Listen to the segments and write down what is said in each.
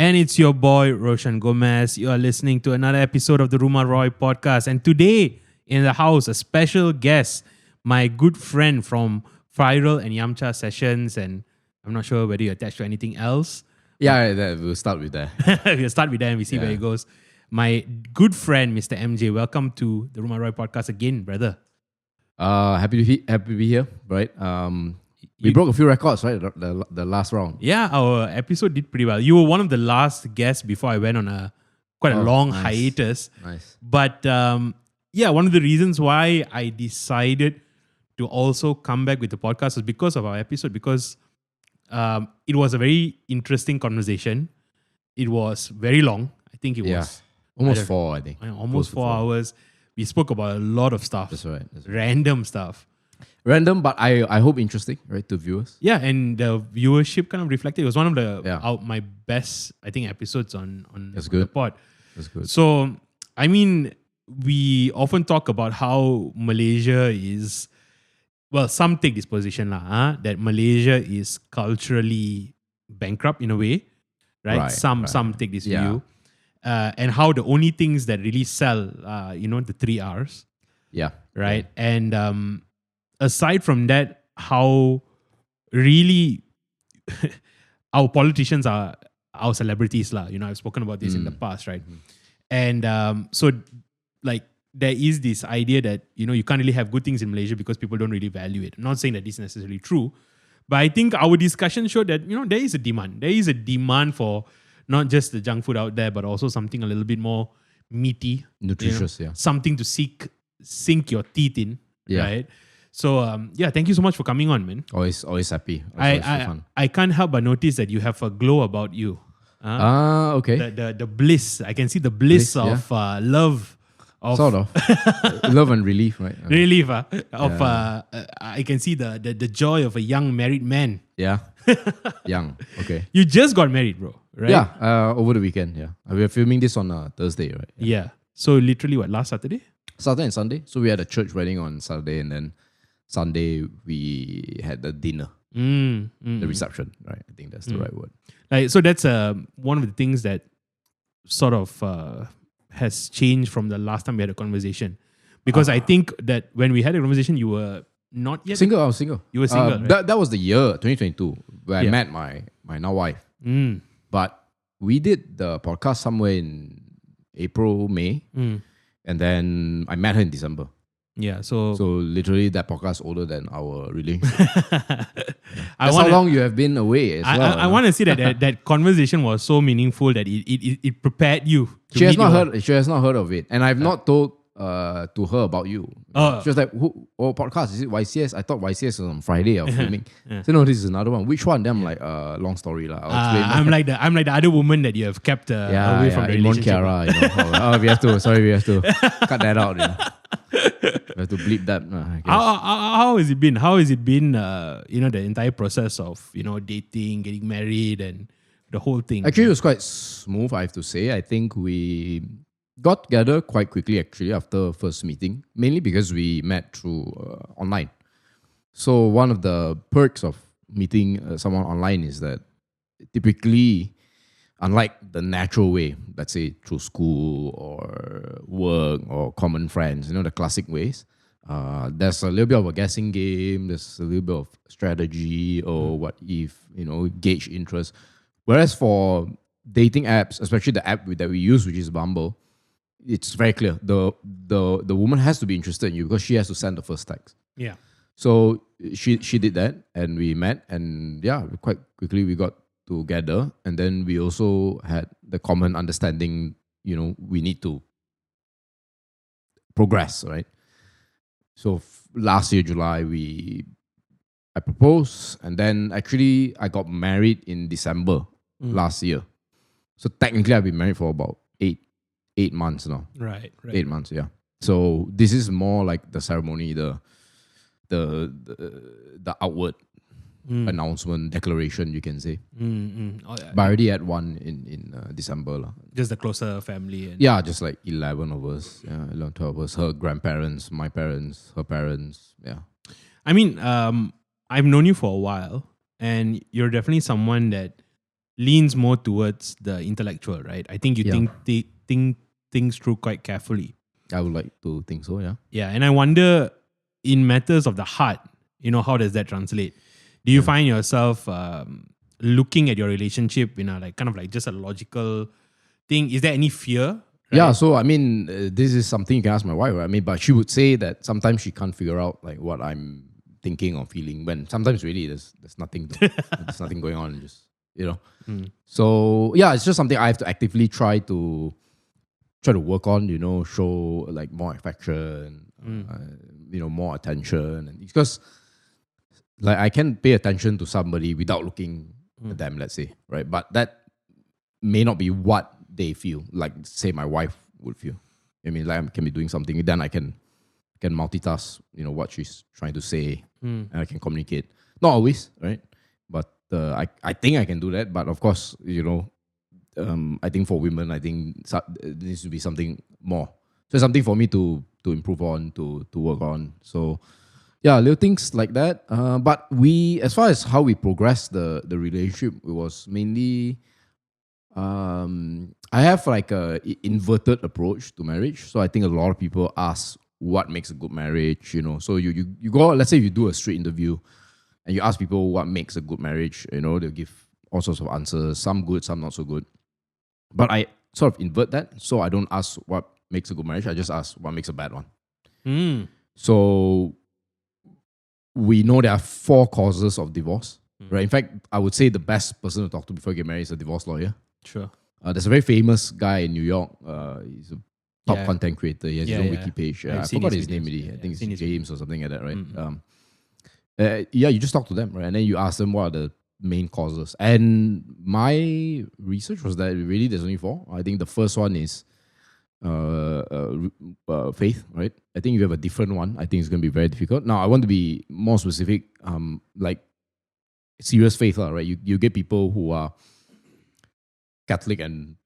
And it's your boy, Roshan Gomez. You are listening to another episode of the Rumah podcast. And today in the house, a special guest, my good friend from Firl and Yamcha sessions. And I'm not sure whether you're attached to anything else. Yeah, we'll start with that. We'll start with that and we see where it goes. My good friend, Mr. MJ, welcome to the Rumah podcast again, brother. Happy to be here, right? We broke a few records, right? The last round. Yeah, our episode did pretty well. You were one of the last guests before I went on quite a long hiatus. Nice. But one of the reasons why I decided to also come back with the podcast was because of our episode, because it was a very interesting conversation. It was very long. I think it was almost 4, I think. Almost 4 hours. We spoke about a lot of stuff. That's right. Random stuff. Random, but I hope interesting, right, to viewers. Yeah, and the viewership kind of reflected. It was one of the my best, I think, episodes on the pod. That's good. So, I mean, we often talk about how Malaysia is, well, some take this position that Malaysia is culturally bankrupt in a way, right? Some take this view. And how the only things that really sell, the 3 Rs. Yeah. Right? Yeah. And aside from that, how really our politicians are our celebrities. I've spoken about this in the past, right? Mm-hmm. And so there is this idea that, you can't really have good things in Malaysia because people don't really value it. I'm not saying that this is necessarily true, but I think our discussion showed that, there is a demand. There is a demand for not just the junk food out there, but also something a little bit more meaty. Nutritious, Something to sink your teeth in, right? So, thank you so much for coming on, man. Always happy. I can't help but notice that you have a glow about you. Okay. The bliss. I can see the bliss of love. Sort of. Love and relief, right? Relief. I can see the joy of a young married man. Yeah. Young. Okay. You just got married, bro, right? Yeah. Over the weekend, yeah. We are filming this on Thursday, right? Yeah. So literally last Saturday? Saturday and Sunday. So we had a church wedding on Saturday, and then Sunday we had the dinner, the reception, right? I think that's the right word. So that's one of the things that sort of has changed from the last time we had a conversation, because I think that when we had a conversation, you were not yet single. I was single. You were single. Right? That was the year 2022 where I met my now wife. But we did the podcast somewhere in April, May, and then I met her in December. Yeah, so literally that podcast older than our relationship. That's how long you have been away as well. I want to say that conversation was so meaningful that it prepared you. She has not heard of it, and I've not told to her about you. She was like, podcast, is it YCS? I thought YCS was on Friday or filming. So no, this is another one. Which one? Then I'm like, long story lah. I'm like the other woman that you have kept away from the relationship. Kiara, we have to cut that out. We have to bleep that. How has it been? How has it been? The entire process of dating, getting married, and the whole thing. Actually, it was quite smooth, I have to say. I think we got together quite quickly, actually, after first meeting, mainly because we met through online. So one of the perks of meeting someone online is that typically, unlike the natural way, let's say through school or work or common friends, the classic ways, there's a little bit of a guessing game, there's a little bit of strategy or what if, gauge interest. Whereas for dating apps, especially the app that we use, which is Bumble, it's very clear. The woman has to be interested in you because she has to send the first text. Yeah. So she did that, and we met, and quite quickly we got together, and then we also had the common understanding, we need to progress, right? So last year, July, I proposed, and then actually I got married in December last year. So technically I've been married for about eight months now. Right. 8 months, yeah. So this is more like the ceremony, the outward announcement, declaration, you can say. Oh, yeah. But I already had one in December. Just the closer family. Just like 11 of us. 11, 12 of us. Her grandparents, my parents, her parents. Yeah. I mean, I've known you for a while, and you're definitely someone that leans more towards the intellectual, right? I think you think things through quite carefully. I would like to think so, yeah. Yeah, and I wonder in matters of the heart, how does that translate? Do you find yourself looking at your relationship in a like kind of like just a logical thing? Is there any fear? Yeah, so I mean, this is something you can ask my wife, right? I mean, but she would say that sometimes she can't figure out like what I'm thinking or feeling. When sometimes really there's nothing, there's nothing going on. Just So yeah, it's just something I have to actively try to work on. Show like more affection, more attention, and because like I can pay attention to somebody without looking at them, let's say, right? But that may not be what they feel. Like say my wife would feel. I mean, like I can be doing something, then I can multitask. What she's trying to say, and I can communicate. Not always, right? But I think I can do that. But of course, I think for women, I think it needs to be something more. So something for me to improve on, to work on. So yeah, little things like that. But as far as how we progressed the relationship, it was mainly I have like a inverted approach to marriage. So I think a lot of people ask what makes a good marriage. So you go, let's say you do a street interview and you ask people what makes a good marriage. They'll give all sorts of answers, some good, some not so good. But I sort of invert that. So I don't ask what makes a good marriage. I just ask what makes a bad one. So we know there are 4 causes of divorce, right? In fact, I would say the best person to talk to before you get married is a divorce lawyer. Sure. There's a very famous guy in New York. He's a top content creator. He has his own wiki page. I forgot his name already. I think it's James or something like that, right? You just talk to them, right? And then you ask them what are the main causes. And my research was that really there's only 4. I think the first one is faith, right? I think if you have a different one, I think it's going to be very difficult. Now, I want to be more specific, like serious faith, right? You get people who are Catholic and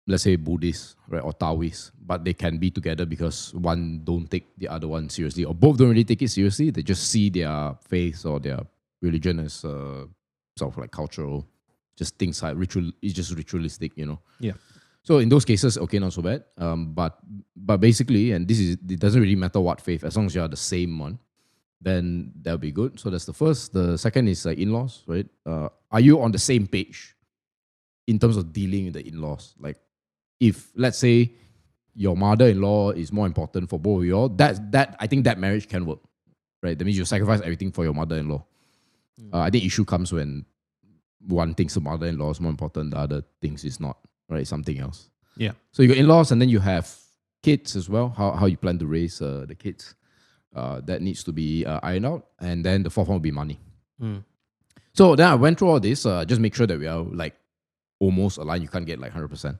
let's say Buddhist, right, or Taoist, but they can be together because one don't take the other one seriously, or both don't really take it seriously. They just see their faith or their religion as sort of like cultural, just things like ritual. It's just ritualistic, Yeah. So in those cases, okay, not so bad. But basically, and it doesn't really matter what faith, as long as you are the same one, then that'll be good. So that's the first. The second is like in-laws, right? Are you on the same page in terms of dealing with the in-laws? Like, if let's say your mother-in-law is more important for both of you all, that I think that marriage can work, right? That means you sacrifice everything for your mother-in-law. I think issue comes when one thinks the mother-in-law is more important, the other thinks it's not, right? Something else. Yeah. So you got in-laws, and then you have kids as well. How you plan to raise the kids? That needs to be ironed out. And then the fourth one will be money. So then I went through all this, just make sure that we are like almost aligned. You can't get like 100%.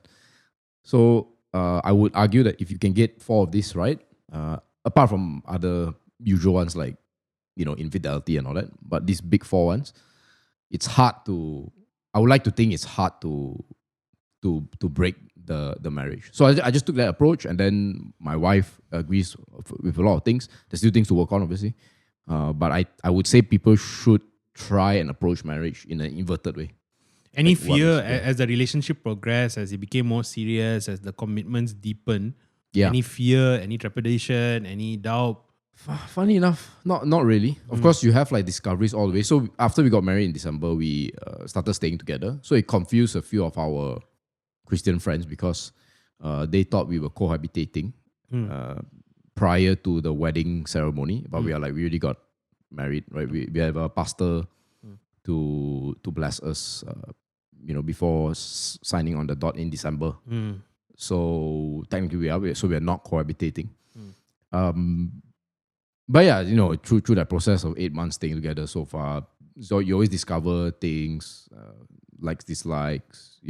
So I would argue that if you can get 4 of these right, apart from other usual ones like infidelity and all that, but these big 4 ones, it's hard to. I would like to think it's hard to break the marriage. So I just took that approach, and then my wife agrees with a lot of things. There's still things to work on, obviously, but I would say people should try and approach marriage in an inverted way. Any fear as the relationship progressed, as it became more serious, as the commitments deepened? Yeah. Any fear, any trepidation, any doubt? Funny enough, not really. Of course, you have like discoveries all the way. So after we got married in December, we started staying together. So it confused a few of our Christian friends because they thought we were cohabitating prior to the wedding ceremony. But we already got married, right? We have a pastor to bless us, before signing on the dot in December. So technically we are not cohabitating. But yeah, through that process of 8 months staying together so far, so you always discover things, likes, dislikes,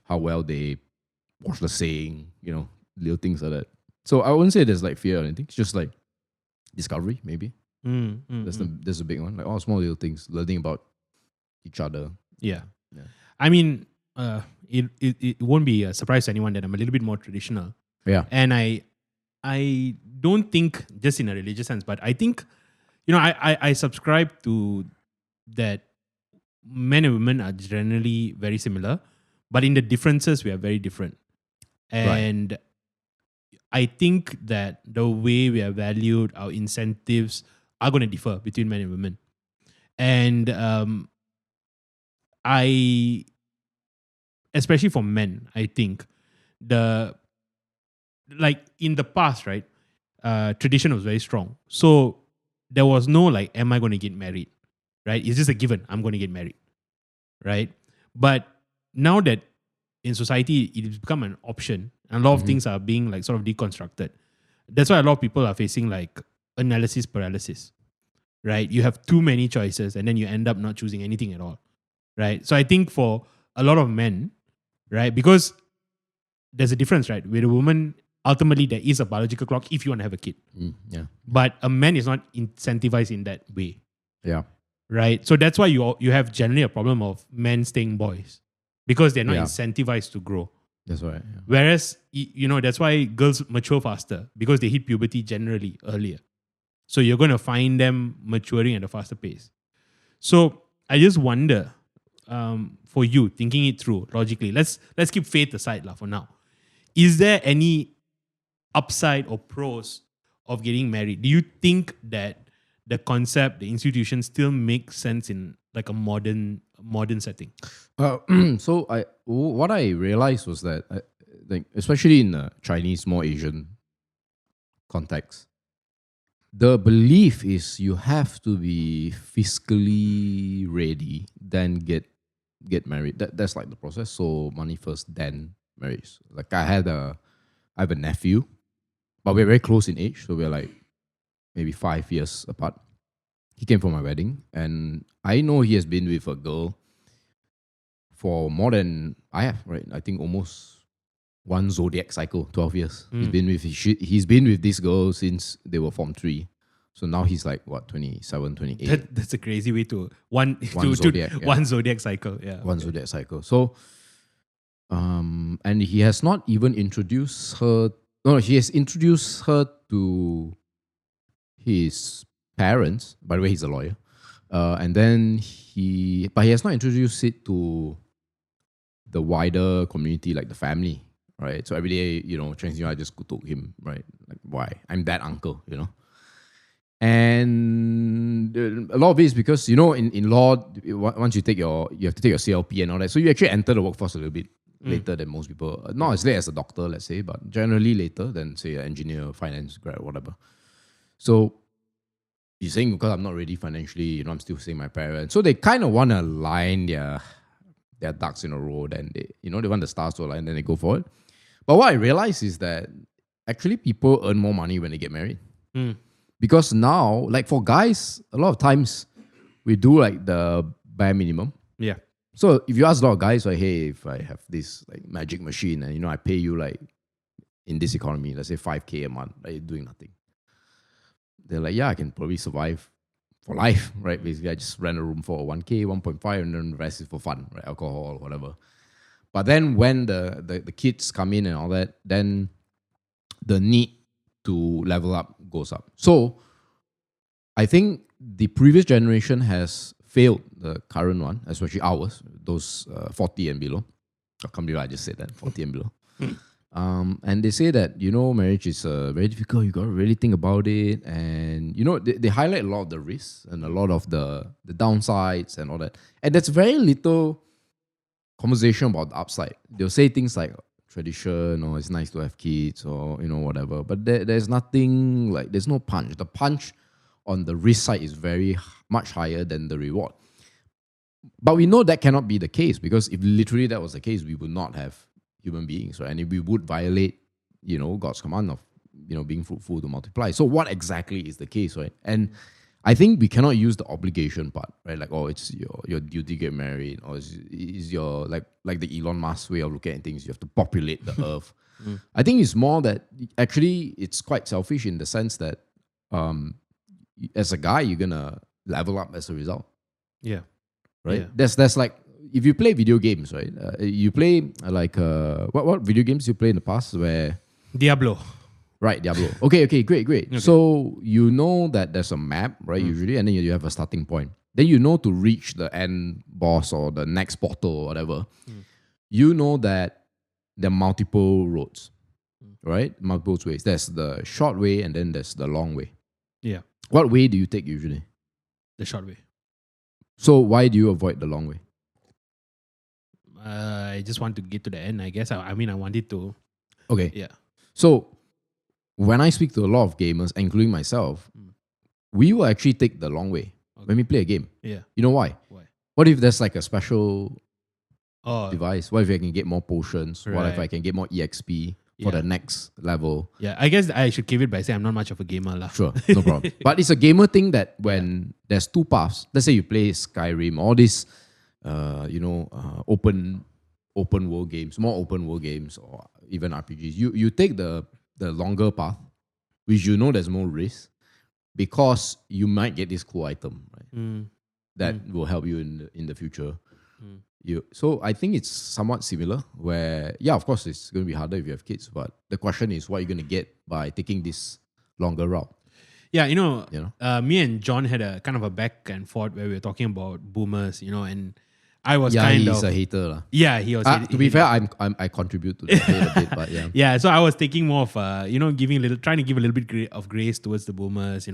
how well they wash the sink, little things like that. So I wouldn't say there's like fear or anything. It's just like discovery, maybe. That's a big one. Like all small little things, learning about each other. Yeah. I mean, it won't be a surprise to anyone that I'm a little bit more traditional. Yeah. And I don't think just in a religious sense, but I think, I subscribe to that men and women are generally very similar, but in the differences, we are very different. And I think that the way we are valued, our incentives are going to differ between men and women. And especially for men, I think like in the past, right? Tradition was very strong. So there was no like, am I going to get married? Right? It's just a given. I'm going to get married. Right? But now that in society, it's become an option and a lot of things are being like sort of deconstructed. That's why a lot of people are facing like analysis paralysis. Right? You have too many choices and then you end up not choosing anything at all. Right? So I think for a lot of men, right? Because there's a difference, right? With a woman, ultimately there is a biological clock if you want to have a kid. Yeah. But a man is not incentivized in that way. Yeah. Right? So that's why you have generally a problem of men staying boys because they're not incentivized to grow. That's right. Yeah. Whereas, that's why girls mature faster because they hit puberty generally earlier. So you're going to find them maturing at a faster pace. So I just wonder, for you, thinking it through logically, let's keep faith aside for now. Is there any upside or pros of getting married? Do you think that the concept, the institution still makes sense in like a modern setting? So what I realized was that, like, especially in the Chinese, more Asian context, the belief is you have to be fiscally ready, then get married. That's like the process. So money first, then marriage. Like I have a nephew, but we're very close in age, so we're like maybe 5 years apart. He came for my wedding, and I know he has been with a girl for more than I have, right? I think almost one zodiac cycle, 12 years. He's been with this girl since they were Form 3. So now he's like, what, 27, 28? That's a crazy way to one zodiac, one zodiac cycle. Yeah. One zodiac cycle. So, and he has not even introduced her. No, he has introduced her to his parents. By the way, he's a lawyer. And then but he has not introduced it to the wider community, like the family, right? So every day, Chinese New Year, I just kutuk him, right? Like, why? I'm that uncle, And a lot of it is because, in law, once you have to take your CLP and all that. So you actually enter the workforce a little bit later than most people. Not as late as a doctor, let's say, but generally later than, say, an engineer, finance grad, whatever. So you're saying because I'm not ready financially, I'm still seeing my parents. So they kind of want to line their ducks in a row. Then they want the stars to align, then they go for it. But what I realize is that actually people earn more money when they get married. Because now, like for guys, a lot of times we do like the bare minimum. Yeah. So if you ask a lot of guys, like, hey, if I have this like magic machine and I pay you like in this economy, let's say 5K a month, like you're doing nothing. They're like, yeah, I can probably survive for life, right? Basically, I just rent a room for 1K, 1.5, and then the rest is for fun, right? Alcohol, whatever. But then when the kids come in and all that, then the need to level up goes up. So I think the previous generation has failed the current one, especially ours, those 40 and below. I can't believe I just said that, 40 and below. And they say that, marriage is very difficult. You got to really think about it. And, they highlight a lot of the risks and a lot of the downsides and all that. And there's very little conversation about the upside. They'll say things like tradition or it's nice to have kids or, whatever. But there's nothing like, there's no punch. The punch on the risk side is very much higher than the reward. But we know that cannot be the case because if literally that was the case, we would not have human beings, right? And we would violate, God's command of, being fruitful to multiply. So what exactly is the case, right? And I think we cannot use the obligation part, right? Like, oh, it's your duty to get married, or is your like the Elon Musk way of looking at things. You have to populate the earth. I think it's more that actually it's quite selfish in the sense that as a guy, you're gonna level up as a result. Yeah. Right. Yeah. That's like if you play video games, right? You play like what video games you play in the past where Diablo. Right, Diablo. Okay, great. Okay. So you know that there's a map, right, usually, and then you have a starting point. then you know to reach the end boss or the next portal or whatever, you know that there are multiple roads, right? Multiple ways. There's the short way and then there's the long way. Yeah. What way do you take usually? The short way. So why do you avoid the long way? I just want to get to the end, I guess. I mean, I wanted to. Okay. Yeah. So when I speak to a lot of gamers, including myself, we will actually take the long way when we play a game. Yeah. You know why? Why? What if there's like a special Oh, device? What if I can get more potions? What if Right. I can get more EXP for Yeah. the next level? yeah. I guess I should give it by saying I'm not much of a gamer. Lah. Sure, no problem. But it's a gamer thing that when there's two paths, let's say you play Skyrim, all these, open world games, more open world games, or even RPGs. You take the longer path, which you know there's more risk, because you might get this cool item, right? That will help you in the future. So I think it's somewhat similar. Where of course it's going to be harder if you have kids, but the question is what you're going to get by taking this longer route. Yeah, me and John had a kind of a back and forth where we were talking about boomers, and I was kind he's of a hater, lah. Yeah, he was. To be fair, I contribute to the hate a bit, but yeah. Yeah, so I was taking more of trying to give a little bit of grace towards the boomers,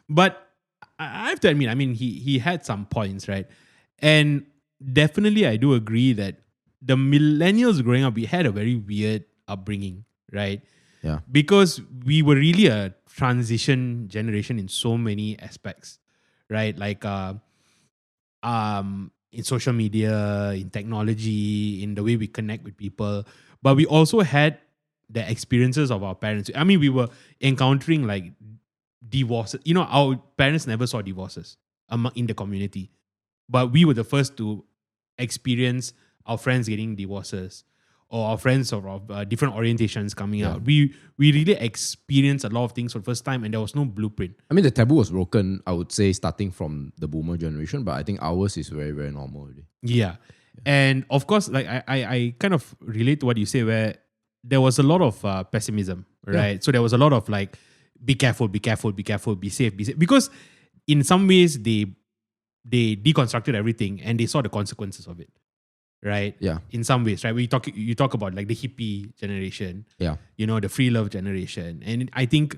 But I have to admit, I mean, he had some points, right? And definitely, I do agree that the millennials growing up, we had a very weird upbringing, right? Yeah. Because we were really a transition generation in so many aspects, right? Like in social media, in technology, in the way we connect with people. But we also had the experiences of our parents. I mean, we were encountering like divorces. Our parents never saw divorces in the community. But we were the first to experience our friends getting divorces or our friends of different orientations coming out. We really experienced a lot of things for the first time, and there was no blueprint. I mean, the taboo was broken, I would say, starting from the boomer generation, but I think ours is very, very normal already. Yeah. And of course, like I kind of relate to what you say, where there was a lot of pessimism, right? Yeah. So there was a lot of like, be careful, be careful, be careful, be safe, be safe. Because in some ways, they deconstructed everything and they saw the consequences of it, right? Yeah. In some ways, right? You talk about like the hippie generation, Yeah. The free love generation, and I think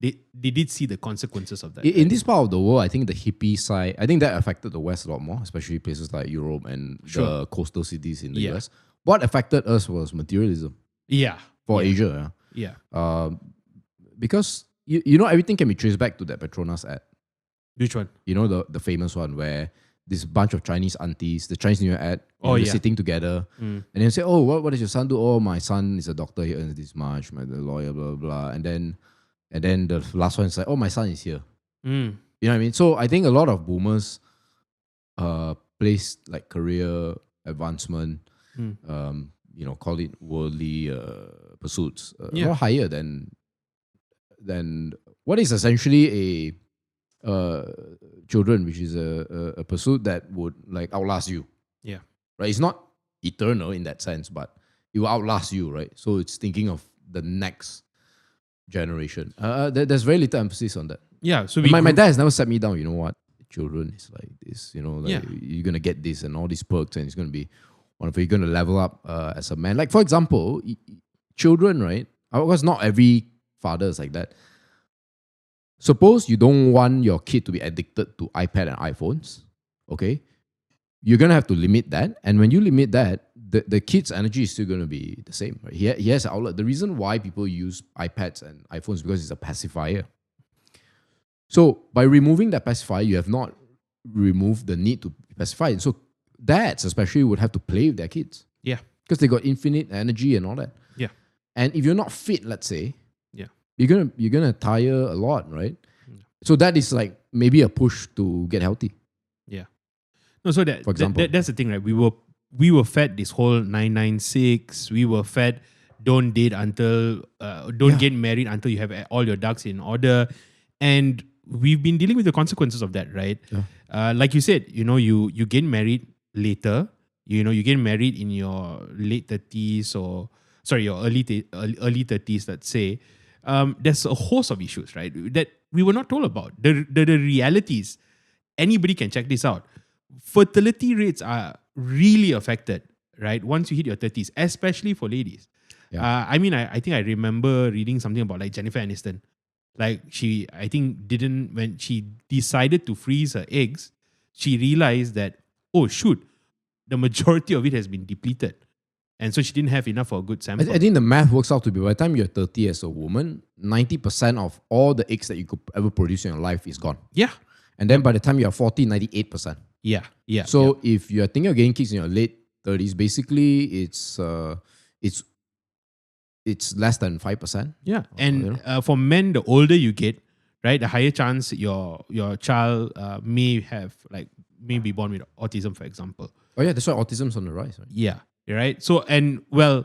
they did see the consequences of that. In this part of the world, I think the hippie side, I think that affected the West a lot more, especially places like Europe and the coastal cities in the US. What affected us was materialism. Yeah. For Asia, Yeah. because everything can be traced back to that Petronas ad. Which one? The famous one where this bunch of Chinese aunties, the Chinese New Year ad, they're sitting together, and then say, "Oh, what does your son do? Oh, my son is a doctor. He earns this much. The lawyer, blah blah blah." And then the last one is like, "Oh, my son is here." You know what I mean? So I think a lot of boomers place like career advancement, call it worldly pursuits, a lot higher than what is essentially a children, which is a pursuit that would like outlast you. Yeah. Right? It's not eternal in that sense, but it will outlast you, right? So it's thinking of the next generation. There's very little emphasis on that. Yeah. So my dad has never sat me down, you know what? Children is like this, you're gonna get this and all these perks, and it's gonna be wonderful. You're gonna level up as a man. Like for example, children, right? Of course, not every father is like that. Suppose you don't want your kid to be addicted to iPad and iPhones, okay? You're going to have to limit that. And when you limit that, the kid's energy is still going to be the same, right? He has an outlet. The reason why people use iPads and iPhones is because it's a pacifier. So by removing that pacifier, you have not removed the need to pacify it. So dads especially would have to play with their kids. Yeah. Because they got infinite energy and all that. Yeah. And if you're not fit, let's say, yeah, you're gonna tire a lot, right? So that is like maybe a push to get healthy. Yeah. No, so that for example, that's the thing, right? We were fed this whole 996. We were fed don't date until get married until you have all your ducks in order, and we've been dealing with the consequences of that, right? Yeah. Like you said, you get married later. You get married in your late 30s or your early 30s, let's say. There's a host of issues, right, that we were not told about. The realities anybody can check this out. Fertility rates are really affected, right? Once you hit your 30s, especially for ladies. Yeah. I mean, I think I remember reading something about like Jennifer Aniston. Like when she decided to freeze her eggs, she realized that, oh shoot, the majority of it has been depleted. And so she didn't have enough for a good sample. I think the math works out to be by the time you're 30 as a woman, 90% of all the eggs that you could ever produce in your life is gone. Yeah. And then by the time you're 40, 98%. Yeah. Yeah. So if you're thinking of getting kids in your late 30s, basically it's less than 5%. Yeah. And for men, the older you get, right, the higher chance your child may be born with autism, for example. Oh yeah, that's why autism's on the rise, right? Yeah. Right. So, and well,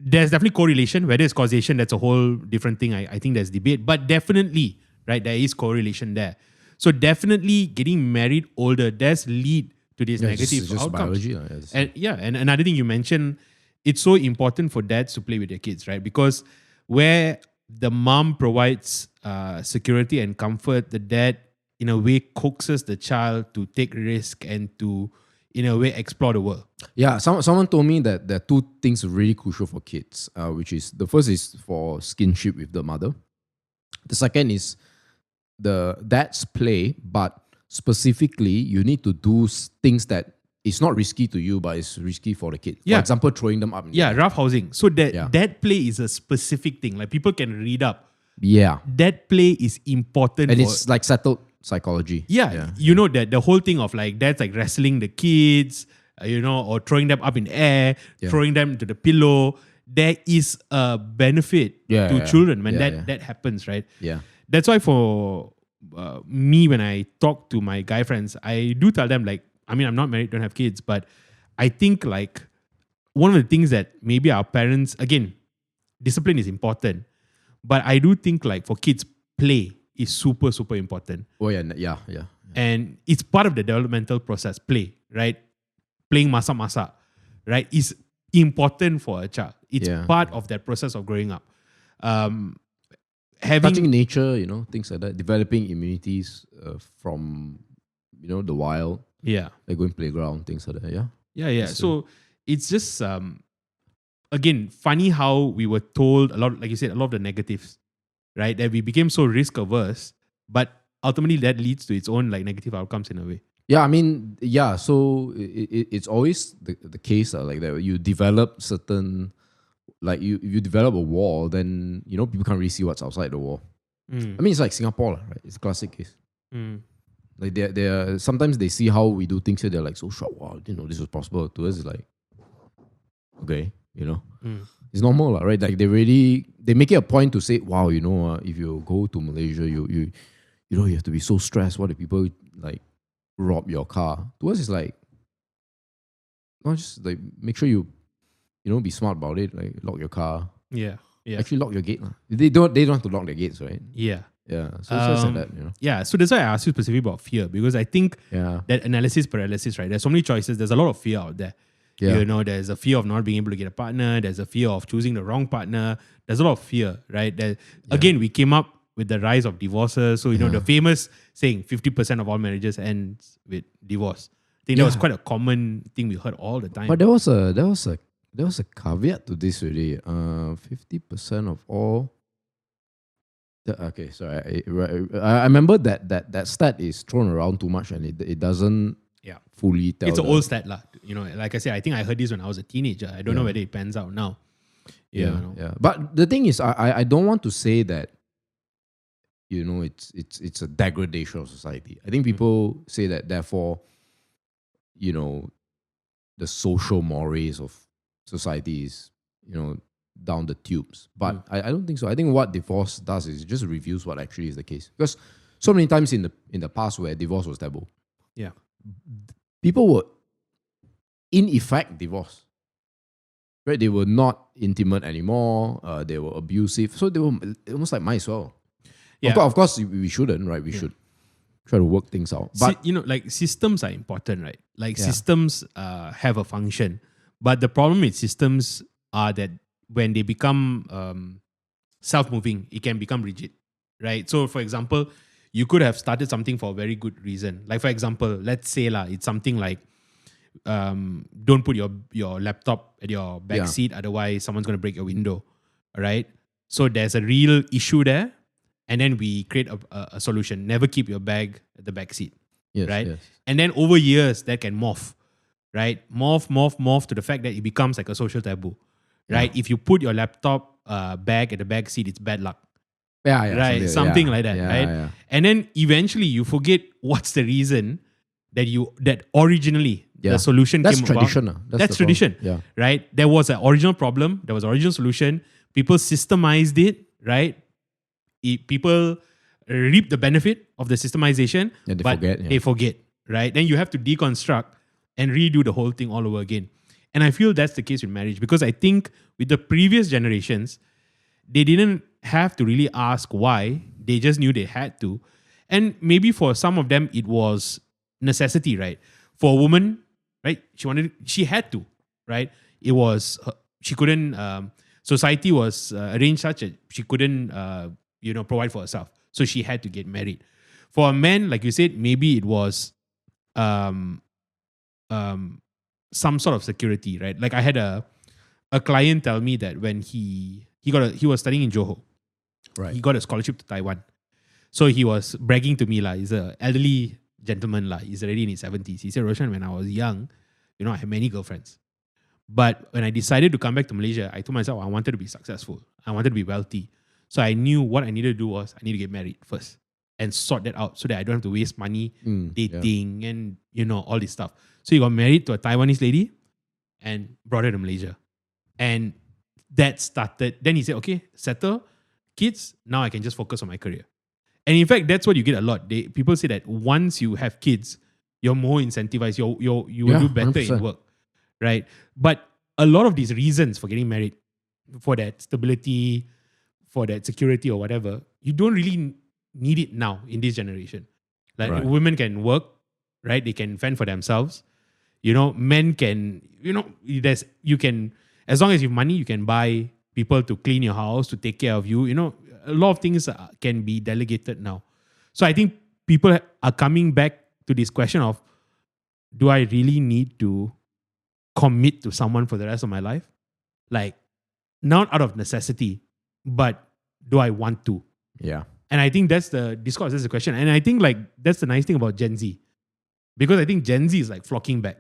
there's definitely correlation. Whether it's causation, that's a whole different thing. I think there's debate, but definitely, right, there is correlation there. So definitely getting married older does lead to these negative just outcomes. biology. And another thing you mentioned, it's so important for dads to play with their kids, right? Because where the mom provides security and comfort, the dad in a way coaxes the child to take risk and to, in a way, explore the world. Yeah, someone told me that there are two things really crucial for kids, which is the first is for skinship with the mother. The second is the dad's play, but specifically you need to do things that it's not risky to you, but it's risky for the kid. Yeah. For example, throwing them up. Rough housing. So that play is a specific thing. Like people can read up. Yeah. That play is important. And it's like settled psychology. Yeah. You know that the whole thing of like dad's like wrestling the kids, or throwing them up in the air, throwing them to the pillow. There is a benefit to children when that happens, right? Yeah. That's why for me, when I talk to my guy friends, I do tell them like, I mean, I'm not married, don't have kids, but I think like one of the things that maybe our parents, again, discipline is important, but I do think like for kids, play is super, super important. Oh yeah. And it's part of the developmental process, play, right? Playing masa-masa, right, is important for a child. It's part of that process of growing up. Touching nature, things like that, developing immunities from, the wild. Yeah. Like going playground, things like that. Yeah. Yeah. So it's just, again, funny how we were told a lot, like you said, a lot of the negatives, right? That we became so risk averse, but ultimately that leads to its own like negative outcomes in a way. Yeah, I mean, so it's always the case like that. You develop certain, like if you develop a wall, then, people can't really see what's outside the wall. I mean, it's like Singapore, right? It's a classic case. Like they sometimes they see how we do things here, they're like so shocked, wow, this was possible. To us, it's like, okay, it's normal, right? Like they make it a point to say, wow, if you go to Malaysia, you have to be so stressed. What if people like rob your car? To us, it's like, not just like make sure you be smart about it. Like lock your car. Yeah. Actually, lock your gate. They don't have to lock their gates, right? Yeah. Yeah. So it's just like that, Yeah. So that's why I asked you specifically about fear, because I think that analysis paralysis, right? There's so many choices. There's a lot of fear out there. Yeah. There's a fear of not being able to get a partner. There's a fear of choosing the wrong partner. There's a lot of fear, right? Again, we came up with the rise of divorces. So, the famous saying 50% of all marriages ends with divorce. I think that was quite a common thing we heard all the time. But there was a caveat to this really. 50% of all. Okay, sorry. I remember that stat is thrown around too much and it doesn't fully tell. It's an old stat lah. Like I said, I think I heard this when I was a teenager. I don't know whether it pans out now. Yeah. But the thing is, I don't want to say that, it's a degradation of society. I think people say that therefore, the social mores of society is, down the tubes. But I don't think so. I think what divorce does is it just reveals what actually is the case. Because so many times in the past where divorce was taboo, people were in effect divorced. Right? They were not intimate anymore. They were abusive. So they were almost like might as well. Yeah. Of course, we shouldn't, right? We should try to work things out. But like systems are important, right? Like systems have a function. But the problem with systems are that when they become self-moving, it can become rigid, right? So, for example, you could have started something for a very good reason. Like for example, let's say it's something like don't put your laptop at your back seat, otherwise someone's going to break your window. All right. So there's a real issue there. And then we create a solution. Never keep your bag at the back seat. Yes, right? yes. And then over years, that can morph. Right? Morph to the fact that it becomes like a social taboo. Right? If you put your laptop bag at the back seat, it's bad luck. Yeah, Right? Something like that. Right? Yeah. And then eventually you forget what's the reason that originally the solution That's came tradition. about. That's That's tradition. Yeah. Right? There was an original problem. There was an original solution. People systemized it. Right? People reap the benefit of the systemization, And they but forget, they forget. Right? Then you have to deconstruct and redo the whole thing all over again. And I feel that's the case with marriage, because I think with the previous generations, they didn't have to really ask why. They just knew they had to. And maybe for some of them, it was necessity, right? For a woman, right? She had to, right? It was, she couldn't, society was arranged such that she couldn't, provide for herself. So she had to get married. For a man, like you said, maybe it was some sort of security, right? Like I had a client tell me that when he was studying in Johor, Right. he got a scholarship to Taiwan. So he was bragging to me, he's an elderly gentleman, he's already in his 70s. He said, Roshan, when I was young, I had many girlfriends. But when I decided to come back to Malaysia, I told myself I wanted to be successful. I wanted to be wealthy. So I knew what I needed to do was I need to get married first and sort that out so that I don't have to waste money dating and, all this stuff. So he got married to a Taiwanese lady and brought her to Malaysia. And that started, then he said, okay, settle, kids, now I can just focus on my career. And in fact, that's what you get a lot. People say that once you have kids, you're more incentivized. You will do better 100%. in work, right? But a lot of these reasons for getting married, for that stability, for that security or whatever, you don't really need it now in this generation. Like women can work, right? They can fend for themselves. Men can, you can, as long as you have money, you can buy people to clean your house, to take care of you. A lot of things can be delegated now. So I think people are coming back to this question of, do I really need to commit to someone for the rest of my life? Like, not out of necessity, but do I want to? Yeah. And I think that's the discourse, that's the question. And I think that's the nice thing about Gen Z. Because I think Gen Z is flocking back.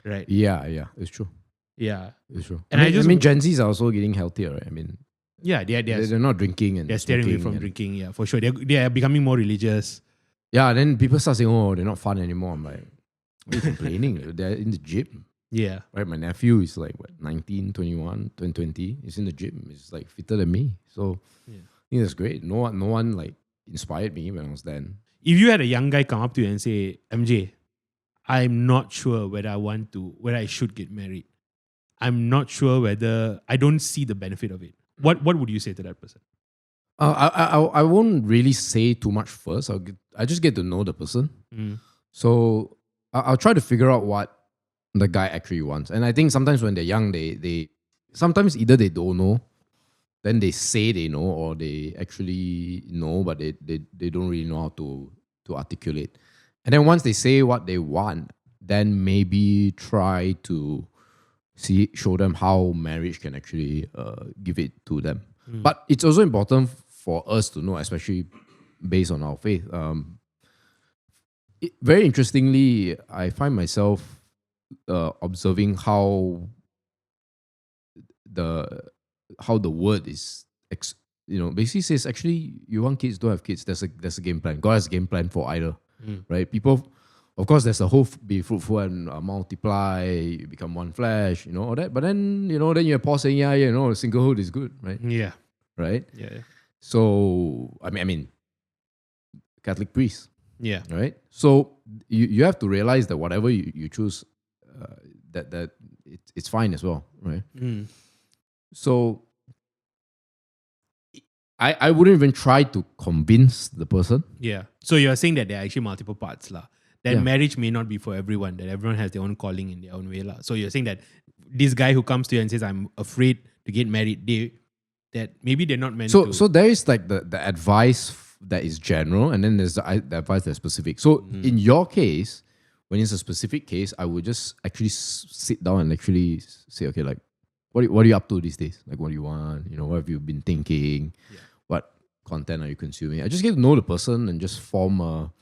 Right? Yeah. It's true. Yeah. It's true. And I mean, Gen Zs are also getting healthier, right? I mean, yeah, they're not drinking and they're steering away from drinking, yeah, for sure. They are becoming more religious. Yeah, then people start saying, oh, they're not fun anymore. I'm like, what are you complaining? They're in the gym. Yeah. Right? My nephew is 19, 21, 20. He's in the gym. He's fitter than me. So I think that's great. No one inspired me when I was then. If you had a young guy come up to you and say, MJ, I'm not sure whether I should get married. I'm not sure whether I don't see the benefit of it. What would you say to that person? I won't really say too much first. I just get to know the person. So I'll try to figure out what the guy actually wants. And I think sometimes when they're young, they sometimes either they don't know, then they say they know, or they actually know, but they don't really know how to articulate. And then once they say what they want, then maybe try to show them how marriage can actually give it to them. But it's also important for us to know, especially based on our faith. Very interestingly, I find myself observing how the word is, basically says, actually, you want kids, don't have kids. There's a game plan. God has a game plan for either, right? People, of course, there's a whole be fruitful and multiply, you become one flesh, all that. But then, then you have Paul saying, singlehood is good, right? Yeah. Right? Yeah. So, I mean, Catholic priest. Yeah. Right? So, you have to realize that whatever you choose, that it's fine as well, right? So, I wouldn't even try to convince the person. Yeah. So you're saying that there are actually multiple parts lah. That marriage may not be for everyone, that everyone has their own calling in their own way lah. So you're saying that this guy who comes to you and says, I'm afraid to get married, that maybe they're not meant to. So there is the advice that is general, and then there's the advice that's specific. So in your case, when it's a specific case, I would just actually sit down and actually say, okay, like, what are you up to these days? Like, what do you want? What have you been thinking? Yeah. What content are you consuming? I just get to know the person and just form a,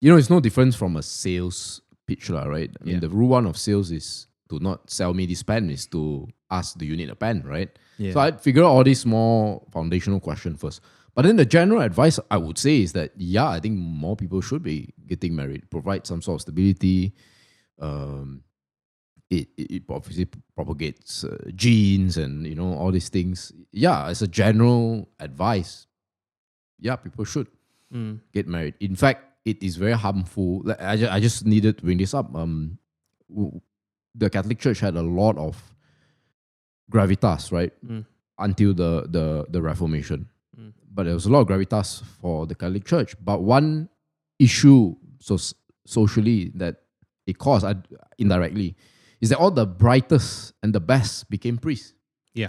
it's no difference from a sales pitch, right? I mean, the rule one of sales is to not sell me this pen, is to ask, do you need a pen, right? Yeah. So I'd figure out all these more foundational questions first. But then the general advice I would say is that, I think more people should be getting married, provide some sort of stability. It obviously propagates genes and, all these things. Yeah, as a general advice, people should get married. In fact, it is very harmful. Like, I just needed to bring this up. The Catholic Church had a lot of gravitas, right? Until the Reformation. But there was a lot of gravitas for the Catholic Church. But one issue socially that it caused indirectly is that all the brightest and the best became priests. Yeah.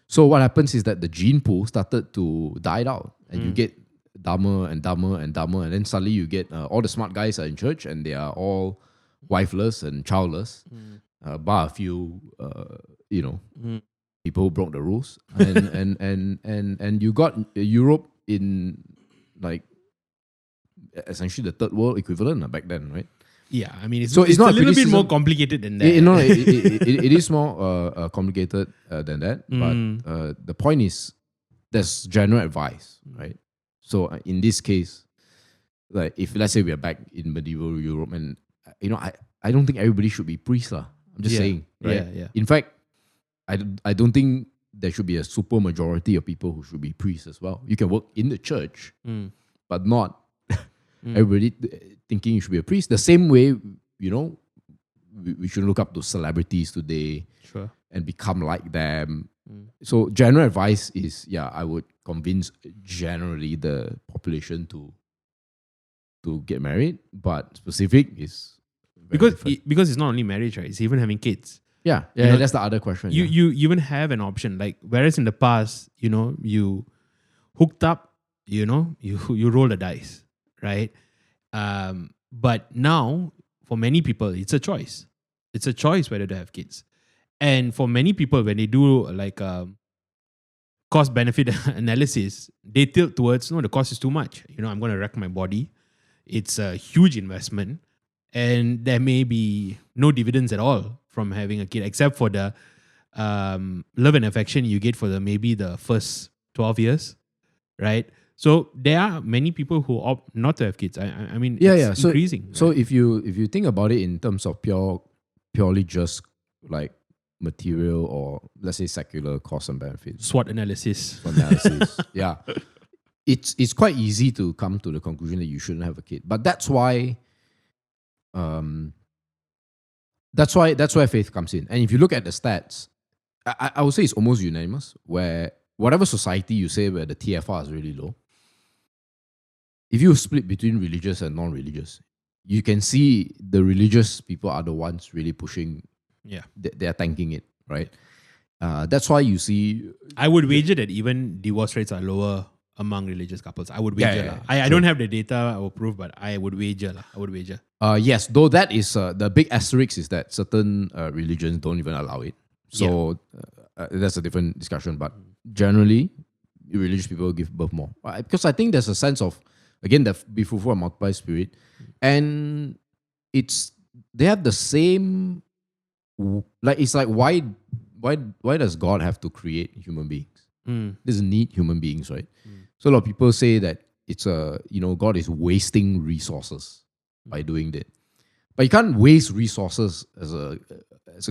So what happens is that the gene pool started to die out, and you get dumber and dumber and dumber, and then suddenly you get all the smart guys are in church and they are all wifeless and childless, bar a few, people who broke the rules, and you got Europe in like essentially the third world equivalent back then, right? Yeah, I mean, it's So it's a not a little bit more criticism. complicated than that. It is more complicated than that. But the point is, there's general advice, right? So in this case, like if let's say we are back in medieval Europe, and I don't think everybody should be priests, lah. I'm just saying, right? Yeah. In fact, I don't think there should be a super majority of people who should be priests as well. You can work in the church, but not everybody thinking you should be a priest. The same way, we should look up to celebrities today, Sure. and become like them. So general advice is, I would convince generally the population to get married, but specific is very different. Because it's not only marriage, right? It's even having kids. Yeah, that's the other question. You even have an option. Like, whereas in the past, you hooked up, you roll the dice, right? But now, for many people, it's a choice. It's a choice whether to have kids. And for many people, when they do like cost-benefit analysis, they tilt towards, no, the cost is too much. I'm going to wreck my body. It's a huge investment. And there may be no dividends at all from having a kid, except for the love and affection you get for maybe the first 12 years, right? So there are many people who opt not to have kids. I mean, it's increasing. So if you think about it in terms of purely just like material or let's say secular cost and benefits, SWOT analysis. yeah, it's quite easy to come to the conclusion that you shouldn't have a kid. But that's why faith comes in. And if you look at the stats, I would say it's almost unanimous, where whatever society you say where the TFR is really low, if you split between religious and non-religious, you can see the religious people are the ones really pushing. Yeah. They're tanking it, right? That's why you see... I would wager that even divorce rates are lower among religious couples. I would wager. Yeah, I don't have the data I will prove, but I would wager. Yes, though that is the big asterisk is that certain religions don't even allow it. So that's a different discussion. But generally, religious people give birth more. Because I think there's a sense of, again, the be fruitful and multiply spirit. And they have the same, like, it's like, why does God have to create human beings? Doesn't need human beings, right? So a lot of people say that it's God is wasting resources by doing that. But you can't waste resources as a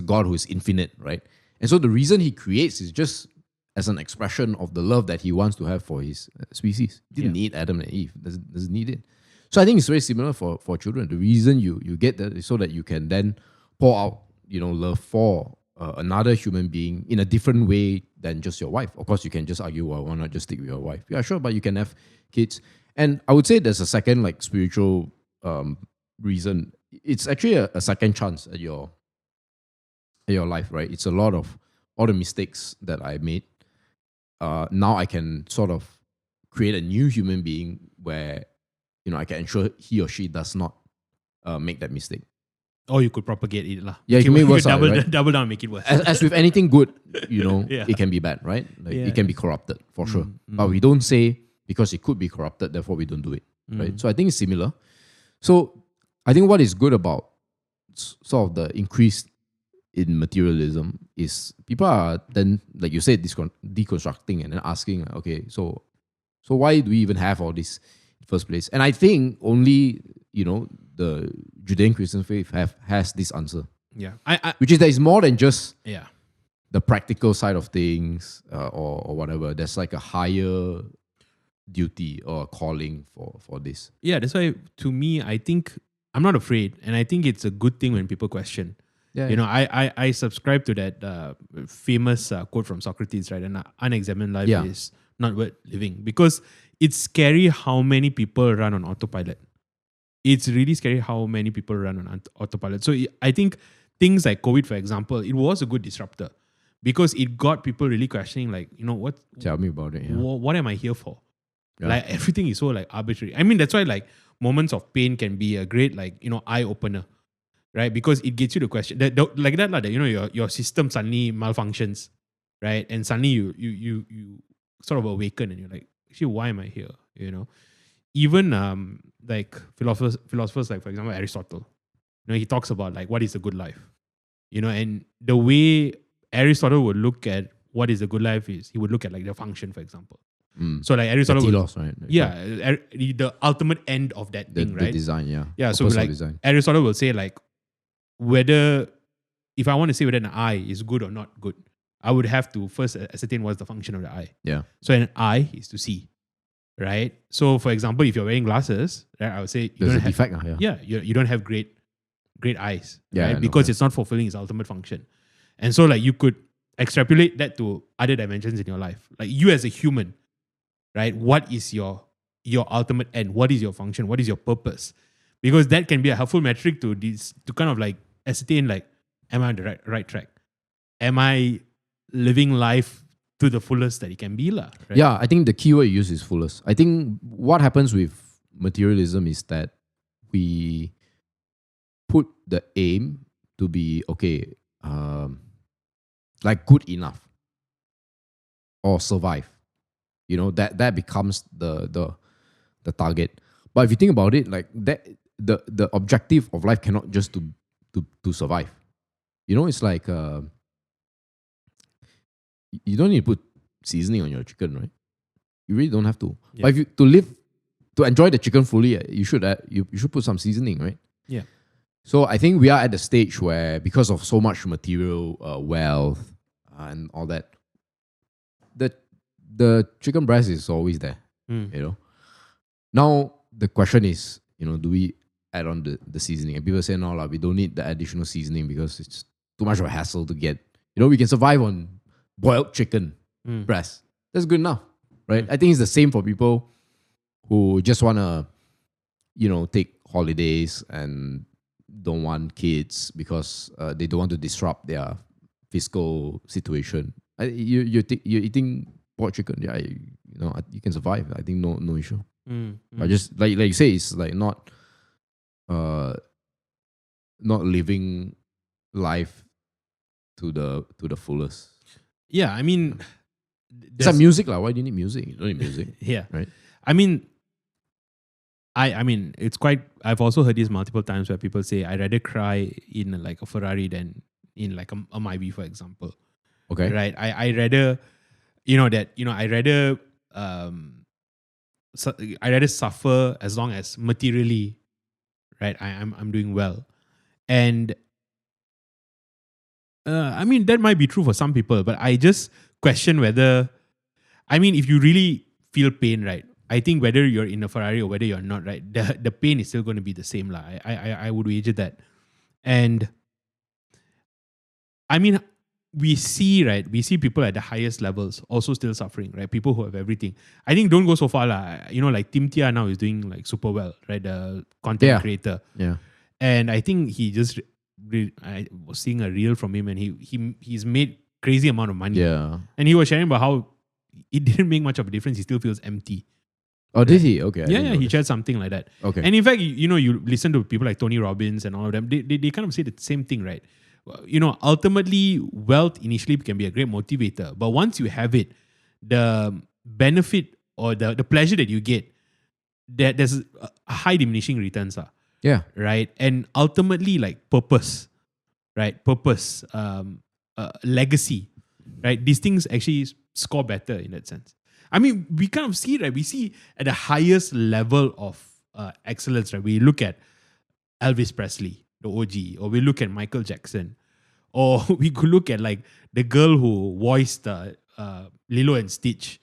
God who is infinite, right? And so the reason he creates is just as an expression of the love that he wants to have for his species. He didn't need Adam and Eve. Doesn't need it. So I think it's very similar for children. The reason you get that is so that you can then pour out, love for another human being in a different way than just your wife. Of course, you can just argue, well, why not just stick with your wife? Yeah, sure, but you can have kids. And I would say there's a second, like, spiritual reason. It's actually a second chance at your life, right? It's a lot of all the mistakes that I made. Now I can sort of create a new human being where, I can ensure he or she does not make that mistake. Or you could propagate it lah. Yeah, you can make it worse, double, right? double down, make it worse. As with anything good, Yeah. it can be bad, right? Like Yeah, it can be corrupted for sure. Mm, But we don't say because it could be corrupted, therefore we don't do it, right? Mm. So I think it's similar. So I think what is good about sort of the increase in materialism is people are then, like you said, deconstructing and then asking, okay, so why do we even have all this in the first place? And I think only, the Judean Christian faith has this answer, Yeah. which is that it's more than just Yeah. the practical side of things or whatever. There's like a higher duty or calling for this. Yeah, that's why to me, I think I'm not afraid. And I think it's a good thing when people question. Yeah, I subscribe to that famous quote from Socrates, right? An unexamined life Yeah. is not worth living. Because it's scary how many people run on autopilot. It's really scary how many people run on autopilot. So I think things like COVID, for example, it was a good disruptor because it got people really questioning, like, what? Tell me about it. Yeah. What am I here for? Yeah. Like everything is so like arbitrary. I mean, that's why like moments of pain can be a great like eye opener, right? Because it gets you to question like that like your system suddenly malfunctions, right? And suddenly you sort of awaken and you're like, actually, why am I here? Even like philosophers like, for example, Aristotle, he talks about like what is a good life, and the way Aristotle would look at what is a good life is he would look at like the function, for example. So like Aristotle would, telos, right? the ultimate end of that thing, The right? design, yeah. Yeah, so Purpose of like design. Aristotle will say like whether if I want to say whether an eye is good or not good, I would have to first ascertain what's the function of the eye. Yeah. So an eye is to see, right? So for example, if you're wearing glasses, right, I would say you There's a don't have, defect. Yeah. you don't have great eyes, Yeah, right? I know, Because yeah. it's not fulfilling its ultimate function. And so like you could extrapolate that to other dimensions in your life. Like you as a human, right? What is your ultimate end? What is your function? What is your purpose? Because that can be a helpful metric to kind of like ascertain like, am I on the right track? Am I living life to the fullest that it can be, lah? Right? Yeah, I think the keyword you use is fullest. I think what happens with materialism is that we put the aim to be like good enough or survive. That becomes the target. But if you think about it, like that, the objective of life cannot just to survive. It's like you don't need to put seasoning on your chicken, right? You really don't have to. Yeah. But if you to enjoy the chicken fully, you should put some seasoning, right? Yeah. So I think we are at the stage where, because of so much material wealth and all that, the chicken breast is always there. Now the question is, do we add on the seasoning? And people say no, we don't need the additional seasoning because it's too much of a hassle to get. We can survive on boiled chicken breast. That's good enough, right? I think it's the same for people who just want to, take holidays and don't want kids because they don't want to disrupt their fiscal situation. You're eating pork chicken, yeah, you can survive. I think no issue. But just like you say, it's like not living life to the fullest. Yeah, I mean, it's like music, like. Why do you need music? You don't need music. Yeah, right. I mean, I mean, it's quite. I've also heard this multiple times where people say, "I'd rather cry in like a Ferrari than in like a Myvi, for example." Okay. Right. I rather, I rather I rather suffer as long as materially, right, I'm doing well. And I mean, that might be true for some people, but I just question whether, I mean, if you really feel pain, right, I think whether you're in a Ferrari or whether you're not, right, the pain is still going to be the same. I would wager that. And I mean, we see people at the highest levels also still suffering, right? People who have everything. I think don't go so far, like Tim Tia now is doing like super well, right? The content creator. Yeah. And I think he just, I was seeing a reel from him and he's made crazy amount of money. Yeah. And he was sharing about how it didn't make much of a difference. He still feels empty. Oh, did he? Okay. I Yeah, didn't yeah, know he this. shared something like that. Okay. And in fact, you listen to people like Tony Robbins and all of them, they kind of say the same thing, right? Ultimately, wealth initially can be a great motivator. But once you have it, the benefit or the pleasure that you get, there's a high diminishing returns, Yeah. right? And ultimately, like purpose, right? Purpose, legacy, right? These things actually score better in that sense. I mean, we kind of see, right? We see at the highest level of excellence, right? We look at Elvis Presley, the OG, or we look at Michael Jackson, or we could look at like the girl who voiced Lilo and Stitch.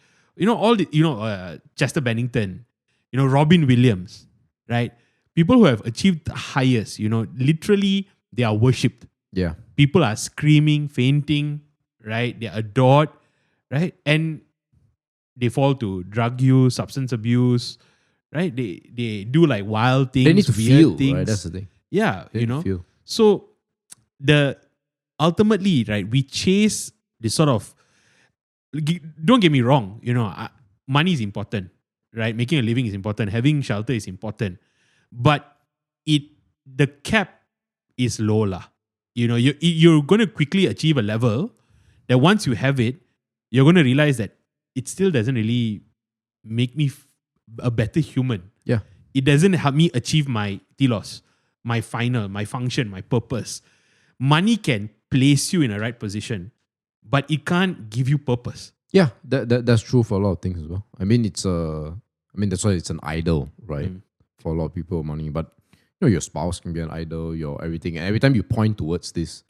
Chester Bennington, Robin Williams, right? People who have achieved the highest, literally they are worshipped. Yeah. People are screaming, fainting, right? They're adored, right? And they fall to drug use, substance abuse, right? They do like wild things, They need to weird feel, things. right? That's the thing. Yeah, They need to feel. So the ultimately, right, we chase this sort of. Don't get me wrong, money is important, right? Making a living is important. Having shelter is important, but the cap is low, lah. You're going to quickly achieve a level that once you have it, you're going to realize that it still doesn't really make me a better human. Yeah. It doesn't help me achieve my telos, my final, my function, my purpose. Money can place you in a right position, but it can't give you purpose. Yeah, that's true for a lot of things as well. I mean, that's why it's an idol, right? For a lot of people, money. But your spouse can be an idol, your everything. And every time you point towards this,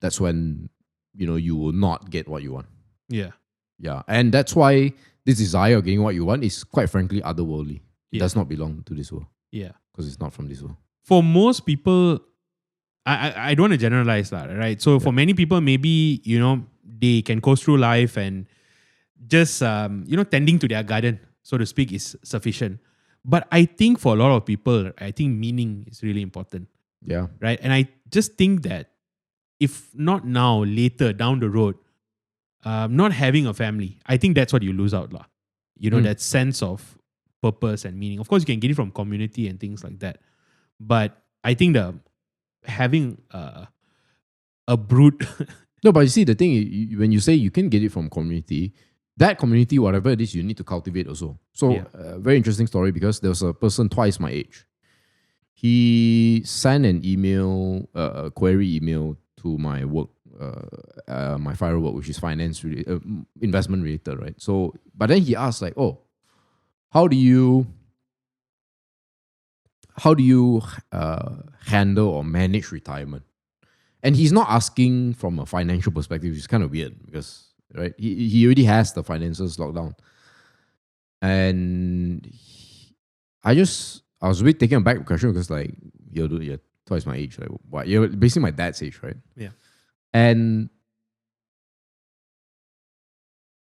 that's when you will not get what you want. Yeah. Yeah, and that's why this desire of getting what you want is quite frankly otherworldly. It does not belong to this world. Yeah. Because it's not from this world. For most people, I don't want to generalize that, right? So for many people, maybe, they can coast through life and just, tending to their garden, so to speak, is sufficient. But I think for a lot of people, I think meaning is really important. Yeah. Right? And I just think that if not now, later down the road, not having a family, I think that's what you lose out, lah. That sense of purpose and meaning. Of course, you can get it from community and things like that. But I think having a brood. No, but you see, the thing, when you say you can get it from community, that community, whatever it is, you need to cultivate also. So, very interesting story because there was a person twice my age. He sent an email, a query email to my work, my Firl work, which is finance, investment related, right? So, but then he asked like, oh, how do you handle or manage retirement? And he's not asking from a financial perspective, which is kind of weird because, right, he already has the finances locked down. And I was a bit taken aback with the question because, like, you're twice my age. Like, what? You're basically my dad's age, right? Yeah.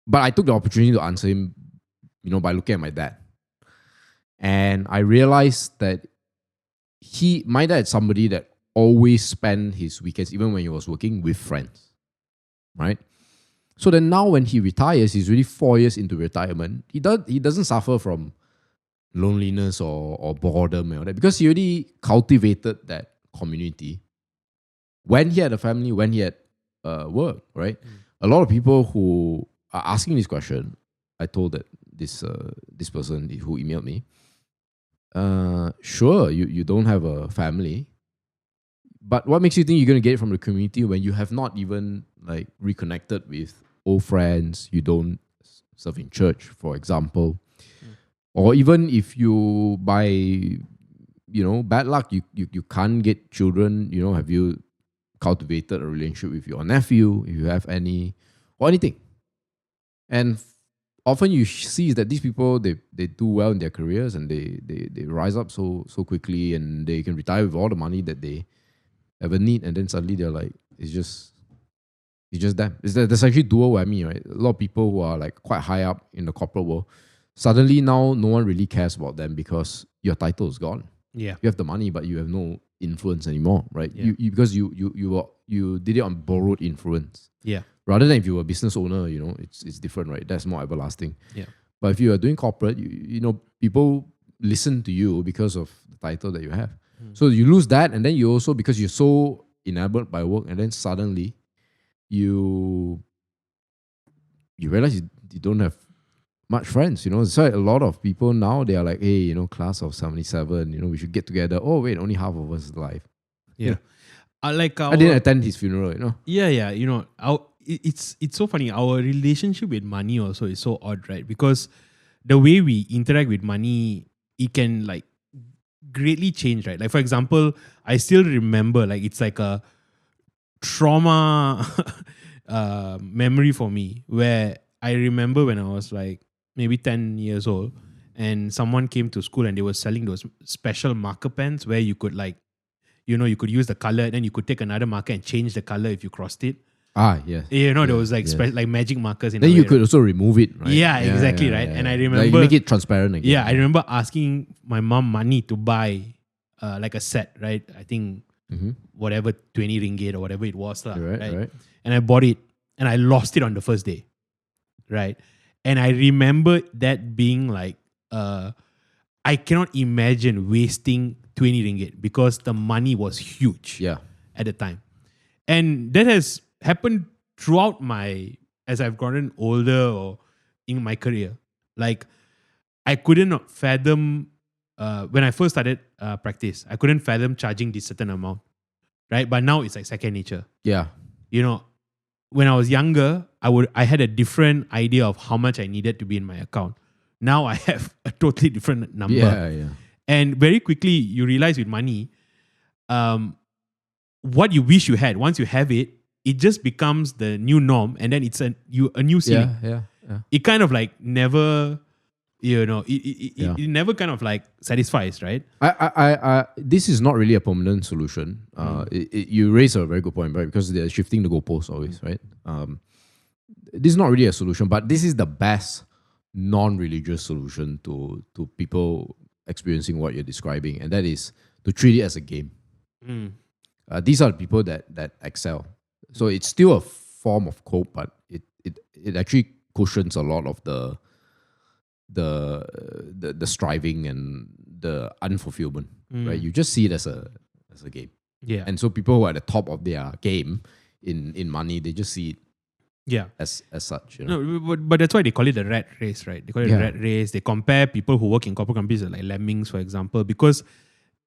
But I took the opportunity to answer him, by looking at my dad. And I realized that my dad is somebody that always spent his weekends, even when he was working, with friends, right? So then now when he retires, he's really 4 years into retirement. He doesn't suffer from loneliness or boredom and all that because he already cultivated that community when he had a family, when he had work, right? A lot of people who are asking this question, I told that this person who emailed me, sure, you don't have a family, but what makes you think you're going to get it from the community when you have not even like reconnected with old friends? You don't serve in church, for example. Or even if you, by bad luck, you can't get children, have you cultivated a relationship with your nephew, if you have any, or anything? And often you see that these people, they do well in their careers and they rise up so quickly and they can retire with all the money that they ever need, and then suddenly they're like, it's just them. There's actually dual whammy, right? A lot of people who are like quite high up in the corporate world, suddenly now no one really cares about them because your title is gone. Yeah. You have the money, but you have no influence anymore, right? Yeah. Because you did it on borrowed influence. Yeah. Rather than if you were a business owner, it's different, right? That's more everlasting. Yeah. But if you are doing corporate, you know, people listen to you because of the title that you have. So you lose that, and then you also, because you're so enabled by work, and then suddenly you realize you don't have much friends, you know. So a lot of people now, they are like, hey, you know, class of 77, you know, we should get together. Oh wait, only half of us is alive. Yeah. Like I didn't attend his funeral, you know. Yeah. You know, it's so funny. Our relationship with money also is so odd, right? Because the way we interact with money, it can like greatly change, right? Like for example, I still remember, like it's like a trauma memory for me, where I remember when I was like maybe 10 years old, and someone came to school and they were selling those special marker pens where you could like, you know, you could use the color and then you could take another marker and change the color if you crossed it. Yes. You know, there was like like magic markers in then a you way, could right? also remove it, right? Yeah, exactly, right? And I remember, like you make it transparent again. yeah, I remember asking my mom money to buy like a set, right? I think whatever 20 ringgit or whatever it was, right? And I bought it and I lost it on the first day, right? And I remember that being like, I cannot imagine wasting 20 ringgit because the money was huge at the time. And that has happened throughout as I've gotten older or in my career. Like, I couldn't fathom, when I first started practice, I couldn't fathom charging this certain amount, right? But now it's like second nature. Yeah. You know, when I was younger, I had a different idea of how much I needed to be in my account. Now I have a totally different number. Yeah. And very quickly, you realize with money, what you wish you had, once you have it, it just becomes the new norm, and then it's a new ceiling. Yeah. It kind of like never, you know, it never kind of like satisfies, right? I this is not really a permanent solution. You raise a very good point, right? Because they're shifting the goalposts always, right? This is not really a solution, but this is the best non-religious solution to people experiencing what you're describing, and that is to treat it as a game. These are the people that excel. So it's still a form of cope, but it actually cushions a lot of the striving and the unfulfillment. Right? You just see it as a game. Yeah. And so people who are at the top of their game in money, they just see it as such. You know? No, but that's why they call it the rat race, right? They call it the rat race. They compare people who work in corporate companies like lemmings, for example, because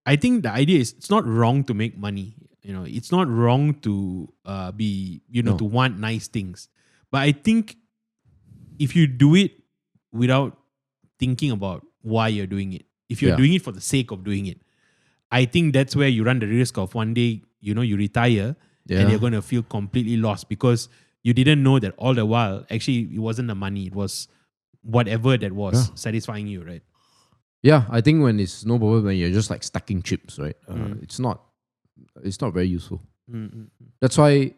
I think the idea is it's not wrong to make money. You know, it's not wrong to be, you know, to want nice things. But I think if you do it without thinking about why you're doing it, if you're doing it for the sake of doing it, I think that's where you run the risk of one day, you know, you retire and you're going to feel completely lost because you didn't know that all the while, actually, it wasn't the money. It was whatever that was satisfying you, right? Yeah, I think when it's no problem, when you're just like stacking chips, right? It's not very useful. That's why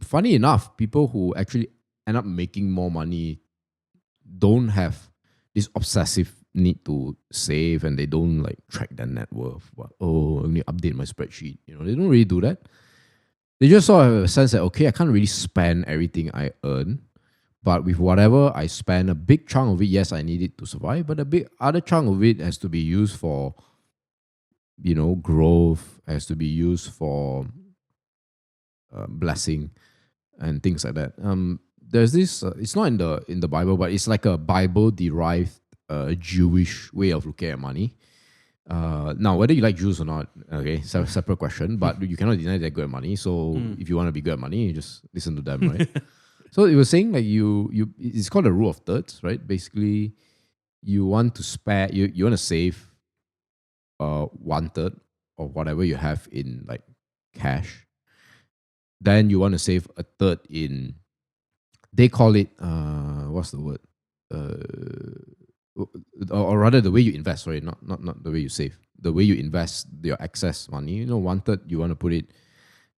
funny enough, people who actually end up making more money don't have this obsessive need to save, and they don't like track their net worth. I need to update my spreadsheet. You know, they don't really do that. They just sort of have a sense that, okay, I can't really spend everything I earn, but with whatever I spend, a big chunk of it, yes, I need it to survive, but a big other chunk of it has to be used for, you know, growth, has to be used for blessing and things like that. There's this, it's not in the Bible, but it's like a Bible-derived Jewish way of looking at money. Now, whether you like Jews or not, okay, separate question, but you cannot deny they're good at money. So if you want to be good at money, you just listen to them, right? So it was saying like it's called the rule of thirds, right? Basically, you want to spare, you want to save 1/3 of whatever you have in like cash. Then you want to save 1/3 in, they call it what's the word? Or rather the way you invest, sorry, not the way you save. The way you invest your excess money, you know, 1/3 you want to put it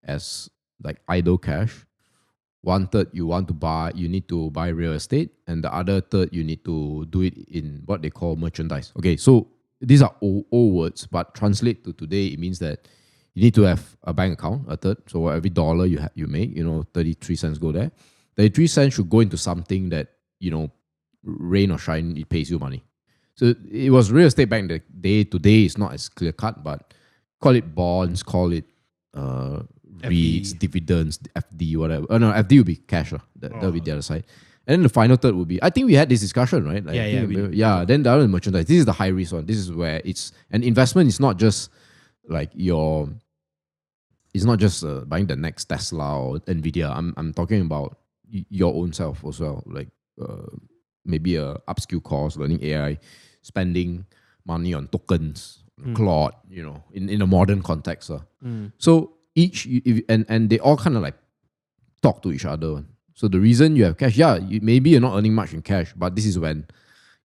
as like idle cash. 1/3 you need to buy real estate, and the other third you need to do it in what they call merchandise. Okay, so these are old words, but translate to today, it means that you need to have a bank account, 1/3. So every dollar you make, you know, 33 cents go there. 33 cents should go into something that, you know, rain or shine, it pays you money. So it was real estate back in the day. Today it's not as clear cut, but call it bonds, call it REITs, dividends, FD, whatever. Oh no, FD will be cash. That'll be the other side. And then the final third would be, I think we had this discussion, right? Like, Then the other merchandise. This is the high risk one. This is where it's an investment. It's not just like it's not just buying the next Tesla or Nvidia. I'm talking about your own self as well. Like maybe a upskill course, learning AI, spending money on tokens, Claude, in a modern context. So each, and they all kind of like talk to each other. So the reason you have cash, maybe you're not earning much in cash, but this is when,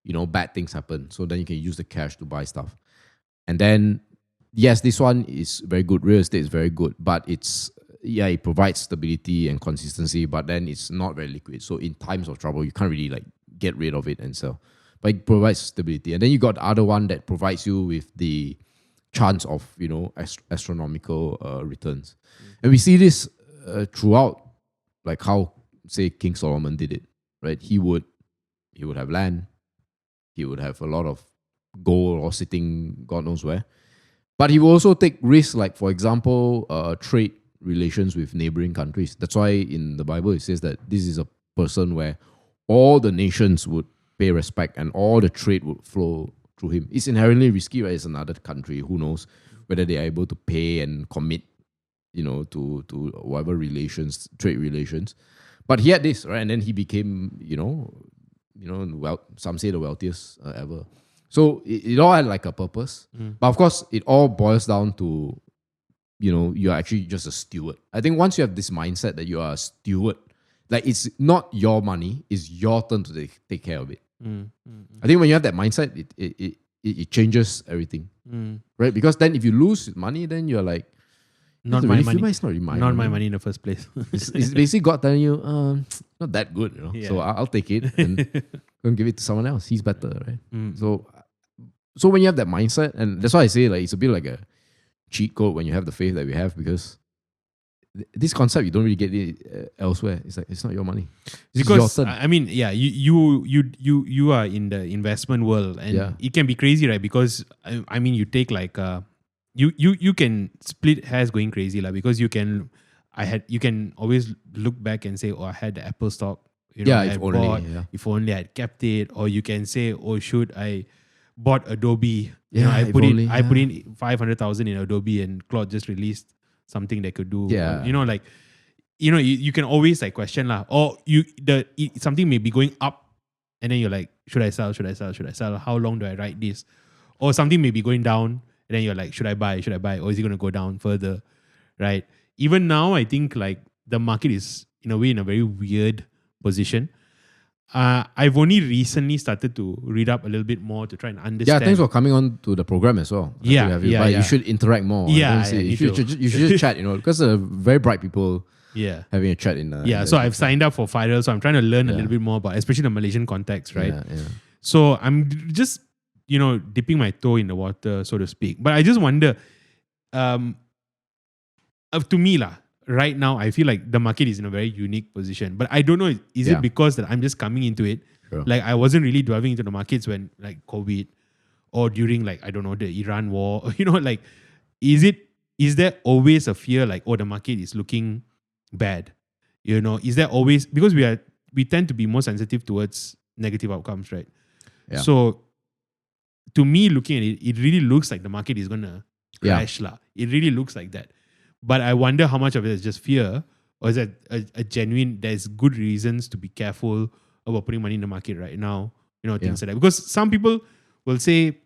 bad things happen. So then you can use the cash to buy stuff. And then, yes, this one is very good. Real estate is very good, but it provides stability and consistency, but then it's not very liquid. So in times of trouble, you can't really like get rid of it and sell. But it provides stability. And then you got the other one that provides you with the chance of, astronomical returns. And we see this throughout, like how, say, King Solomon did it, right? He would have land, he would have a lot of gold or sitting God knows where, but he will also take risks, like for example, trade relations with neighboring countries. That's why in the Bible it says that this is a person where all the nations would pay respect and all the trade would flow through him. It's inherently risky, right? It's another country. Who knows whether they are able to pay and commit, to whatever relations, trade relations. But he had this, right? And then he became, some say the wealthiest ever. So it all had like a purpose. But of course, it all boils down to, you're actually just a steward. I think once you have this mindset that you are a steward, like it's not your money, it's your turn to take care of it. I think when you have that mindset, it changes everything, right? Because then if you lose money, then you're like, not my money. It's not really my not money. my money in the first place. it's basically God telling you, not that good, So I'll take it and go and give it to someone else. He's better, right? So when you have that mindset, and that's why I say like it's a bit like a cheat code when you have the faith that we have, because this concept you don't really get it elsewhere. It's like it's not your money. It's because your turn. I mean, you are in the investment world, and it can be crazy, right? Because I mean, you take like you can split hairs going crazy, like, because you can always look back and say, oh, I had the Apple stock, if only I had kept it. Or you can say, oh, shoot, I bought Adobe. I put in 500,000 in Adobe, and Claude just released something that could do. You can always like question lah. Or something may be going up, and then you're like, should I sell? Should I sell? Should I sell? How long do I ride this? Or something may be going down, and then you're like, should I buy? Should I buy? Or is it going to go down further? Right? Even now, I think like the market is in a way in a very weird position. I've only recently started to read up a little bit more to try and understand. Yeah, thanks for coming on to the program as well. You should interact more. You should just chat, because very bright people having a chat in so I've signed up for Firl, so I'm trying to learn a little bit more about, especially the Malaysian context, right? So I'm just dipping my toe in the water, so to speak. But I just wonder, to me right now, I feel like the market is in a very unique position. But I don't know, is it because that I'm just coming into it? Sure. Like I wasn't really delving into the markets when like COVID or during like, I don't know, the Iran war, like, is there always a fear like, oh, the market is looking bad? Is there always, because we tend to be more sensitive towards negative outcomes, right? Yeah. So to me, looking at it, it really looks like the market is going to crash. It really looks like that. But I wonder how much of it is just fear, or is that a genuine, there's good reasons to be careful about putting money in the market right now, things like that. Because some people will say,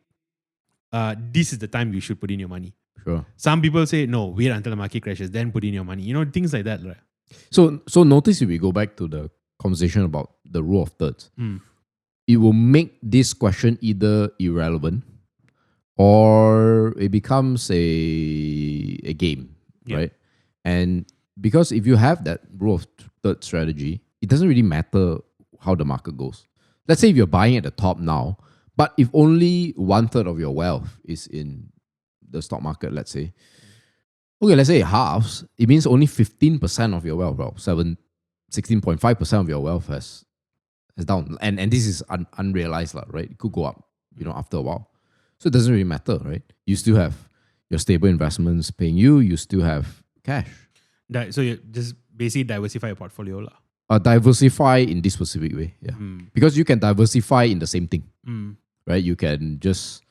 this is the time you should put in your money. Sure. Some people say, no, wait until the market crashes, then put in your money. Things like that. Right? So notice if we go back to the conversation about the rule of thirds, it will make this question either irrelevant or it becomes a game. Right? And because if you have that rule of third strategy, it doesn't really matter how the market goes. Let's say if you're buying at the top now, but if only 1/3 of your wealth is in the stock market, let's say it halves, it means only 15% of your wealth, 16.5% of your wealth has has down. And this is unrealized, right? It could go up, after a while. So it doesn't really matter, right? You still have your stable investments paying you. You still have cash. So you just basically diversify your portfolio lah. Diversify in this specific way, yeah. Because you can diversify in the same thing, right? You can just,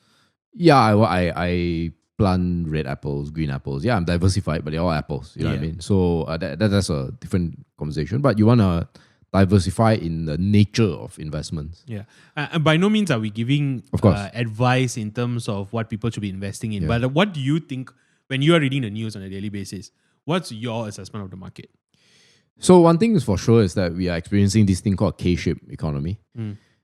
I plant red apples, green apples. Yeah, I'm diversified, but they're all apples. You know what I mean? So that's a different conversation. But you want to diversify in the nature of investments. Yeah. And by no means are we giving Of course. advice in terms of what people should be investing in. But what do you think when you are reading the news on a daily basis? What's your assessment of the market? So one thing is for sure is that we are experiencing this thing called K-shaped economy.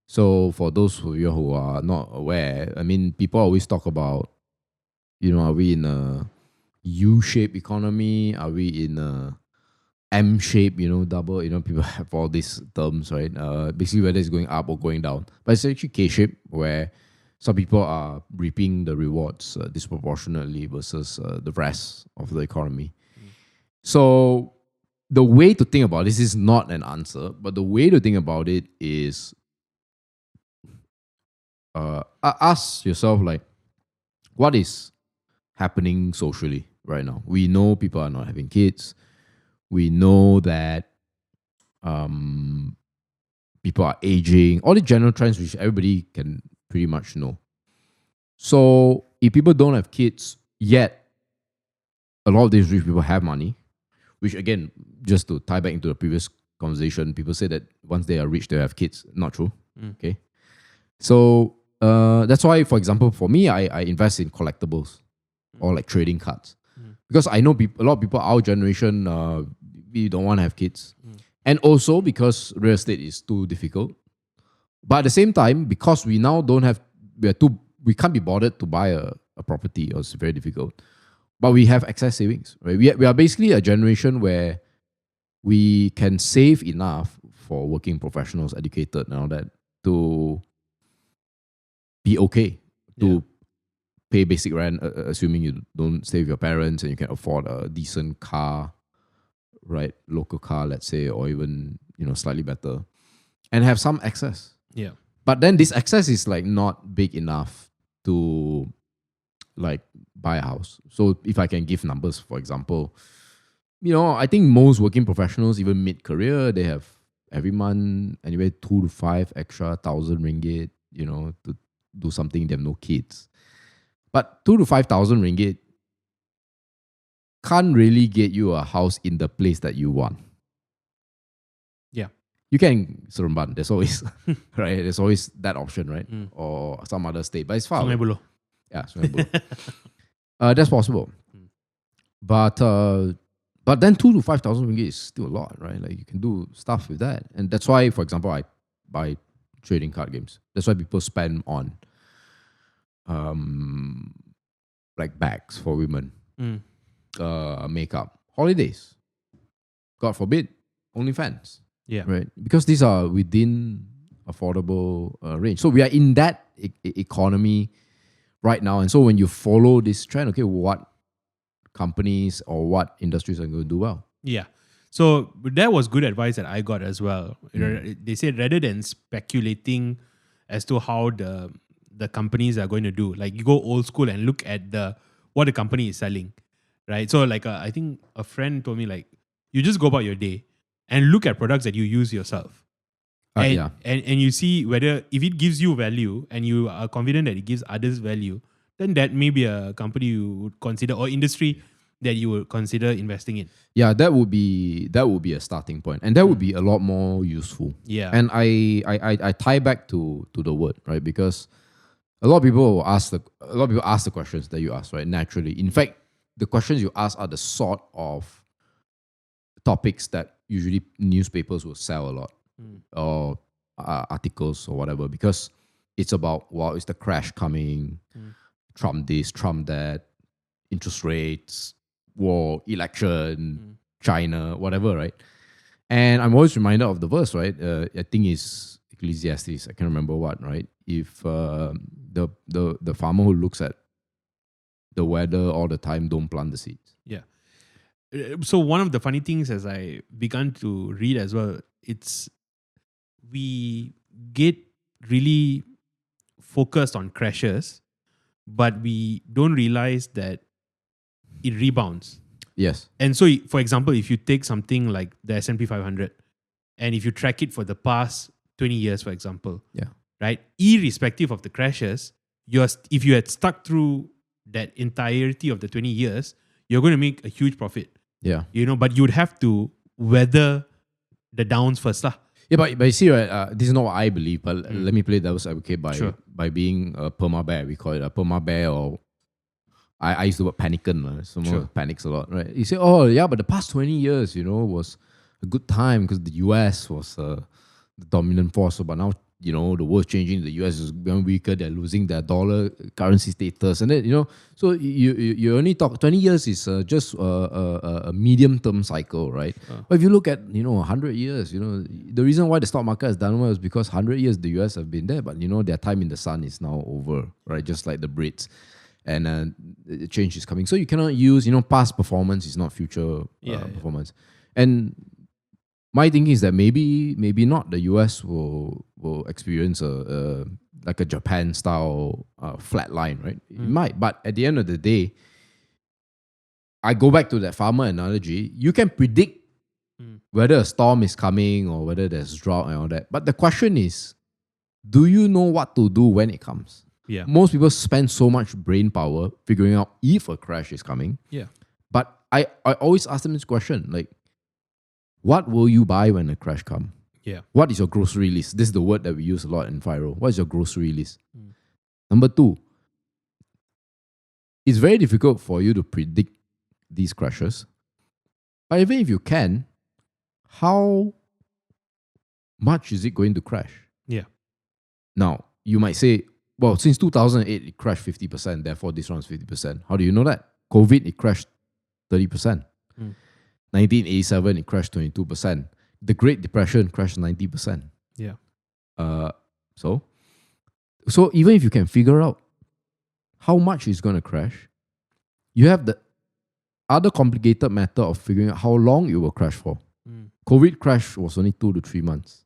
So for those of you who are not aware, I mean, people always talk about, are we in a U-shaped economy? Are we in a M-shape, double, people have all these terms, right? Basically whether it's going up or going down. But it's actually K-shape where some people are reaping the rewards disproportionately versus the rest of the economy. So the way to think about this is not an answer, but the way to think about it is ask yourself, like, what is happening socially right now? We know people are not having kids. We know that people are aging. All the general trends which everybody can pretty much know. So if people don't have kids yet, a lot of these rich people have money, which again, just to tie back into the previous conversation, people say that once they are rich, they have kids. Not true. Okay. So that's why, for example, for me, I invest in collectibles or like trading cards. Because I know a lot of people, our generation, we don't want to have kids. And also because real estate is too difficult. But at the same time, because we now don't have, we can't be bothered to buy a property, or it's very difficult. But we have excess savings, right? We are basically a generation where we can save enough for working professionals, educated and all that, to be okay, to pay basic rent, assuming you don't stay with your parents and you can afford a decent car, right? Local car, let's say, or even, slightly better, and have some excess. Yeah. But then this excess is like not big enough to like buy a house. So if I can give numbers, for example, I think most working professionals, even mid-career, they have every month anyway 2 to 5 extra 1,000 ringgit, to do something. They have no kids. But 2 to 5,000 ringgit can't really get you a house in the place that you want. Yeah. You can Seremban, there's always, right? There's always that option, right? Or some other state, but it's far away. Sungai Buloh. Yeah, Sungai Buloh. That's possible. But then 2 to 5,000 ringgit is still a lot, right? Like you can do stuff with that. And that's why, for example, I buy trading card games. That's why people spend on like bags for women, makeup, holidays, God forbid, OnlyFans. Yeah. Right? Because these are within affordable range. So we are in that economy right now. And so when you follow this trend, okay, what companies or what industries are going to do well? Yeah. So that was good advice that I got as well. They said rather than speculating as to how the companies are going to do, like you go old school and look at what the company is selling, right? So like I think a friend told me, like, you just go about your day and look at products that you use yourself. And you see whether if it gives you value and you are confident that it gives others value, then that may be a company you would consider, or industry that you would consider investing in. Yeah, that would be a starting point, and that would be a lot more useful. Yeah. And I tie back to the word, right? Because a lot of people ask the questions that you ask, right? Naturally. In fact, the questions you ask are the sort of topics that usually newspapers will sell a lot, or articles or whatever, because it's about, is the crash coming? Trump this, Trump that, interest rates, war, election, China, whatever, right? And I'm always reminded of the verse, right? I think it's Ecclesiastes. I can't remember what, right? If the farmer who looks at the weather all the time don't plant the seeds. Yeah. So one of the funny things as I began to read as well, it's we get really focused on crashes, but we don't realize that it rebounds. Yes. And so, for example, if you take something like the S&P 500, and if you track it for the past 20 years, for example, Yeah. right, irrespective of the crashes, if you had stuck through that entirety of the 20 years, you're going to make a huge profit, Yeah. but you'd have to weather the downs first. Yeah, but you see, right, this is not what I believe, but let me play devil's advocate Sure. by being a perma bear. We call it a perma bear, or I use the word panican. Someone Sure. panics a lot, right? You say, oh yeah, but the past 20 years, was a good time because the US was the dominant force. But now, the world's changing. The US is becoming weaker. They're losing their dollar currency status, and then so you only talk 20 years is just a medium term cycle, right? But if you look at 100 years, the reason why the stock market has done well is because 100 years the US have been there, but their time in the sun is now over, right? Just like the Brits. And the change is coming. So you cannot use, past performance is not future performance. And my thinking is that maybe not. The US will experience like a Japan style flat line, right? It might, but at the end of the day, I go back to that farmer analogy. You can predict whether a storm is coming or whether there's drought and all that. But the question is, do you know what to do when it comes? Yeah. Most people spend so much brain power figuring out if a crash is coming. Yeah. But I always ask them this question, like, what will you buy when a crash comes? Yeah. What is your grocery list? This is the word that we use a lot in Firl. What is your grocery list? Number two, it's very difficult for you to predict these crashes. But even if you can, how much is it going to crash? Yeah. Now, you might say, well, since 2008, it crashed 50%, therefore this round is 50%. How do you know that? COVID, it crashed 30%. 1987, it crashed 22%. The Great Depression crashed 90%. Yeah. So even if you can figure out how much is going to crash, you have the other complicated matter of figuring out how long it will crash for. COVID crash was only 2 to 3 months.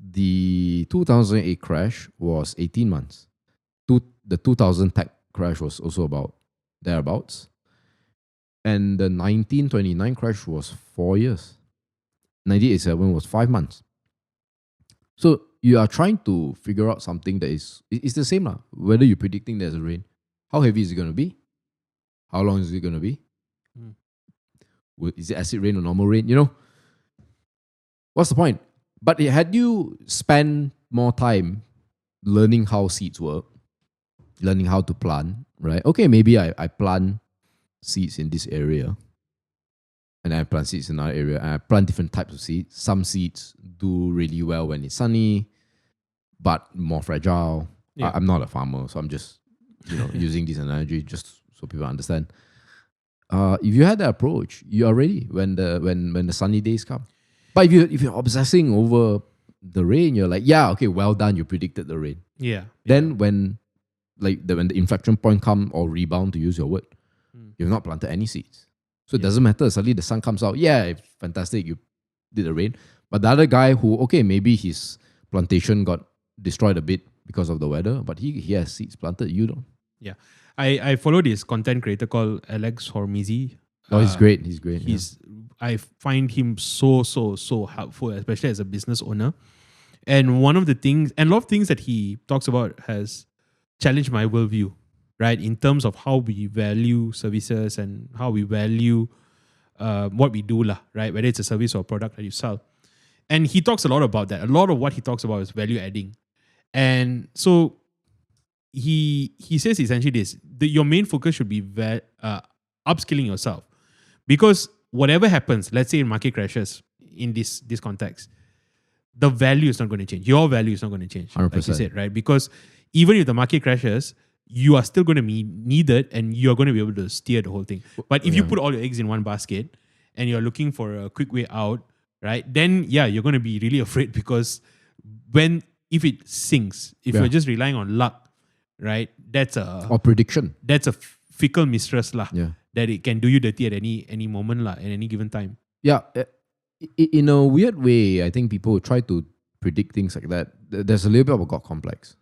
The 2008 crash was 18 months. The 2000 tech crash was also about thereabouts. And the 1929 crash was 4 years. 1987 was 5 months. So you are trying to figure out something that it's the same. Whether you're predicting there's a rain, how heavy is it going to be? How long is it going to be? Is it acid rain or normal rain? What's the point? But had you spent more time learning how seeds work, learning how to plant, right? Okay, maybe I plant seeds in this area, and I plant seeds in another area, and I plant different types of seeds. Some seeds do really well when it's sunny, but more fragile. Yeah. I'm not a farmer, so I'm just using this analogy just so people understand. If you had that approach, you are ready when the sunny days come. But if you're obsessing over the rain, you're like, yeah, okay, well done, you predicted the rain. Yeah. Then when the inflection point come or rebound, to use your word, you've not planted any seeds. So it doesn't matter. Suddenly the sun comes out. Yeah, fantastic, you did the rain. But the other guy who, okay, maybe his plantation got destroyed a bit because of the weather, but he has seeds planted, you don't. Yeah. I follow this content creator called Alex Hormizi. Oh, he's great. He's great. I find him so helpful, especially as a business owner. And one of the things, and a lot of things that he talks about has challenged my worldview, right? In terms of how we value services and how we value what we do, right? Whether it's a service or a product that you sell. And he talks a lot about that. A lot of what he talks about is value adding. And so he says essentially this, your main focus should be upskilling yourself. Because whatever happens, let's say in market crashes, in this context, the value is not going to change. Your value is not going to change, 100%. like you said, right? Because even if the market crashes, you are still going to be needed and you're going to be able to steer the whole thing. But if you put all your eggs in one basket and you're looking for a quick way out, right, then you're going to be really afraid because if it sinks, if you're just relying on luck, right, or prediction. That's a fickle mistress Yeah. that it can do you dirty at any moment at any given time. Yeah. In a weird way, I think people try to predict things like that, there's a little bit of a God complex.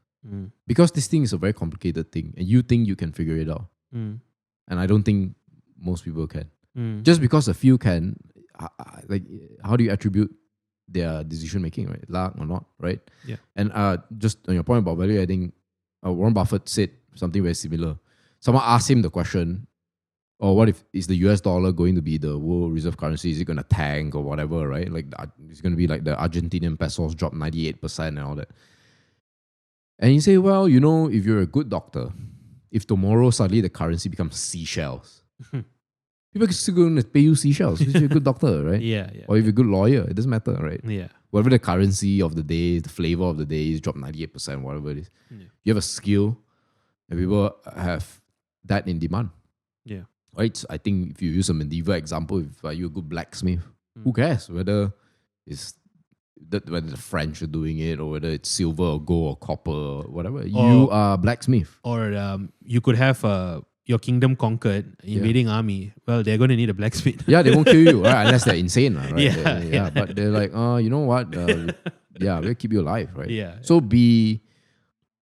Because this thing is a very complicated thing and you think you can figure it out. And I don't think most people can. Just because a few can, like, how do you attribute their decision making, right? Luck or not, right? Yeah. And just on your point about value adding, Warren Buffett said something very similar. Someone asked him the question, or what if is the US dollar going to be the world reserve currency? Is it going to tank or whatever, right? Like it's going to be like the Argentinian pesos drop 98% and all that. And he say, well, you know, if you're a good doctor, if tomorrow suddenly the currency becomes seashells, people are still going to pay you seashells because you're a good doctor, right? Yeah. Or if you're a good lawyer, it doesn't matter, right? Yeah. Whatever the currency of the day, the flavor of the day is, drop 98%, whatever it is. Yeah. You have a skill and people have that in demand. Yeah. Right? I think if you use a medieval example, if you're a good blacksmith, who cares whether whether the French are doing it or whether it's silver or gold or copper or whatever. You are a blacksmith. Or you could have your kingdom conquered, invading army. Well, they're going to need a blacksmith. Yeah, they won't kill you, right? Unless they're insane, right? Yeah. But they're like, you know what? We'll keep you alive, right? Yeah. So be,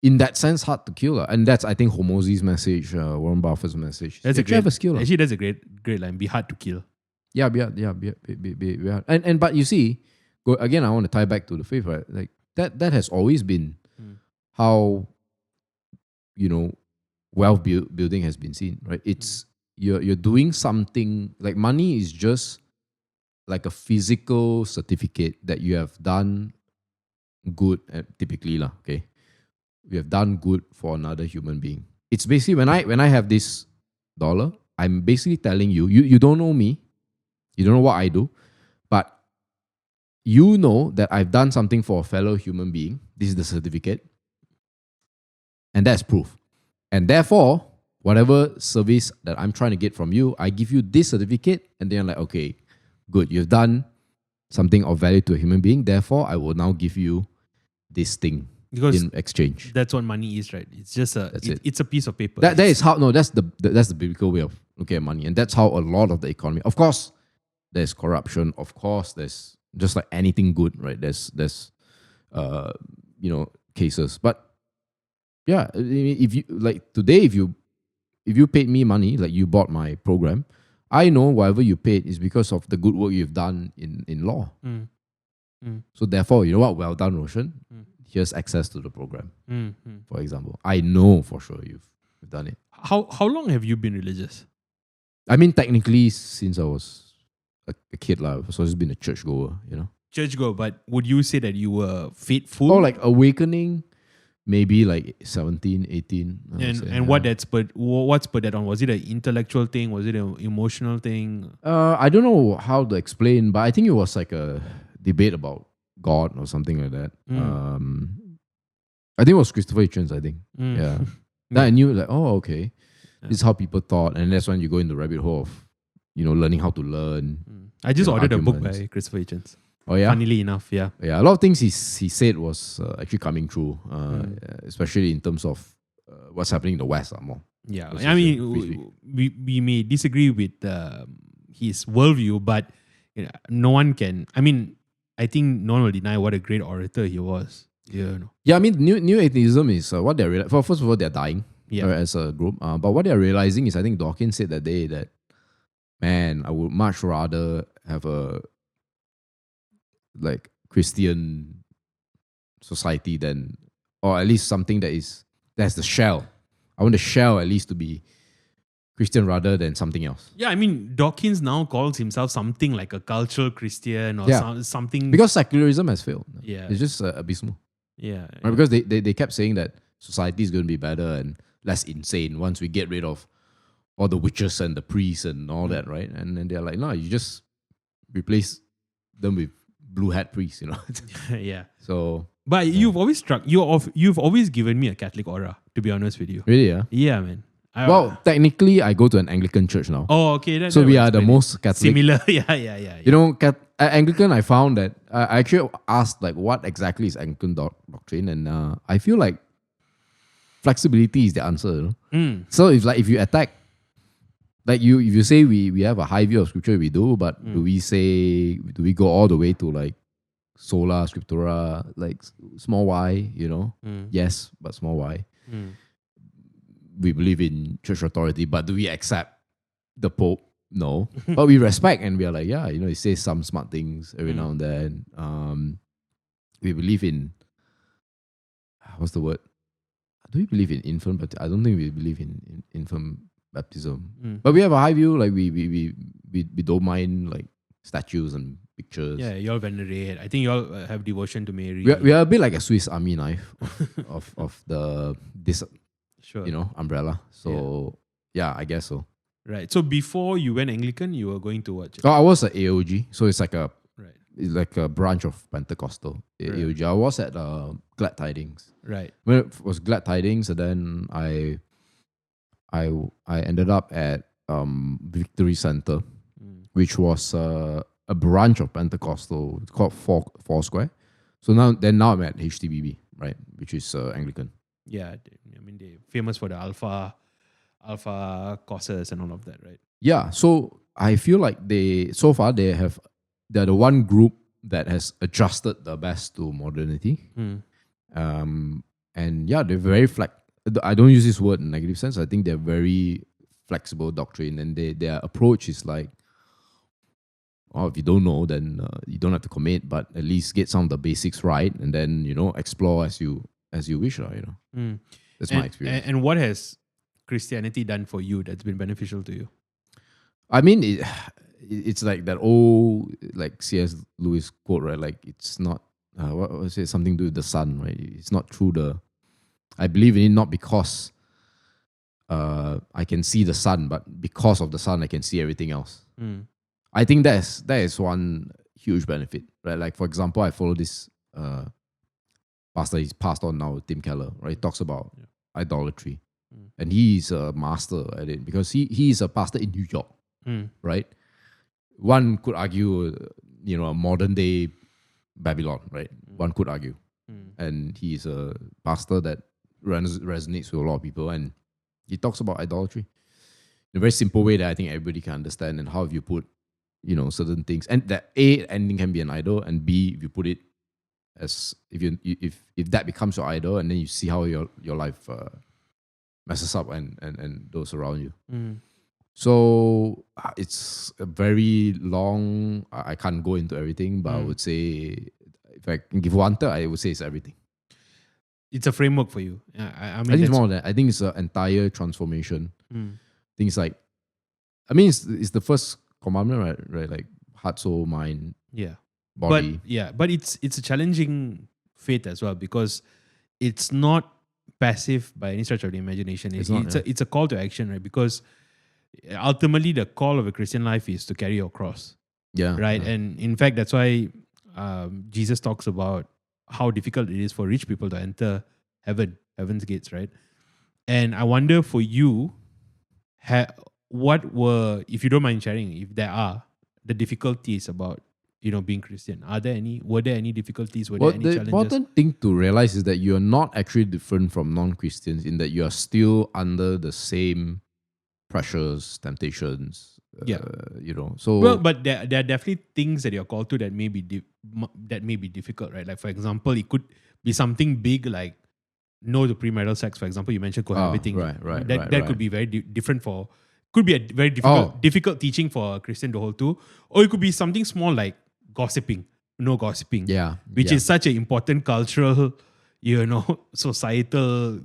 in that sense, hard to kill. And that's, I think, Hormozi's message, Warren Buffett's message. That's have a skill. Actually, that's a great line. Be hard to kill. Yeah, be hard. And but you see, again, I want to tie back to the faith, right? Like that has always been how, you know, wealth building has been seen, right? It's you're doing something, like money is just like a physical certificate that you have done good, typically lah, okay? We have done good for another human being. It's basically when I have this dollar, I'm basically telling you, you don't know me, you don't know what I do, but you know that I've done something for a fellow human being. This is the certificate. And that's proof. And therefore, whatever service that I'm trying to get from you, I give you this certificate, and then I'm like, okay, good, you've done something of value to a human being. Therefore, I will now give you this thing in exchange. That's what money is, right? It's just it's a piece of paper. That is how that's the biblical way of looking at money, and that's how a lot of the economy. Of course, there's corruption. Of course, there's just like anything good, right? There's cases, but yeah, if you like today, if you paid me money, like you bought my program, I know whatever you paid is because of the good work you've done in law. So therefore, you know what? Well done, Roshan. Here's access to the program. For example, I know for sure you've done it. How long have you been religious? I mean, technically, since I was a kid, so I've just been a churchgoer, you know. Churchgoer, but would you say that you were faithful? Or like awakening, maybe like 17, 18. What spurred that on? Was it an intellectual thing? Was it an emotional thing? I don't know how to explain, but I think it was like a debate about God or something like that. I think it was Christopher Hitchens, I think. Yeah. Then I knew like, oh, okay. This is how people thought. And that's when you go in the rabbit hole of, you know, learning how to learn. I just ordered arguments. a book by Christopher Hitchens. Oh, yeah? Funnily enough, yeah. Yeah, a lot of things he said was actually coming true, especially in terms of what's happening in the West more. Yeah, I mean, we may disagree with his worldview, but you know, no one can. I mean, I think no one will deny what a great orator he was. You know. Yeah, I mean, new atheism is what they're realizing. First of all, they're dying as a group. But what they're realizing is, I think Dawkins said that day that, man, I would much rather have a like Christian society than, or at least something that's the shell. I want the shell at least to be Christian rather than something else. Yeah, I mean, Dawkins now calls himself something like a cultural Christian or something. Because secularism has failed. Yeah. It's just abysmal. Yeah. Right? Because they kept saying that society is going to be better and less insane once we get rid of all the witches and the priests and all that, right? And then they're like, no, you just replace them with blue hat priests, you know? Yeah. So... But you've always you've always given me a Catholic aura, to be honest with you. Really, yeah? Yeah, man. Well, technically, I go to an Anglican church now. Oh, okay. So we are the most Catholic. Similar, yeah. You know, Anglican, I found that, I actually asked, like, what exactly is Anglican doctrine? And I feel like flexibility is the answer, you know? So if you attack, like if you say we have a high view of scripture, we do, but do we go all the way to like sola scriptura, like small y, yes, but small y. We believe in church authority, but do we accept the Pope? No. But we respect, and we are like, yeah, he says some smart things every now and then. We believe in, what's the word? Do we believe in infant baptism? I don't think we believe in infant baptism. But we have a high view, like we don't mind like statues and pictures. Yeah, you all venerate. I think you all have devotion to Mary. We are a bit like a Swiss Army knife of this Sure. umbrella. So yeah, I guess so. Right. So before you went Anglican, you were going to what? Oh, I was at AOG, so it's like Right. it's like a branch of Pentecostal AOG. I was at Glad Tidings. Right. When it was Glad Tidings, and then I ended up at Victory Center, which was a branch of Pentecostal. It's called Foursquare. So now I'm at HTBB, right, which is Anglican. Yeah, I mean they're famous for the alpha courses and all of that, right? Yeah, so I feel like they're the one group that has adjusted the best to modernity. And yeah, they're very I don't use this word in a negative sense. I think they're very flexible doctrine, and their approach is like, if you don't know, then you don't have to commit, but at least get some of the basics right, and then explore as you wish, That's my experience. And what has Christianity done for you that's been beneficial to you? I mean, it's like that old like C.S. Lewis quote, right? Like it's not what was it? Something to do with the sun, right? It's not through I believe in it not because I can see the sun, but because of the sun, I can see everything else. I think that is one huge benefit, right? Like for example, I follow this pastor. He's passed on now, Tim Keller, right? He talks about idolatry, and he's a master at it because he is a pastor in New York, right? One could argue, a modern day Babylon, right? One could argue, and he's a pastor that resonates with a lot of people, and he talks about idolatry in a very simple way that I think everybody can understand. And how if you put certain things, and that anything can be an idol, and B, if you put it as if that becomes your idol, and then you see how your life messes up and those around you. So it's a very long. I can't go into everything, but I would say if I can give one term, I would say it's everything. It's a framework for you. I mean, I think it's more than that. I think it's an entire transformation. Things like, I mean, it's the first commandment, right? Like heart, soul, mind, body. But it's a challenging faith as well, because it's not passive by any stretch of the imagination. It's a call to action, right? Because ultimately the call of a Christian life is to carry your cross. Yeah. Right. Yeah. And in fact, that's why Jesus talks about how difficult it is for rich people to enter heaven's gates, right? And I wonder for you, what were, if you don't mind sharing, if there are the difficulties about being Christian? Were there any difficulties? Were there any challenges? The important thing to realize is that you are not actually different from non-Christians in that you are still under the same pressures, temptations. So well, but there are definitely things that you're called to that may be difficult, right? Like for example, it could be something big like no to premarital sex. For example, you mentioned cohabiting. Right. That could be very different could be a very difficult teaching for a Christian to hold to, or it could be something small like gossiping. No gossiping. Yeah, which is such an important cultural, societal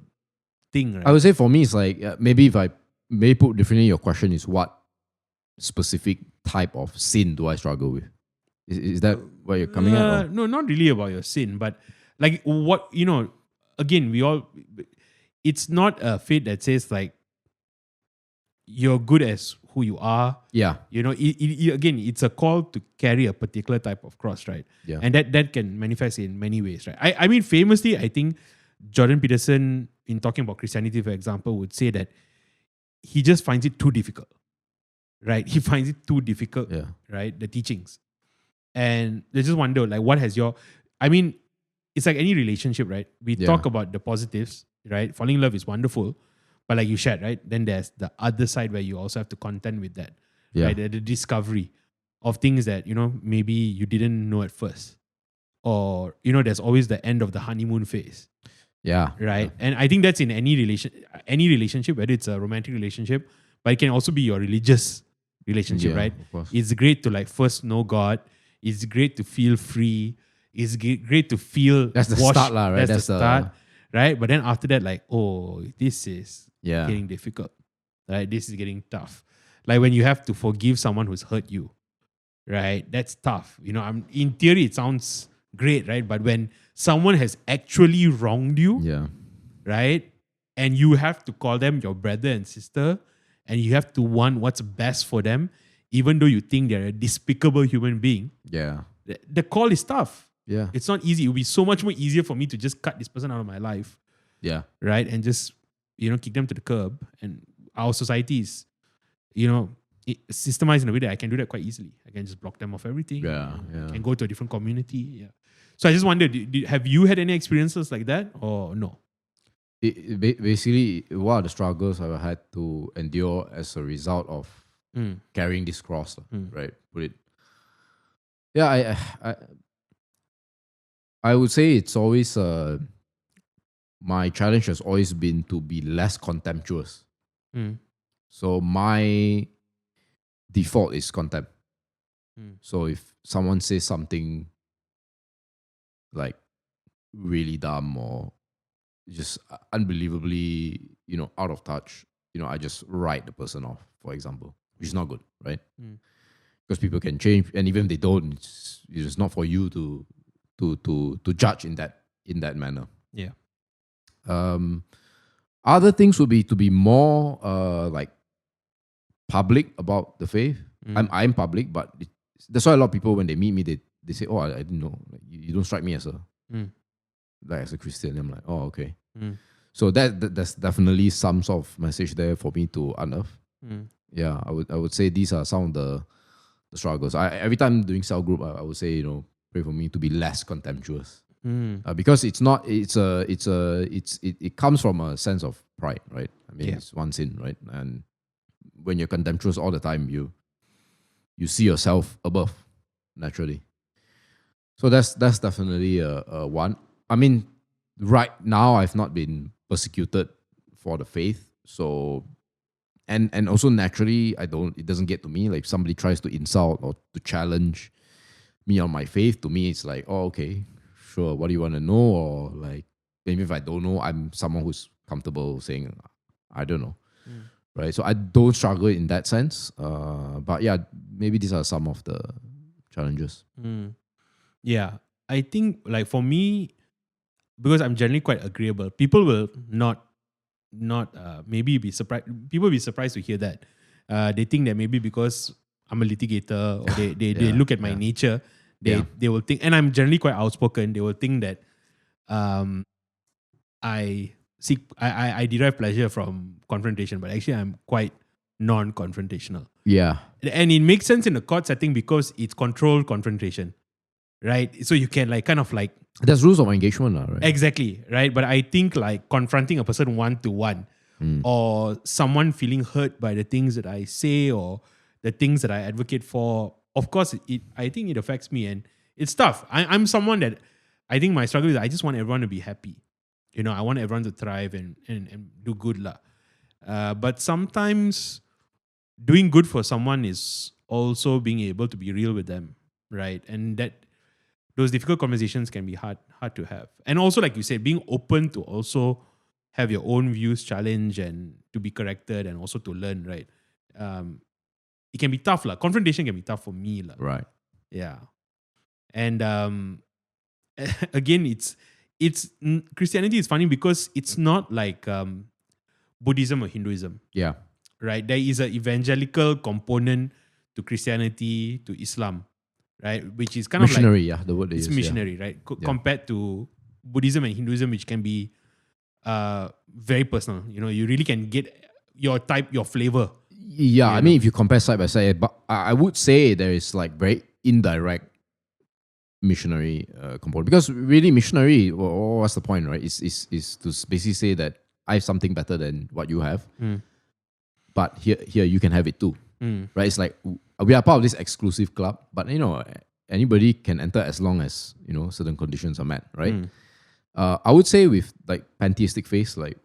thing, right? I would say for me, it's like maybe if I may put differently, your question is what specific type of sin do I struggle with? Is that where you're coming at? No, not really about your sin, but like what, again, it's not a faith that says like you're good as who you are. Yeah. Again, it's a call to carry a particular type of cross, right? Yeah. And that can manifest in many ways, right? I mean, famously, I think Jordan Peterson, in talking about Christianity, for example, would say that he just finds it too difficult, right? He finds it too difficult, right? The teachings. And they just wonder, like, what has I mean, it's like any relationship, right? We talk about the positives, right? Falling in love is wonderful, but like you shared, right? Then there's the other side where you also have to contend with that, right? The discovery of things that, maybe you didn't know at first. or there's always the end of the honeymoon phase, Yeah. right? And I think that's in any relationship, whether it's a romantic relationship, but it can also be your religious relationship, Yeah, right? of course. It's great to like first know God. It's great to feel free. It's great to feel That's the washed. start, lah, right? That's the start, right? But then after that, like, oh, this is Yeah. getting difficult, right? This is getting tough. Like when you have to forgive someone who's hurt you, right? That's tough. In theory, it sounds great, right? But when someone has actually wronged you, Yeah. right? And you have to call them your brother and sister, and you have to want what's best for them, even though you think they're a despicable human being. Yeah. The call is tough. Yeah. It's not easy. It would be so much more easier for me to just cut this person out of my life, Yeah. right? And just, kick them to the curb. And our society is, systemized in a way that I can do that quite easily. I can just block them off everything. Yeah. I Yeah. can go to a different community. Yeah. So I just wondered, have you had any experiences like that or no? Basically, what are the struggles I've had to endure as a result of carrying this cross, right? Put it. Yeah, I would say it's always my challenge has always been to be less contemptuous. Mm. So my default is contempt. Mm. So if someone says something like really dumb or just unbelievably, out of touch, I just write the person off, for example, which is not good, right? Mm. Because people can change, and even if they don't, it's not for you to judge in that manner. Yeah. Other things would be to be more like public about the faith. I'm public, but that's why a lot of people when they meet me, they say, "Oh, I didn't know. Like, you don't strike me as a Christian." I'm like, "Oh, okay." So that's definitely some sort of message there for me to unearth. Yeah, I would say these are some of the struggles. Every time doing cell group, I would say, pray for me to be less contemptuous. Because it comes from a sense of pride, right? I mean, it's one sin, right? And when you're contemptuous all the time, you see yourself above naturally. So that's definitely a one. I mean, right now I've not been persecuted for the faith, so and also naturally it doesn't get to me. Like if somebody tries to insult or to challenge me on my faith, to me it's like, oh, okay, sure, what do you want to know? Or like maybe if I don't know, I'm someone who's comfortable saying I don't know. Right. So I don't struggle in that sense. But yeah, maybe these are some of the challenges. Yeah. I think like for me, because I'm generally quite agreeable, people will not maybe be surprised. People will be surprised to hear that. They think that maybe because I'm a litigator or they look at my nature, they will think, and I'm generally quite outspoken, they will think that I derive pleasure from confrontation, but actually I'm quite non-confrontational. Yeah. And it makes sense in a court setting because it's controlled confrontation, right? So you can like kind of like there's rules of engagement, right? Exactly, right? But I think like confronting a person one-to-one or someone feeling hurt by the things that I say or the things that I advocate for, of course, I think it affects me and it's tough. I'm someone that I think my struggle is I just want everyone to be happy. I want everyone to thrive and do good lah. But sometimes doing good for someone is also being able to be real with them, right? And that those difficult conversations can be hard to have. And also, like you said, being open to also have your own views challenged and to be corrected and also to learn, right? It can be tough lah. Confrontation can be tough for me lah. Right. Yeah. And again, it's Christianity is funny because it's not like Buddhism or Hinduism. Yeah. Right? There is an evangelical component to Christianity, to Islam. Right, which is kind missionary, of like the word it's is, missionary, right? Compared to Buddhism and Hinduism, which can be very personal. You really can get your type, your flavor. Yeah, I mean, if you compare side by side, but I would say there is like very indirect missionary component because really missionary, what's the point, right? Is to basically say that I have something better than what you have, but here you can have it too. Right? It's like we are part of this exclusive club, but anybody can enter as long as certain conditions are met, right? I would say with like pantheistic faiths like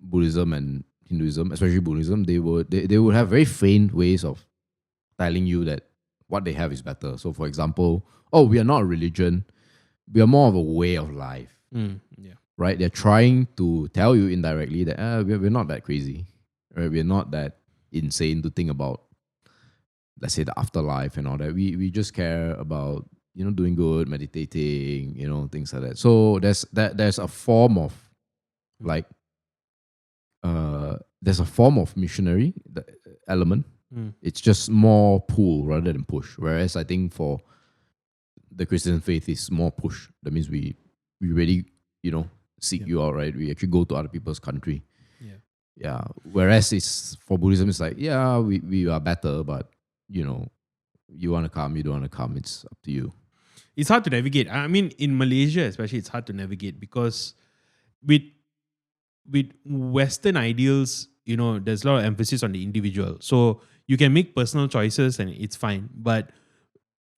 Buddhism and Hinduism, especially Buddhism, they would have very faint ways of telling you that what they have is better. So, for example, we are not a religion, we are more of a way of life, Yeah. right? They're trying to tell you indirectly that we're not that crazy, right? We're not that insane to think about, let's say, the afterlife and all that. We just care about doing good, meditating, things like that. So there's a form of like there's a form of missionary element. It's just more pull rather than push. Whereas I think for the Christian faith is more push. That means we really seek you out, right? We actually go to other people's country. Yeah. Whereas it's for Buddhism, it's like we are better, but you want to come, you don't want to come. It's up to you. It's hard to navigate. I mean, in Malaysia especially, it's hard to navigate because with Western ideals, there's a lot of emphasis on the individual. So you can make personal choices and it's fine. But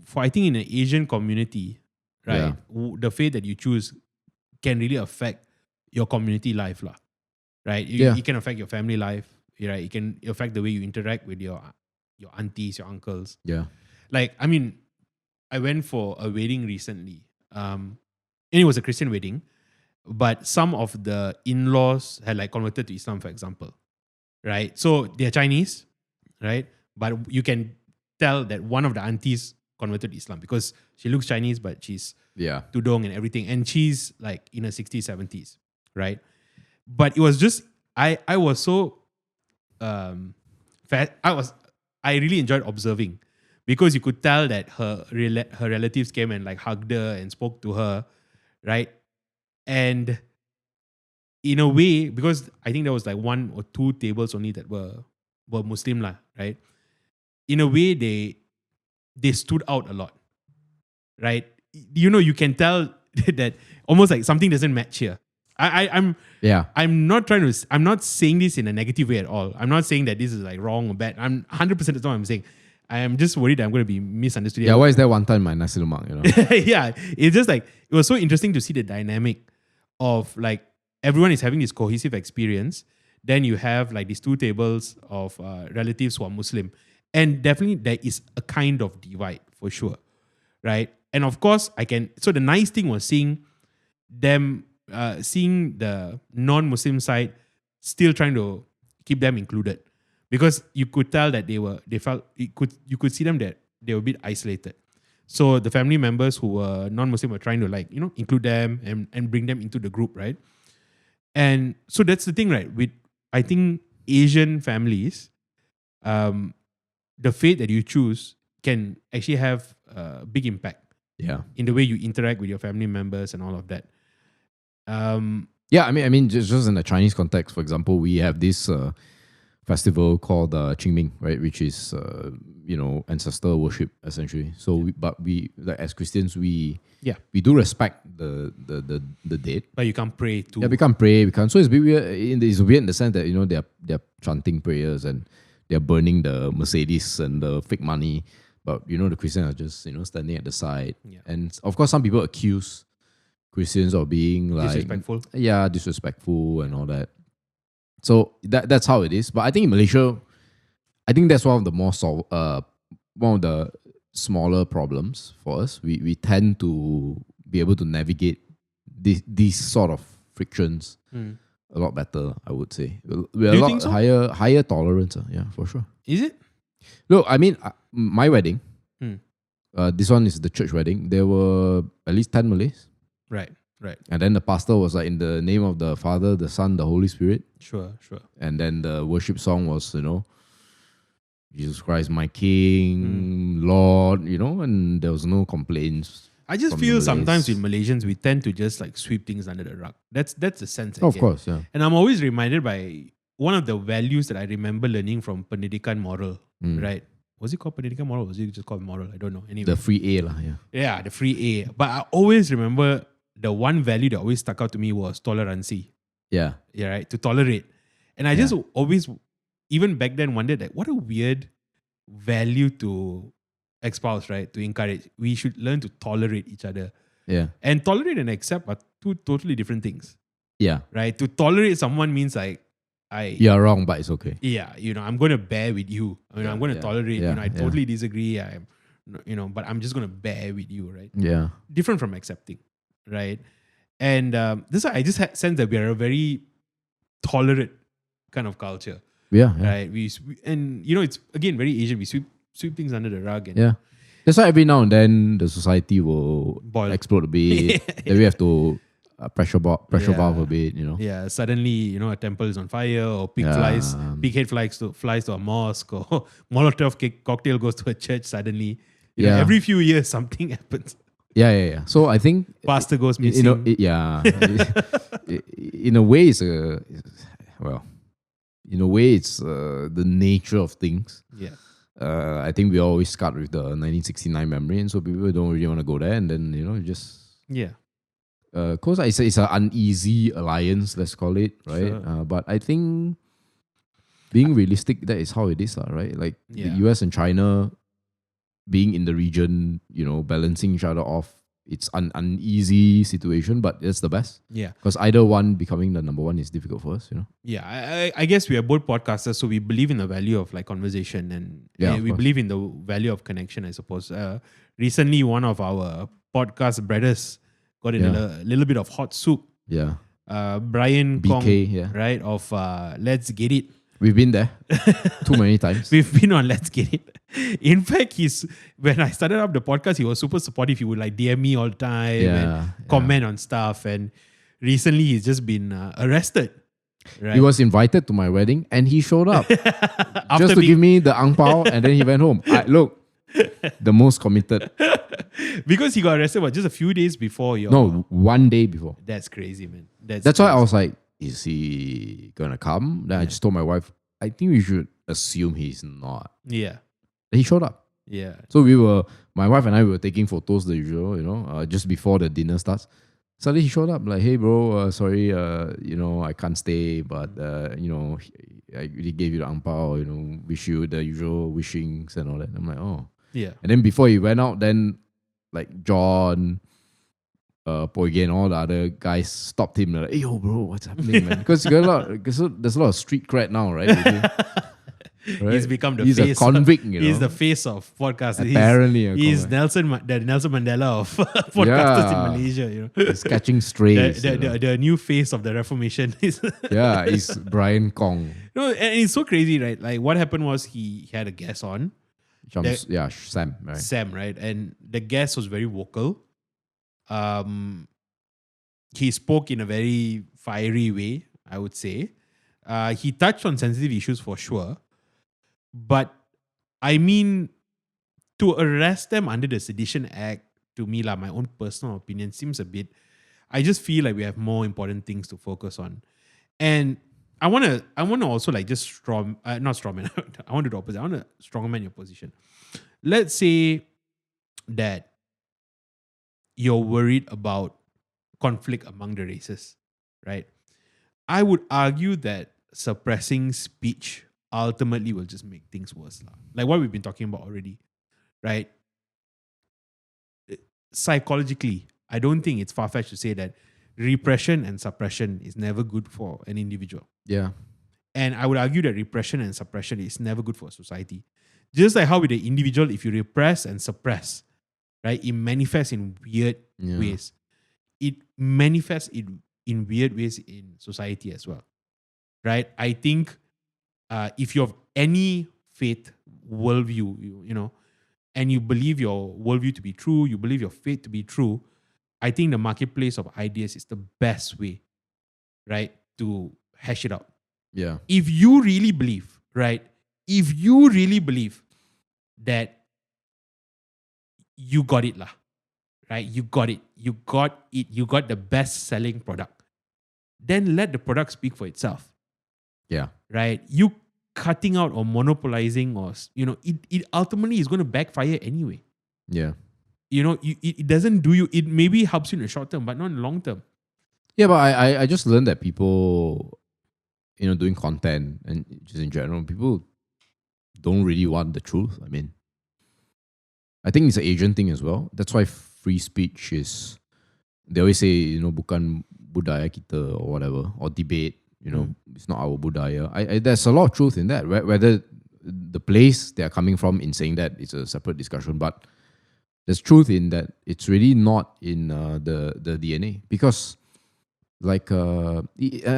for I think in an Asian community, right, the faith that you choose can really affect your community life, lah. Right? It can affect your family life. Right? It can affect the way you interact with your aunties, your uncles. Yeah. Like, I mean, I went for a wedding recently. And it was a Christian wedding. But some of the in-laws had like converted to Islam, for example, right? So they're Chinese, right? But you can tell that one of the aunties converted to Islam because she looks Chinese, but she's tudong and everything. And she's like in her 60s, 70s, right? But it was just, I was so, I really enjoyed observing because you could tell that her relatives came and like hugged her and spoke to her, right? And in a way, because I think there was like 1 or 2 tables only that were Muslim lah, right? In a way, they stood out a lot, right? You can tell that almost like something doesn't match here. I'm not saying this in a negative way at all. I'm not saying that this is like wrong or bad. I'm 100% that's not what I'm saying. I am just worried that I'm going to be misunderstood. Yeah, why is that one time my nasi lemak, Yeah, it's just like, it was so interesting to see the dynamic of like everyone is having this cohesive experience. Then you have like these 2 tables of relatives who are Muslim. And definitely there is a kind of divide for sure, right? And of course, so the nice thing was seeing them, seeing the non-Muslim side still trying to keep them included. Because you could tell that you could see them that they were a bit isolated. So the family members who were non-Muslim were trying to like, include them and bring them into the group, right? And so that's the thing, right? With, I think, Asian families, the faith that you choose can actually have a big impact in the way you interact with your family members and all of that. I mean, just in the Chinese context, for example, we have this festival called Qingming, right? Which is ancestor worship essentially. So, we like as Christians, we do respect the dead, but you can't pray too. Yeah, we can't pray. We can't. So it's weird. It's weird in the sense that they're chanting prayers and they're burning the Mercedes and the fake money, but the Christians are just standing at the side. Yeah. And of course, some people accuse Christians of being like disrespectful and all that. So that's how it is. But I think in Malaysia, I think that's one of the one of the smaller problems for us. We tend to be able to navigate these sort of frictions a lot better, I would say. We're a lot higher tolerance. Yeah, for sure. Is it? Look, I mean, my wedding, this one is the church wedding. There were at least 10 Malays. Right. And then the pastor was like, in the name of the Father, the Son, the Holy Spirit. Sure. And then the worship song was, Jesus Christ, my King, Lord, and there was no complaints. I just feel sometimes with Malaysians, we tend to just like sweep things under the rug. That's the sense I Of get. course, yeah. And I'm always reminded by one of the values that I remember learning from Pendidikan Moral, right? Was it called Pendidikan Moral or was it just called Moral? I don't know. Anyway. The free A lah, yeah. Yeah, the free A. But I always remember the one value that always stuck out to me was tolerancy. Yeah. Yeah, right? To tolerate. And I just always, even back then, wondered that what a weird value to espouse, right? To encourage. We should learn to tolerate each other. Yeah. And tolerate and accept are two totally different things, Yeah. right? To tolerate someone means like, You're wrong, but it's okay. yeah, I'm going to bear with you. I'm going to tolerate, yeah, I totally disagree. But I'm just going to bear with you, right? Yeah. Different from accepting, right? And this I just sense that we are a very tolerant kind of culture, Yeah. right? And it's again very Asian. We sweep things under the rug, and Yeah. That's why every now and then the society will Boil. explode a bit. Then we have to pressure valve a bit, yeah, suddenly a temple is on fire, or pig head flies to a mosque, or Molotov cocktail goes to a church. Suddenly, every few years something happens. Yeah. So I think Pastor goes missing. In a way, it's the nature of things. Yeah. I think we always start with the 1969 memory, and so people don't really want to go there, and then just cause it's an uneasy alliance, let's call it, right? Sure. But I think being realistic, that is how it is, right? Like the US and China being in the region, balancing each other off. It's an uneasy situation, but it's the best. Yeah. Because either one becoming the number one is difficult for us, Yeah, I guess we are both podcasters, so we believe in the value of like conversation, and we believe in the value of connection, I suppose. Recently, one of our podcast brothers got in a little bit of hot soup. Yeah. Brian BK, Kong, right, of Let's Get It. We've been there too many times. We've been on Let's Get It. In fact, when I started up the podcast, he was super supportive. He would like DM me all the time and comment on stuff. And recently, he's just been arrested. Right? He was invited to my wedding and he showed up just to give me the ang pao, and then he went home. Look, the most committed. Because he got arrested, just a few days before your... No, 1 day before. That's crazy, man. That's crazy. why I was like, is he gonna come? Then I just told my wife, I think we should assume he's not. Yeah. He showed up. Yeah. So my wife and I were taking photos, the usual, just before the dinner starts. Suddenly he showed up like, hey bro, sorry, I can't stay, but I really gave you the ang pao, wish you the usual wishings and all that. I'm like, oh. Yeah. And then before he went out, then like John, Poige and all the other guys stopped him. They're like, hey yo bro, what's happening, man? Because there's a lot of street cred now, right? Right? He's become the face. He's a convict, He's the face of podcasters. Apparently, he's the Nelson Mandela of podcasters in Malaysia. He's catching strays. The new face of the Reformation is he's Brian Kong. And it's so crazy, right? Like what happened was he had a guest on. Sam, right? Sam, right? And the guest was very vocal. He spoke in a very fiery way, I would say. He touched on sensitive issues for sure. But I mean, to arrest them under the Sedition Act, to me, my own personal opinion, seems a bit. I just feel like we have more important things to focus on, and I want to also not strawman. I want to do the opposite. I want to strongman your position. Let's say that you're worried about conflict among the races, right? I would argue that suppressing speech ultimately will just make things worse. Like what we've been talking about already, right? Psychologically, I don't think it's far-fetched to say that repression and suppression is never good for an individual. Yeah. And I would argue that repression and suppression is never good for a society. Just like how with the individual, if you repress and suppress, right, it manifests in weird ways. It manifests in weird ways in society as well, right? I think if you have any faith worldview, and you believe your worldview to be true, you believe your faith to be true, I think the marketplace of ideas is the best way, right, to hash it out. Yeah. If you really believe, right, that you got it, right, you got the best selling product, then let the product speak for itself. Yeah. Right? You cutting out or monopolizing or, it ultimately is going to backfire anyway. Yeah. It doesn't do you, it maybe helps you in the short term, but not in the long term. Yeah, but I just learned that people, doing content and just in general, people don't really want the truth. I mean, I think it's an Asian thing as well. That's why free speech is, they always say, bukan budaya kita or whatever, or debate, it's not our budaya. There's a lot of truth in that. Whether the place they're coming from in saying that it's a separate discussion, but there's truth in that. It's really not in the DNA, because I'm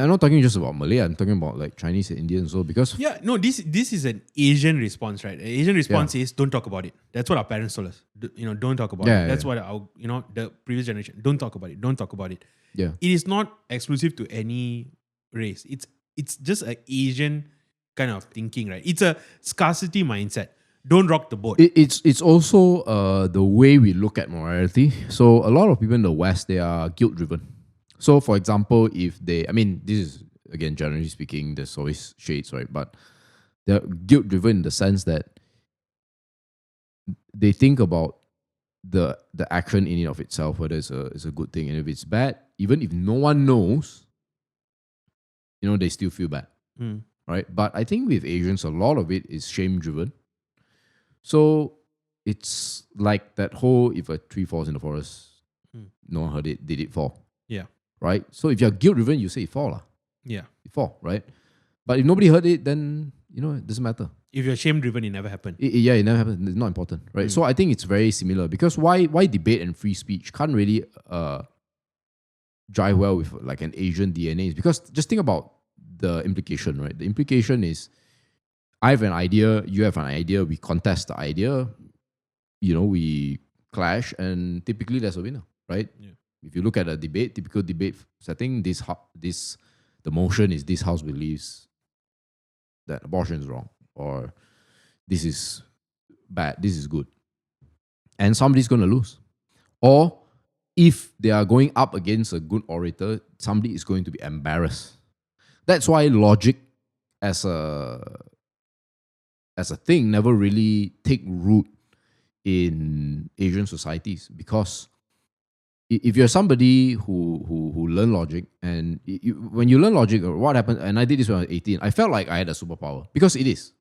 not talking just about Malay. I'm talking about like Chinese and Indian as well. Because this is an Asian response, right? An Asian response is don't talk about it. That's what our parents told us. Don't talk about it. That's what our the previous generation. Don't talk about it. Don't talk about it. Yeah, it is not exclusive to any race. It's just an Asian kind of thinking, right? It's a scarcity mindset. Don't rock the boat. It's also the way we look at morality. So a lot of people in the West, they are guilt driven. So, for example, this is, again, generally speaking, there's always shades, right? But they're guilt-driven in the sense that they think about the action in and of itself, whether it's a good thing. And if it's bad, even if no one knows, they still feel bad, right? But I think with Asians, a lot of it is shame-driven. So it's like that whole, if a tree falls in the forest, no one heard it, did it fall? Yeah. Right? So if you're guilt-driven, you say it fall. Yeah. It fall, right? But if nobody heard it, then, it doesn't matter. If you're shame-driven, it never happened. It never happened. It's not important, right? So I think it's very similar, because why debate and free speech can't really jive well with like an Asian DNA? Is because just think about the implication, right? The implication is, I have an idea, you have an idea, we contest the idea, we clash, and typically there's a winner, right? Yeah. If you look at a debate, typical debate setting, the motion is, this house believes that abortion is wrong, or this is bad, this is good, and somebody's going to lose. Or if they are going up against a good orator, somebody is going to be embarrassed. That's why logic as a thing never really take root in Asian societies, because if you're somebody who learn logic, and when you learn logic, what happened, and I did this when I was 18, I felt like I had a superpower, because it is.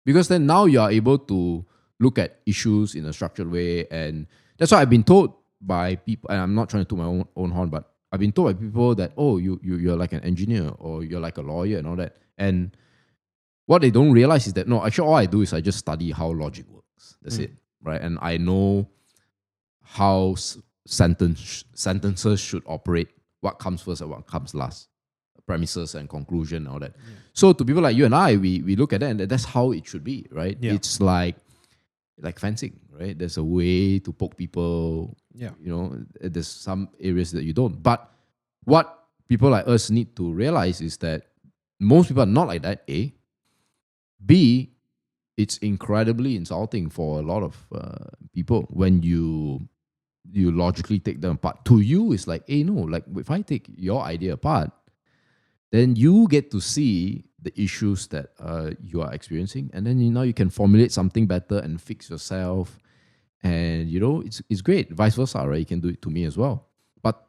Because then now you are able to look at issues in a structured way, and that's why I've been told by people, and I'm not trying to toot my own horn, but I've been told by people that, you're like an engineer, or you're like a lawyer and all that. And what they don't realize is that, no, actually all I do is I just study how logic works. That's it, right? And I know how sentences should operate, what comes first and what comes last, premises and conclusion and all that. Yeah. So to people like you and I, we look at that, and that's how it should be, right? Yeah. It's like fencing, right? There's a way to poke people. Yeah. There's some areas that you don't. But what people like us need to realize is that most people are not like that, A. B, it's incredibly insulting for a lot of people when you logically take them apart. To you, it's like, hey, no, like if I take your idea apart, then you get to see the issues that you are experiencing, and then you can formulate something better and fix yourself, and it's great. Vice versa, right? You can do it to me as well. But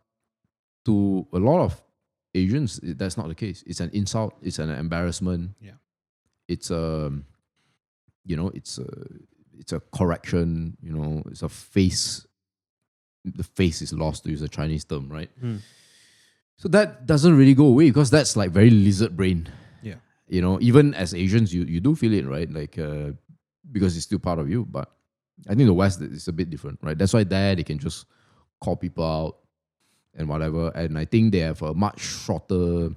to a lot of Asians, that's not the case. It's an insult. It's an embarrassment. Yeah, it's it's a correction. It's a face. The face is lost, to use a Chinese term, right? So that doesn't really go away, because that's like very lizard brain. Yeah. Even as Asians, you do feel it, right? Like, because it's still part of you. But I think the West is a bit different, right? That's why there they can just call people out and whatever. And I think they have a much shorter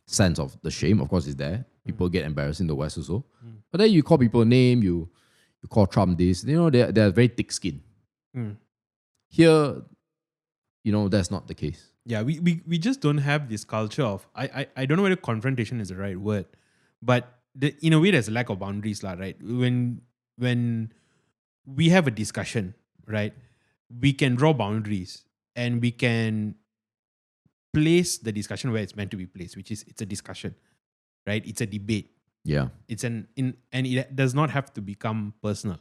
sense of the shame. Of course, it's there. People get embarrassed in the West also. But then you call people a name, you call Trump this. They're very thick-skinned. Here, that's not the case. Yeah, we just don't have this culture of, I don't know whether confrontation is the right word, but in a way there's a lack of boundaries, right? When we have a discussion, right, we can draw boundaries, and we can place the discussion where it's meant to be placed, which is, it's a discussion, right? It's a debate. Yeah. And it does not have to become personal.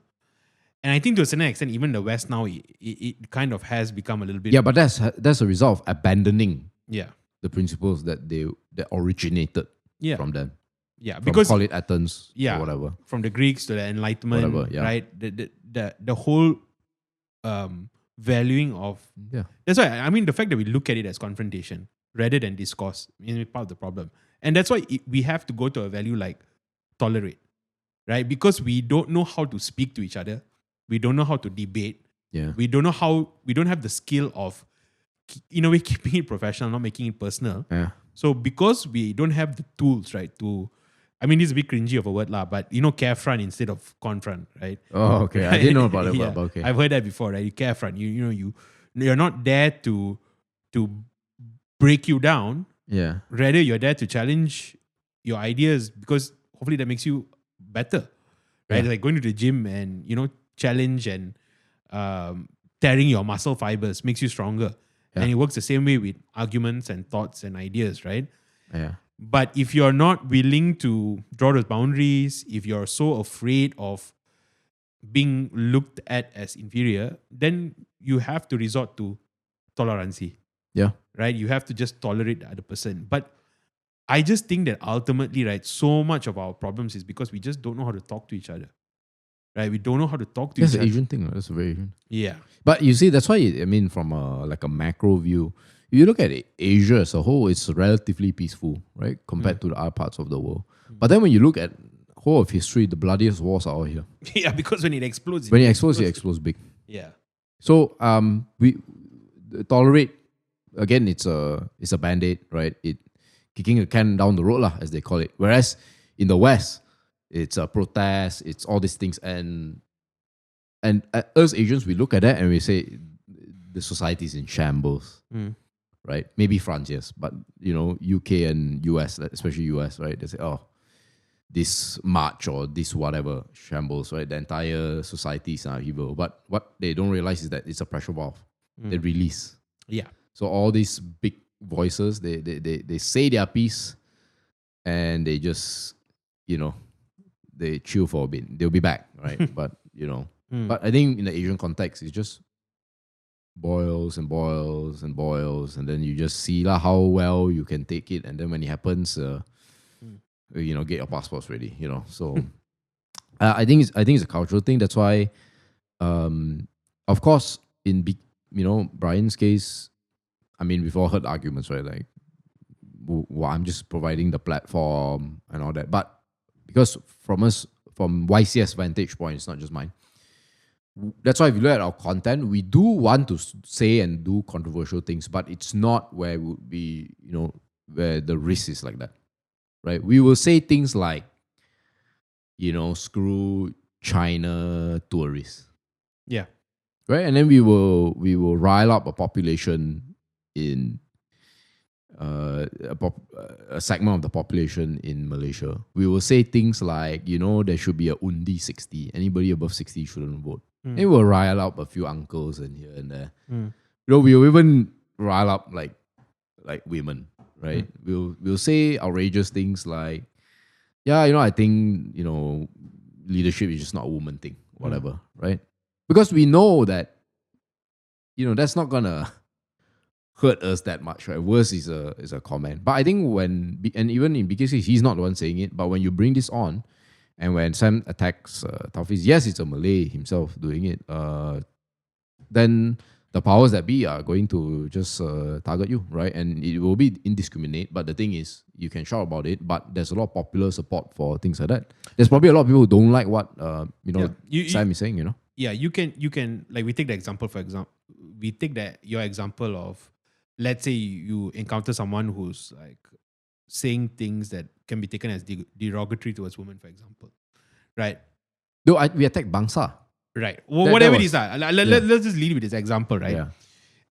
And I think to a certain extent, even the West now, it kind of has become a little bit. Yeah, but that's a result of abandoning the principles that originated from them. Yeah, From because call it Athens yeah, or whatever. from the Greeks to the Enlightenment, Whatever, yeah. right? The whole valuing of Yeah. that's why I mean the fact that we look at it as confrontation rather than discourse is part of the problem, and that's why we have to go to a value like tolerate, right? Because we don't know how to speak to each other, we don't know how to debate, Yeah. we don't know how we don't have the skill of in a way keeping it professional, not making it personal. Yeah. So because we don't have the tools, right, to I mean, this is a bit cringy of a word, lah, but carefront instead of confront, right? Oh, okay. I didn't know about it, Yeah. but okay. I've heard that before, right? You carefront. You're not there to break you down. Yeah. Rather, you're there to challenge your ideas because hopefully that makes you better, right? Yeah. Like going to the gym and challenge and tearing your muscle fibers makes you stronger, Yeah. and it works the same way with arguments and thoughts and ideas, right? Yeah. But if you're not willing to draw those boundaries, if you're so afraid of being looked at as inferior, then you have to resort to tolerancy, Yeah. right? You have to just tolerate the other person. But I just think that ultimately, right, so much of our problems is because we just don't know how to talk to each other, right? We don't know how to talk to That's each an other. Asian thing. That's a very Asian. Yeah. But you see, that's why I mean, from a macro view, if you look at Asia as a whole, it's relatively peaceful, right, compared to the other parts of the world. But then when you look at whole of history, the bloodiest wars are out here. Yeah, because when it explodes, When it explodes big. Yeah. So we tolerate again. It's a band-aid, right? It kicking a can down the road, lah, as they call it. Whereas in the West, it's a protest. It's all these things, and us Asians, we look at that and we say the society is in shambles, right? Maybe France, yes, but UK and US, especially US, right? They say, oh, this march or this whatever shambles, right? The entire society is now evil. But what they don't realize is that it's a pressure valve. They release. Yeah. So all these big voices, they say their piece, and they just they chill for a bit. They'll be back, right? But but I think in the Asian context, it just boils and boils and boils, and then you just see how well you can take it, and then when it happens, get your passports ready. So I think it's a cultural thing. That's why, of course, in Brian's case, I mean, we've all heard arguments, right? Like, I'm just providing the platform and all that, but because from YCS vantage point, it's not just mine. That's why if you look at our content, we do want to say and do controversial things, but it's not where it would be, where the risk is like that, right? We will say things like, screw China tourists, Yeah. right? And then we will rile up a population in a segment of the population in Malaysia. We will say things like, there should be a undi 60. Anybody above 60 shouldn't vote. And we'll rile up a few uncles and here and there. We'll even rile up like women, right? We'll say outrageous things like, yeah, I think, leadership is just not a woman thing, whatever, right? Because we know that, that's not gonna hurt us that much, right? Worse is a comment. But I think and even in BKC, he's not the one saying it, but when you bring this on, and when Sam attacks Taufiz, yes, it's a Malay himself doing it, then the powers that be are going to just target you, right? And it will be indiscriminate. But the thing is, you can shout about it, but there's a lot of popular support for things like that. There's probably a lot of people who don't like what Sam is saying, Yeah, you can like we take the example, for example. We take your example of, let's say you encounter someone who's like saying things that can be taken as derogatory towards women, for example, right? No, we attack Bangsa. Right. Whatever it is, let's just lead with this example, right? Yeah.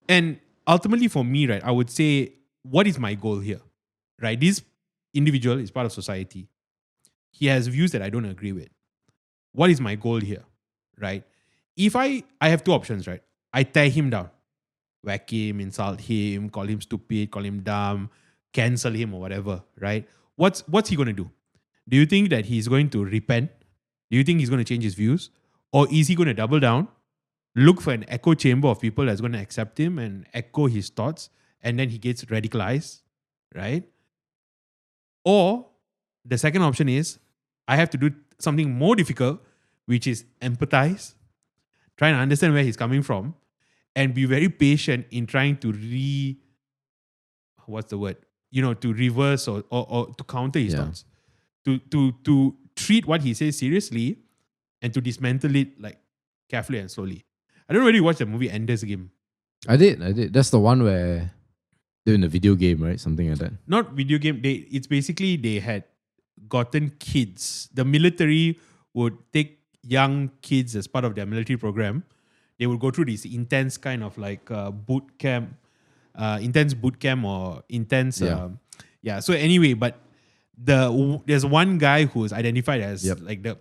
And ultimately for me, right, I would say, what is my goal here? Right? This individual is part of society. He has views that I don't agree with. What is my goal here? Right? If I have two options, right? I tear him down, whack him, insult him, call him stupid, call him dumb, cancel him or whatever, right? What's he going to do? Do you think that he's going to repent? Do you think he's going to change his views? Or is he going to double down, look for an echo chamber of people that's going to accept him and echo his thoughts, and then he gets radicalized, right? Or The second option is I have to do something more difficult, which is empathize, try and understand where he's coming from, and be very patient in trying to what's the word? To reverse or to counter his thoughts. To treat what he says seriously and to dismantle it like carefully and slowly. I don't really watch the movie Ender's Game. I did. That's the one where they're in a video game, right? Something like that. Not video game. It's basically they had gotten kids. The military would take young kids as part of their military program. They would go through this intense kind of like boot camp, intense boot camp or intense. So anyway, but there's one guy who is identified as like the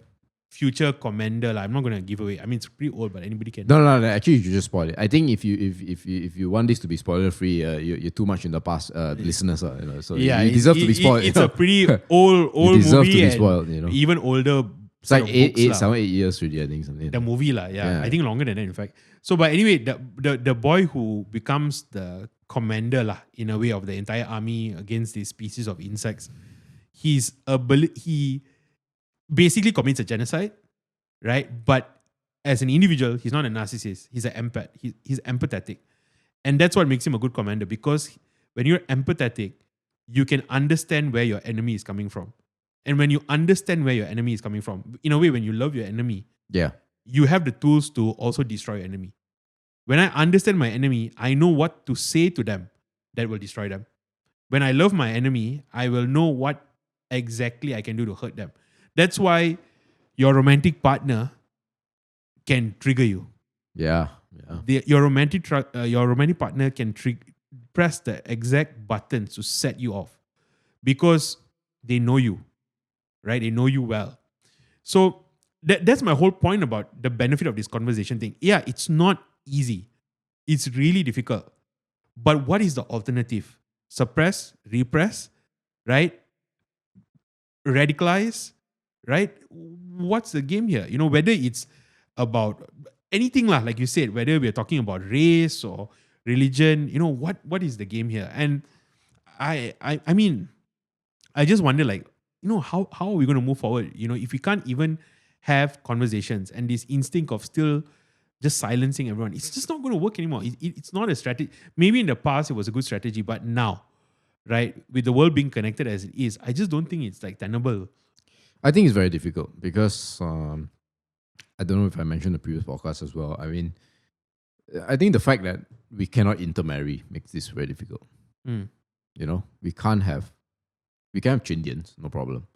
future commander. I'm not going to give away. I mean, it's pretty old, but anybody can. No. Actually, you just spoil it. I think if you want this to be spoiler free, you're too much in the past, listeners. So you deserve to be spoiled. It's a pretty old you deserve movie. To be spoiled, Even older. It's like 8 years already, I think. Something. The movie, I think longer than that, in fact. So, but anyway, the boy who becomes the commander, in a way, of the entire army against this species of insects, he basically commits a genocide, right? But as an individual, he's not a narcissist. He's an empath. He's empathetic. And that's what makes him a good commander, because when you're empathetic, you can understand where your enemy is coming from. And when you understand where your enemy is coming from, in a way, when you love your enemy, you have the tools to also destroy your enemy. When I understand my enemy, I know what to say to them that will destroy them. When I love my enemy, I will know what exactly I can do to hurt them. That's why your romantic partner can trigger you. Your romantic partner can press the exact buttons to set you off, because they know you, right? They know you well. So that's my whole point about the benefit of this conversation thing. Yeah, it's not easy. It's really difficult. But what is the alternative? Suppress, repress, right? Radicalize, right? What's the game here? Whether it's about anything like you said, whether we're talking about race or religion, what is the game here? And I mean, I just wonder, how are we going to move forward? If we can't even have conversations, and this instinct of still just silencing everyone, it's just not going to work anymore. It's not a strategy. Maybe in the past it was a good strategy, but now, right, with the world being connected as it is, I just don't think it's tenable. I think it's very difficult because I don't know if I mentioned the previous podcast as well. I mean, I think the fact that we cannot intermarry makes this very difficult. We can't have Chindians, no problem.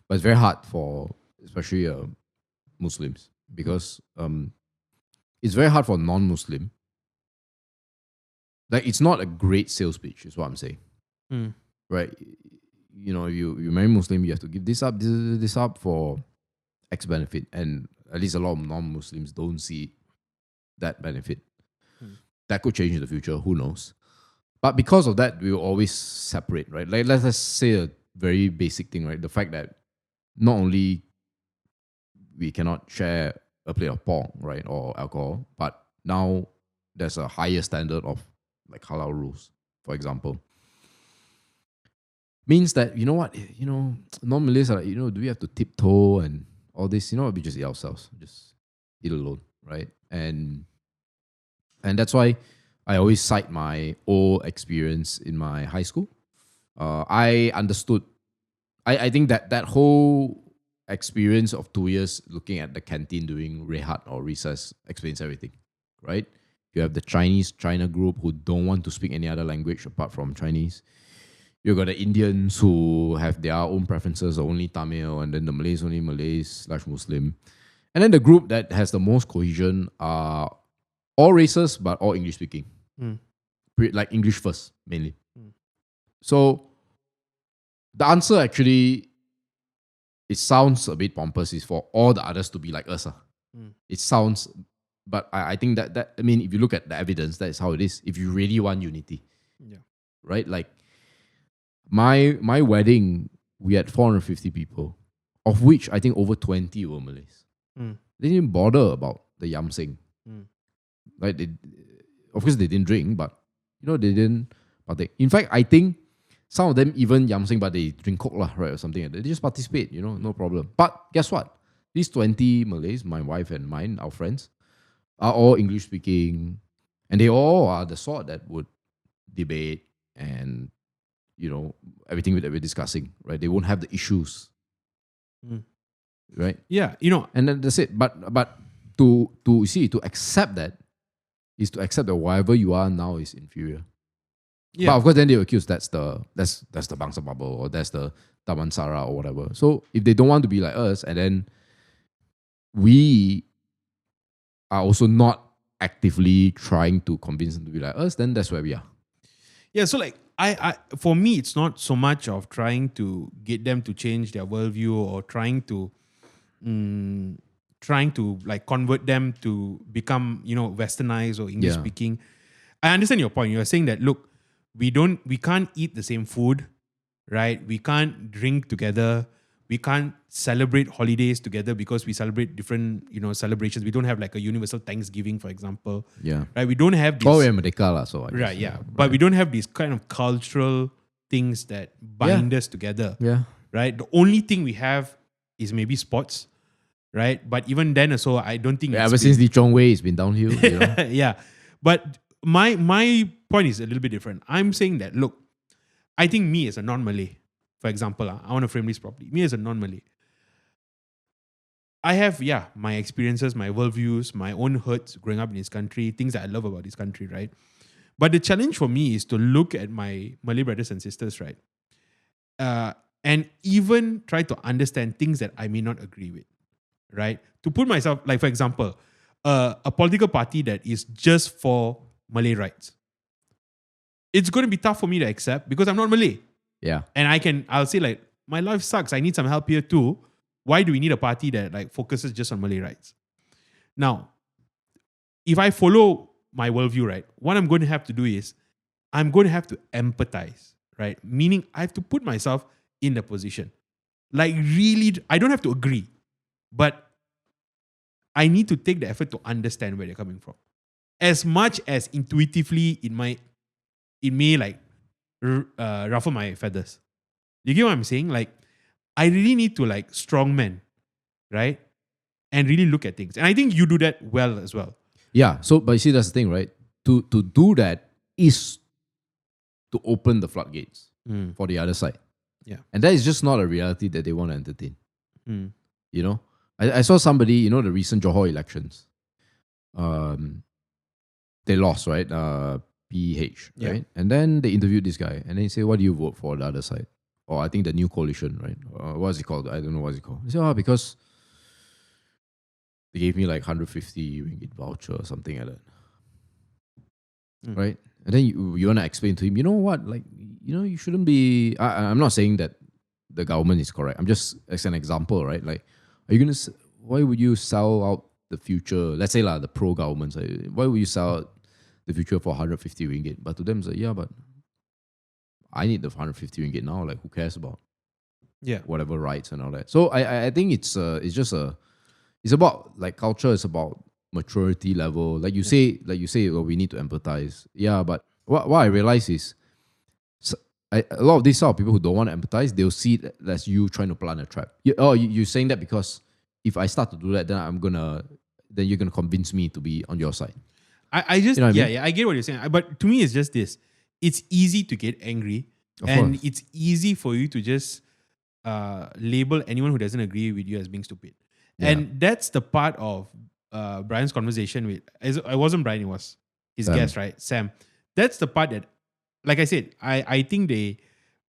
But it's very hard for especially Muslims, because it's very hard for non-Muslim. Like, it's not a great sales pitch, is what I'm saying. Right? You marry Muslim, you have to give this up for X benefit. And at least a lot of non-Muslims don't see that benefit. That could change in the future, who knows? But because of that, we will always separate, right? Like, let's say a very basic thing, right? The fact that not only we cannot share a plate of pork, right, or alcohol, but now there's a higher standard of like halal rules, for example. Means that, non-Malays are like, do we have to tiptoe and all this? We just eat ourselves, just eat alone, right? And that's why I always cite my old experience in my high school. I understood. I think that whole experience of 2 years looking at the canteen doing rehat or recess explains everything, right? You have the China group who don't want to speak any other language apart from Chinese. You got the Indians who have their own preferences, only Tamil, and then the Malays only Malays/Muslim. And then the group that has the most cohesion are all races but all English speaking. Like English first, mainly. So the answer actually, it sounds a bit pompous, is for all the others to be like us. It sounds, but I think that I mean, if you look at the evidence, that is how it is. If you really want unity, right? Like my wedding, we had 450 people, of which I think over 20 were Malays. They didn't bother about the yam sing. Like, of course they didn't drink, but they didn't partake. In fact, I think Some of them even yamsing, but they drink coke lah, right, or something like that. They just participate, no problem. But guess what? These 20 Malays, my wife and mine, our friends, are all English speaking, and they all are the sort that would debate and everything that we're discussing, right? They won't have the issues, right? Yeah, And then that's it. But to accept that is to accept that whatever you are now is inferior. yeah. But of course, then they accuse that's the Bangsa bubble, or that's the Damansara or whatever. So if they don't want to be like us, and then we are also not actively trying to convince them to be like us, then that's where we are. Yeah, so like I for me, it's not so much of trying to get them to change their worldview or trying to like convert them to become westernized or English speaking. I understand your point. You're saying that look, we can't eat the same food, right? We can't drink together. We can't celebrate holidays together because we celebrate different celebrations. We don't have like a universal Thanksgiving, for example. Yeah. Right. We don't have these. Oh, we're Merdeka lah, so I guess, Right, yeah. But we don't have these kind of cultural things that bind us together. Yeah. Right? The only thing we have is maybe sports. Right? But even then also, I don't think ever since Lee Chong Wei, it's been downhill. Yeah. But my point is a little bit different. I'm saying that, look, I think me as a non-Malay, for example, I want to frame this properly. Me as a non-Malay, I have, my experiences, my worldviews, my own hurts growing up in this country, things that I love about this country, right? But the challenge for me is to look at my Malay brothers and sisters, right? And even try to understand things that I may not agree with, right? To put myself, like for example, a political party that is just for Malay rights. It's going to be tough for me to accept because I'm not Malay. Yeah. And I'll say like, my life sucks. I need some help here too. Why do we need a party that like focuses just on Malay rights? Now, if I follow my worldview, right, what I'm going to have to do is I'm going to have to empathize, right? Meaning I have to put myself in the position. Like really, I don't have to agree, but I need to take the effort to understand where they're coming from. As much as intuitively it may like ruffle my feathers. You get what I'm saying? Like, I really need to like strongman, right? And really look at things. And I think you do that well as well. Yeah. So, but you see, that's the thing, right? To do that is to open the floodgates for the other side. Yeah. And that is just not a reality that they want to entertain. I saw somebody, the recent Johor elections. They lost, right? PH, right? And then they interviewed this guy, and then he said, "What do you vote for the other side?" Or I think the new coalition, right? What is it called? I don't know what it's called. He said, because they gave me like 150 ringgit voucher or something like that. Right? And then you want to explain to him, you know what? Like, you shouldn't be... I'm not saying that the government is correct. I'm just, as an example, right? Like, are you going to... Why would you sell out the future? Let's say the pro-government. Why would you sell out the future for 150 ringgit? But to them, it's like, yeah, but I need the 150 ringgit now. Like, who cares about whatever rights and all that? So I think it's about like culture. It's about maturity level. Like you say, well, we need to empathize. Yeah, but what I realize is a lot of these sort of people who don't want to empathize, they'll see it as you trying to plant a trap. You're saying that because if I start to do that, then you're gonna convince me to be on your side. I just I mean? I get what you're saying. But to me, it's just this. It's easy to get angry, Of and course. it's easy for you to just label anyone who doesn't agree with you as being stupid. Yeah. And that's the part of Brian's conversation with. It wasn't Brian; it was his Sam. guest, right, Sam. That's the part that, like I said, I think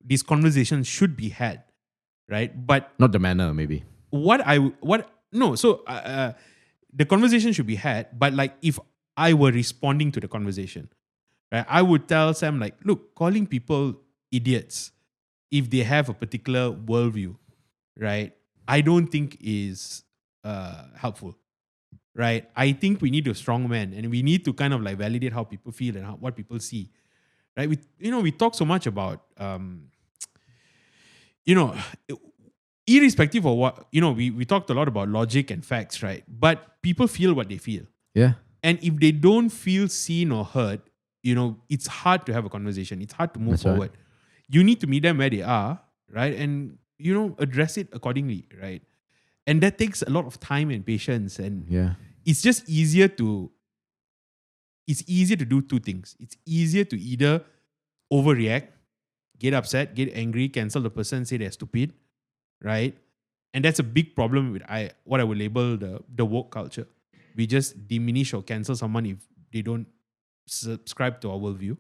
these conversations should be had, right? But Not the manner, maybe. the conversation should be had, but like if I were responding to the conversation, right, I would tell Sam like, look, calling people idiots if they have a particular worldview, right, I don't think is helpful, right? I think we need a strong man, and we need to kind of like validate how people feel and what people see, right? We talk so much about irrespective of what, we talked a lot about logic and facts, right? But people feel what they feel. Yeah. And if they don't feel seen or heard, it's hard to have a conversation. It's hard to move That's right. forward. you need to meet them where they are, right? And, address it accordingly, right? And that takes a lot of time and patience. And Yeah. it's easier to do two things. It's easier to either overreact, get upset, get angry, cancel the person, say they're stupid, right? And that's a big problem with what I would label the woke culture. We just diminish or cancel someone if they don't subscribe to our worldview.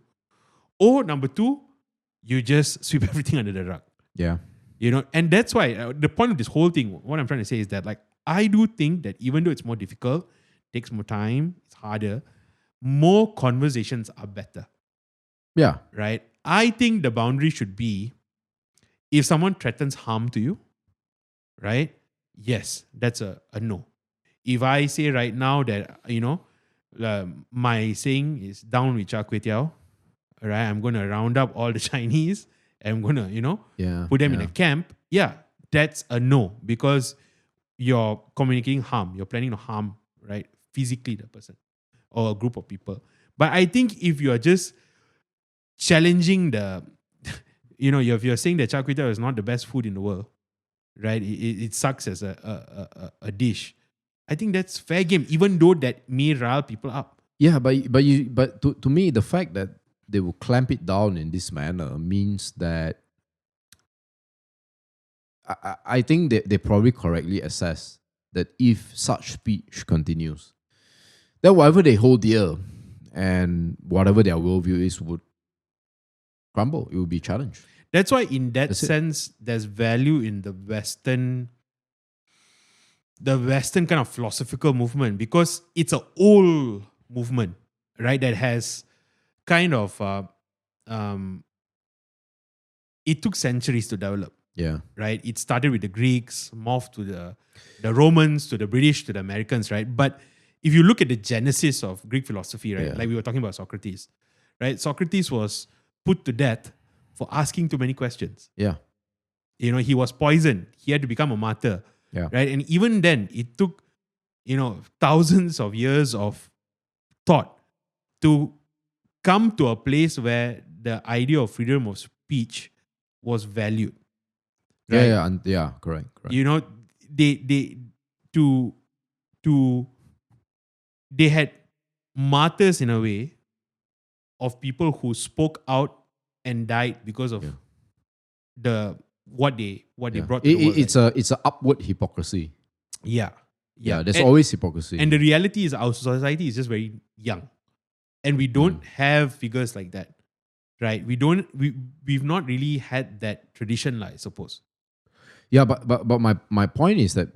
Or number two, you just sweep everything under the rug. Yeah. And that's why the point of this whole thing, what I'm trying to say is that, like, I do think that even though it's more difficult, takes more time, it's harder, more conversations are better, Yeah. right? I think the boundary should be, if someone threatens harm to you, right? Yes, that's a no. If I say right now that, my saying is down with Char Kway Teow, right? I'm going to round up all the Chinese and I'm going to, Yeah. put them in a camp. Yeah, that's a no, because you're communicating harm. You're planning to harm, right? Physically the person or a group of people. But I think if you're just challenging if you're saying that Char Kway Teow is not the best food in the world, right? It sucks as a dish. I think that's fair game, even though that may rile people up. Yeah, but to me, the fact that they will clamp it down in this manner means that I think they probably correctly assess that if such speech continues, then whatever they hold dear and whatever their worldview is would crumble. It will be challenged. That's why, in that That's it. sense, there's value in the Western kind of philosophical movement, because it's an old movement, right? That has kind of it took centuries to develop, Yeah. right? It started with the Greeks, morphed to the Romans, to the British, to the Americans, right? But if you look at the genesis of Greek philosophy, right, Yeah. like we were talking about Socrates, right? Socrates was put to death for asking too many questions. Yeah. He was poisoned. He had to become a martyr, Yeah. right? And even then, it took, thousands of years of thought to come to a place where the idea of freedom of speech was valued. Yeah. Right? Yeah. Yeah. Correct. They to they had martyrs in a way of people who spoke out and died because of what they brought to the world. It's a upward hypocrisy. Yeah. There's always hypocrisy. And the reality is, our society is just very young, and we don't have figures like that, right? We've not really had that tradition, I suppose. Yeah, but my point is that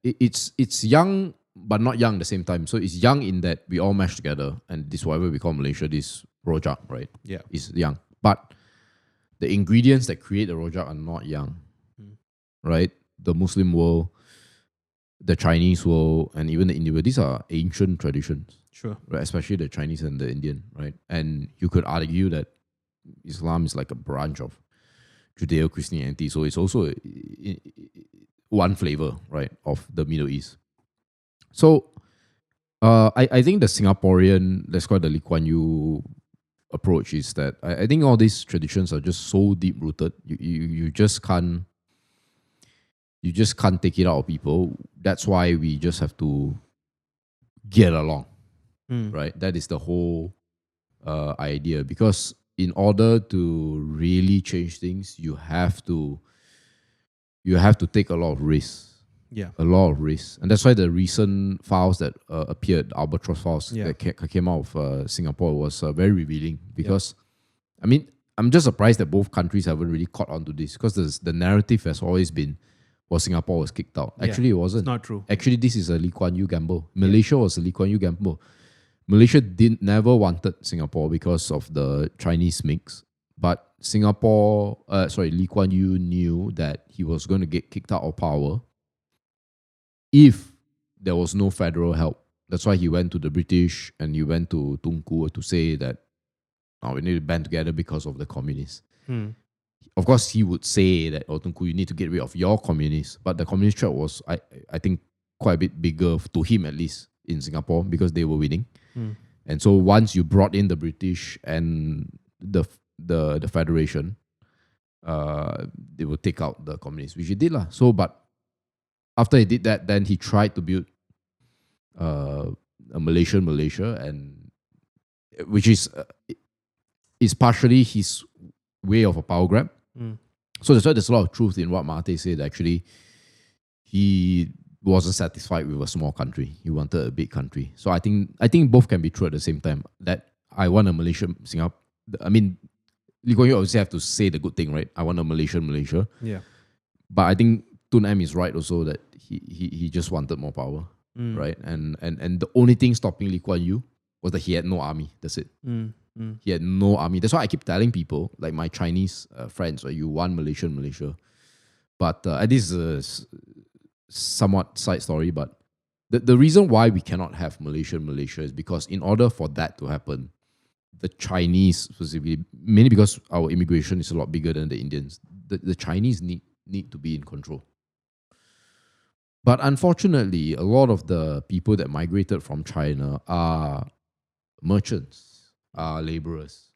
it's young but not young at the same time. So it's young in that we all mesh together, and this whatever we call Malaysia, this rojak, right? Yeah. Is young, but the ingredients that create the rojak are not young, right? The Muslim world, the Chinese world, and even the Indian world, these are ancient traditions. Sure. Right? Especially the Chinese and the Indian, right? And you could argue that Islam is like a branch of Judeo-Christianity, so it's also one flavor, right, of the Middle East. So, I think the Singaporean, let's call it the Lee Kuan Yew approach, is that I think all these traditions are just so deep rooted. You just can't take it out of people. That's why we just have to get along, right? That is the whole idea. Because in order to really change things, you have to take a lot of risks. Yeah. A lot of risks. And that's why the recent files that appeared, Albatross files, that came out of Singapore, was very revealing. Because, I mean, I'm just surprised that both countries haven't really caught on to this, because the narrative has always been, well, Singapore was kicked out. Actually, it wasn't. It's not true. Actually, this is a Lee Kuan Yew gamble. Malaysia was a Lee Kuan Yew gamble. Malaysia never wanted Singapore because of the Chinese mix. But Lee Kuan Yew knew that he was going to get kicked out of power if there was no federal help. That's why he went to the British and he went to Tunku to say that we need to band together because of the communists. Of course, he would say that, Tunku, you need to get rid of your communists. But the communist threat was, I think, quite a bit bigger, to him at least, in Singapore, because they were winning. And so once you brought in the British and the the federation, they will take out the communists, which he did lah. So, but after he did that, then he tried to build a Malaysian Malaysia, and which is partially his way of a power grab. So that's why there's a lot of truth in what Mahathir said. Actually, he wasn't satisfied with a small country. He wanted a big country. So I think both can be true at the same time. That I want a Malaysian Singapore. I mean, Lee Kuan Yew obviously have to say the good thing, right? I want a Malaysian Malaysia. Yeah. But I think Tun M is right also that he just wanted more power, right? And the only thing stopping Lee Kuan Yew was that he had no army. That's it. He had no army. That's why I keep telling people, like my Chinese friends, you want Malaysia. But this is a somewhat side story, but the reason why we cannot have Malaysia is because in order for that to happen, the Chinese specifically, mainly because our immigration is a lot bigger than the Indians, the Chinese need to be in control. But unfortunately, a lot of the people that migrated from China are merchants, are laborers,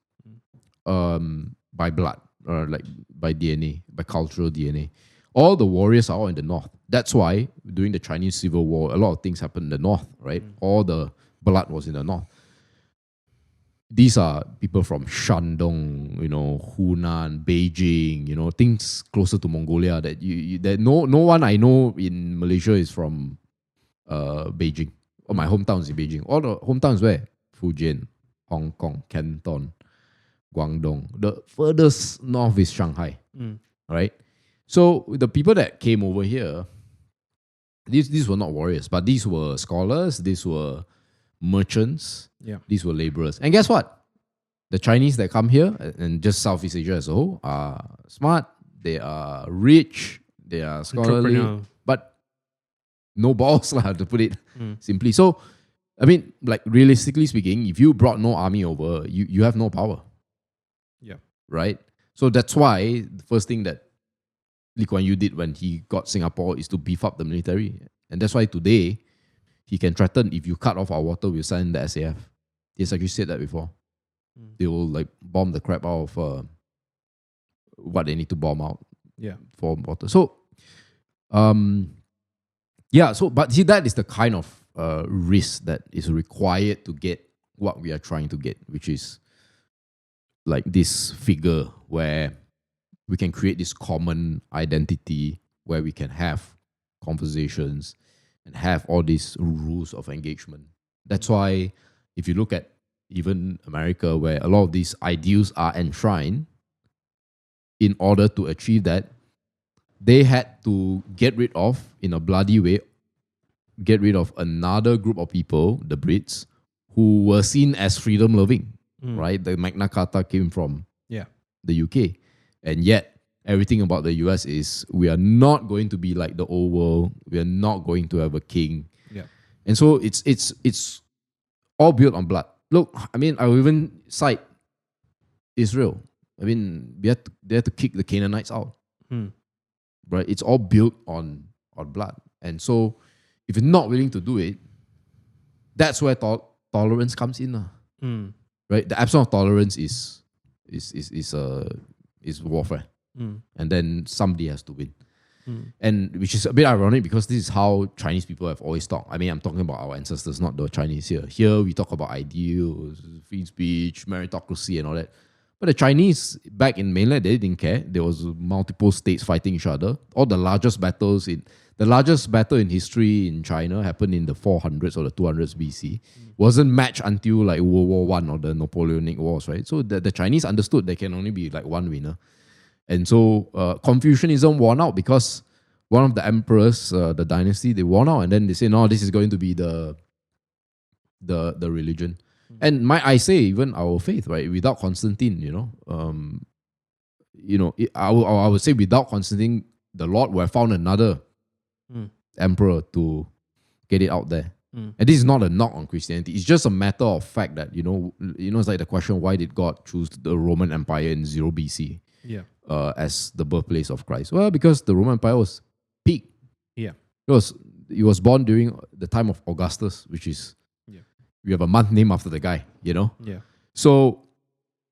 by blood, or like by DNA, by cultural DNA. All the warriors are all in the north. That's why during the Chinese Civil War, a lot of things happened in the north, right? All the blood was in the north. These are people from Shandong, Hunan, Beijing, things closer to Mongolia that no one I know in Malaysia is from Beijing. Or my hometown is in Beijing. All the hometowns where? Fujian, Hong Kong, Canton, Guangdong. The furthest north is Shanghai, right? So the people that came over here, these were not warriors, but these were scholars, these were merchants, these were laborers. And guess what? The Chinese that come here, and just Southeast Asia as a whole, are smart, they are rich, they are scholarly, but no balls, to put it simply. So, I mean, like realistically speaking, if you brought no army over, you have no power. Yeah. Right? So that's why the first thing that Lee Kuan Yew did when he got Singapore is to beef up the military. And that's why today he can threaten, if you cut off our water, we'll send the SAF. He's actually said that before. They will like bomb the crap out of what they need to bomb out for water. So, but see, that is the kind of risk that is required to get what we are trying to get, which is like this figure where we can create this common identity where we can have conversations and have all these rules of engagement. That's why if you look at even America, where a lot of these ideals are enshrined, in order to achieve that, they had to get rid of, in a bloody way, get rid of another group of people, the Brits, who were seen as freedom-loving, right? The Magna Carta came from the UK. And yet, everything about the US is, we are not going to be like the old world. We are not going to have a king. Yeah. And so it's all built on blood. Look, I mean, I will even cite Israel. I mean, they had to kick the Canaanites out. Right? It's all built on blood. And so, if you're not willing to do it, that's where tolerance comes in. Right? The absence of tolerance is warfare. And then somebody has to win. And which is a bit ironic because this is how Chinese people have always talked. I mean, I'm talking about our ancestors, not the Chinese here. Here we talk about ideals, free speech, meritocracy and all that. But the Chinese back in mainland, they didn't care. There was multiple states fighting each other. The largest battle in history in China happened in the 400s or the 200s BC. Wasn't matched until like World War I or the Napoleonic Wars, right? So the Chinese understood there can only be like one winner. And so Confucianism won out because one of the emperors, the dynasty, they won out, and then they say, no, this is going to be the religion. And I say even our faith, right? Without Constantine, I would say without Constantine, the Lord would have found another emperor to get it out there. And this is not a knock on Christianity. It's just a matter of fact that, it's like the question, why did God choose the Roman Empire in 0 BC? As the birthplace of Christ? Well, because the Roman Empire was peak. It was born during the time of Augustus, which is we have a month named after the guy, So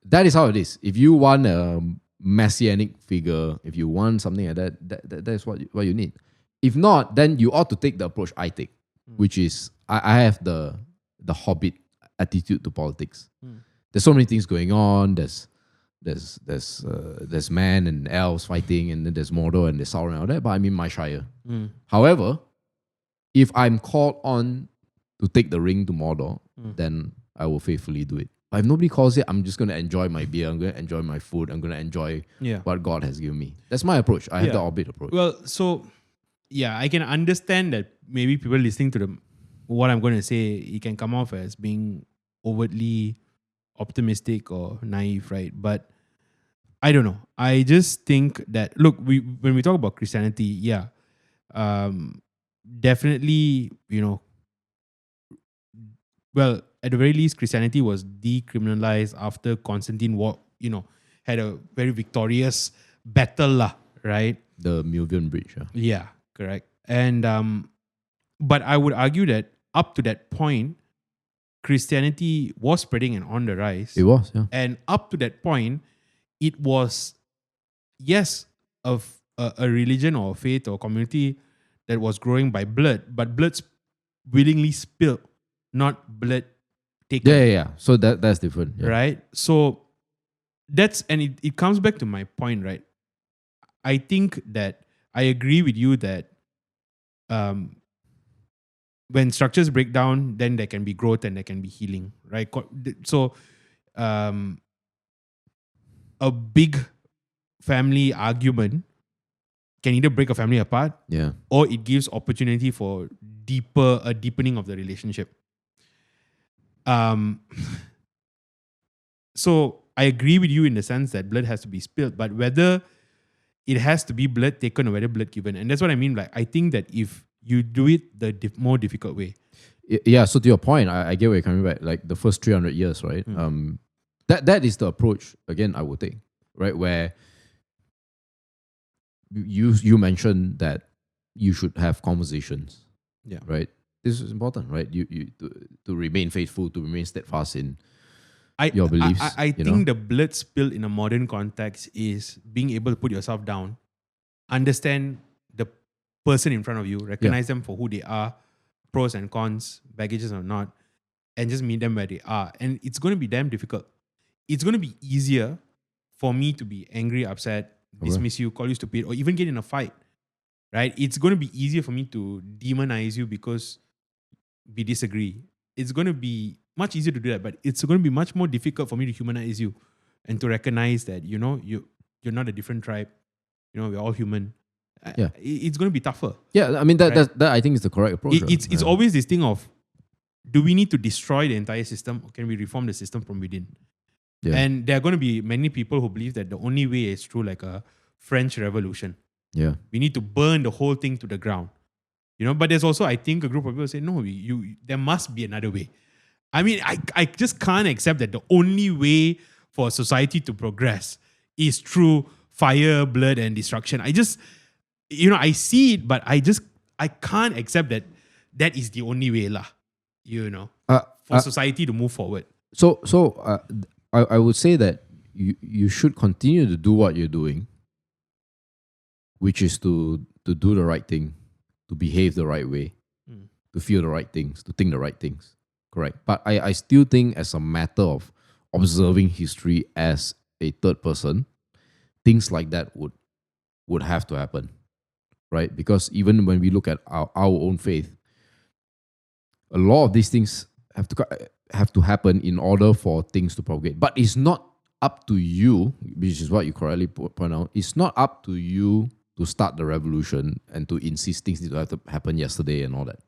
that is how it is. If you want a messianic figure, if you want something like that's what you need. If not, then you ought to take the approach I take, which is I have the hobbit attitude to politics. There's so many things going on. There's man and elves fighting, and then there's Mordor and there's Sauron and all that. But I'm in my shire. However, if I'm called on to take the ring to Mordor, then I will faithfully do it. But if nobody calls it, I'm just going to enjoy my beer. I'm going to enjoy my food. I'm going to enjoy what God has given me. That's my approach. I have the hobbit approach. Well, so yeah, I can understand that maybe people listening to what I'm going to say, it can come off as being overtly optimistic or naive, right? But I don't know. I just think that, look, when we talk about Christianity, definitely, well, at the very least, Christianity was decriminalized after Constantine had a very victorious battle, right? The Milvian Bridge. Yeah, correct. And but I would argue that up to that point, Christianity was spreading and on the rise. It was, yeah. And up to that point, it was, yes, a religion or a faith or community that was growing by blood, but blood willingly spilled, not blood taken. Yeah. So that's different. Yeah. Right? So it comes back to my point, right? I think that I agree with you that when structures break down, then there can be growth and there can be healing, right? So a big family argument can either break a family apart, or it gives opportunity for a deepening of the relationship. So I agree with you in the sense that blood has to be spilled, but whether it has to be blood taken or whether blood given, and that's what I mean. Like, I think that if you do it the more difficult way. Yeah, so to your point, I get where you're coming back. Like the first 300 years, right? That is the approach, again, I would take, right? Where you mentioned that you should have conversations, right? This is important, right? You to remain faithful, to remain steadfast in your beliefs. I think the blood spill in a modern context is being able to put yourself down, understand the person in front of you, recognize them for who they are, pros and cons, baggages or not, and just meet them where they are. And it's going to be damn difficult. It's going to be easier for me to be angry, upset, dismiss you, call you stupid, or even get in a fight, right? It's going to be easier for me to demonize you because we disagree. It's going to be much easier to do that, but it's going to be much more difficult for me to humanize you and to recognize that, you're not a different tribe. We're all human. It's going to be tougher. Yeah, I mean, that I think is the correct approach. It's always this thing of, do we need to destroy the entire system, or can we reform the system from within? Yeah. And there are going to be many people who believe that the only way is through like a French Revolution. Yeah, we need to burn the whole thing to the ground. But there's also, I think, a group of people say, no, there must be another way. I mean, I just can't accept that the only way for society to progress is through fire, blood, and destruction. I just, I see it, but I can't accept that is the only way, for society to move forward. So I would say that you should continue to do what you're doing, which is to do the right thing, to behave the right way, to feel the right things, to think the right things. Correct. But I still think, as a matter of observing history as a third person, things like that would have to happen. Right? Because even when we look at our own faith, a lot of these things have to happen in order for things to propagate. But it's not up to you, which is what you correctly point out, it's not up to you to start the revolution and to insist things need to have to happen yesterday and all that.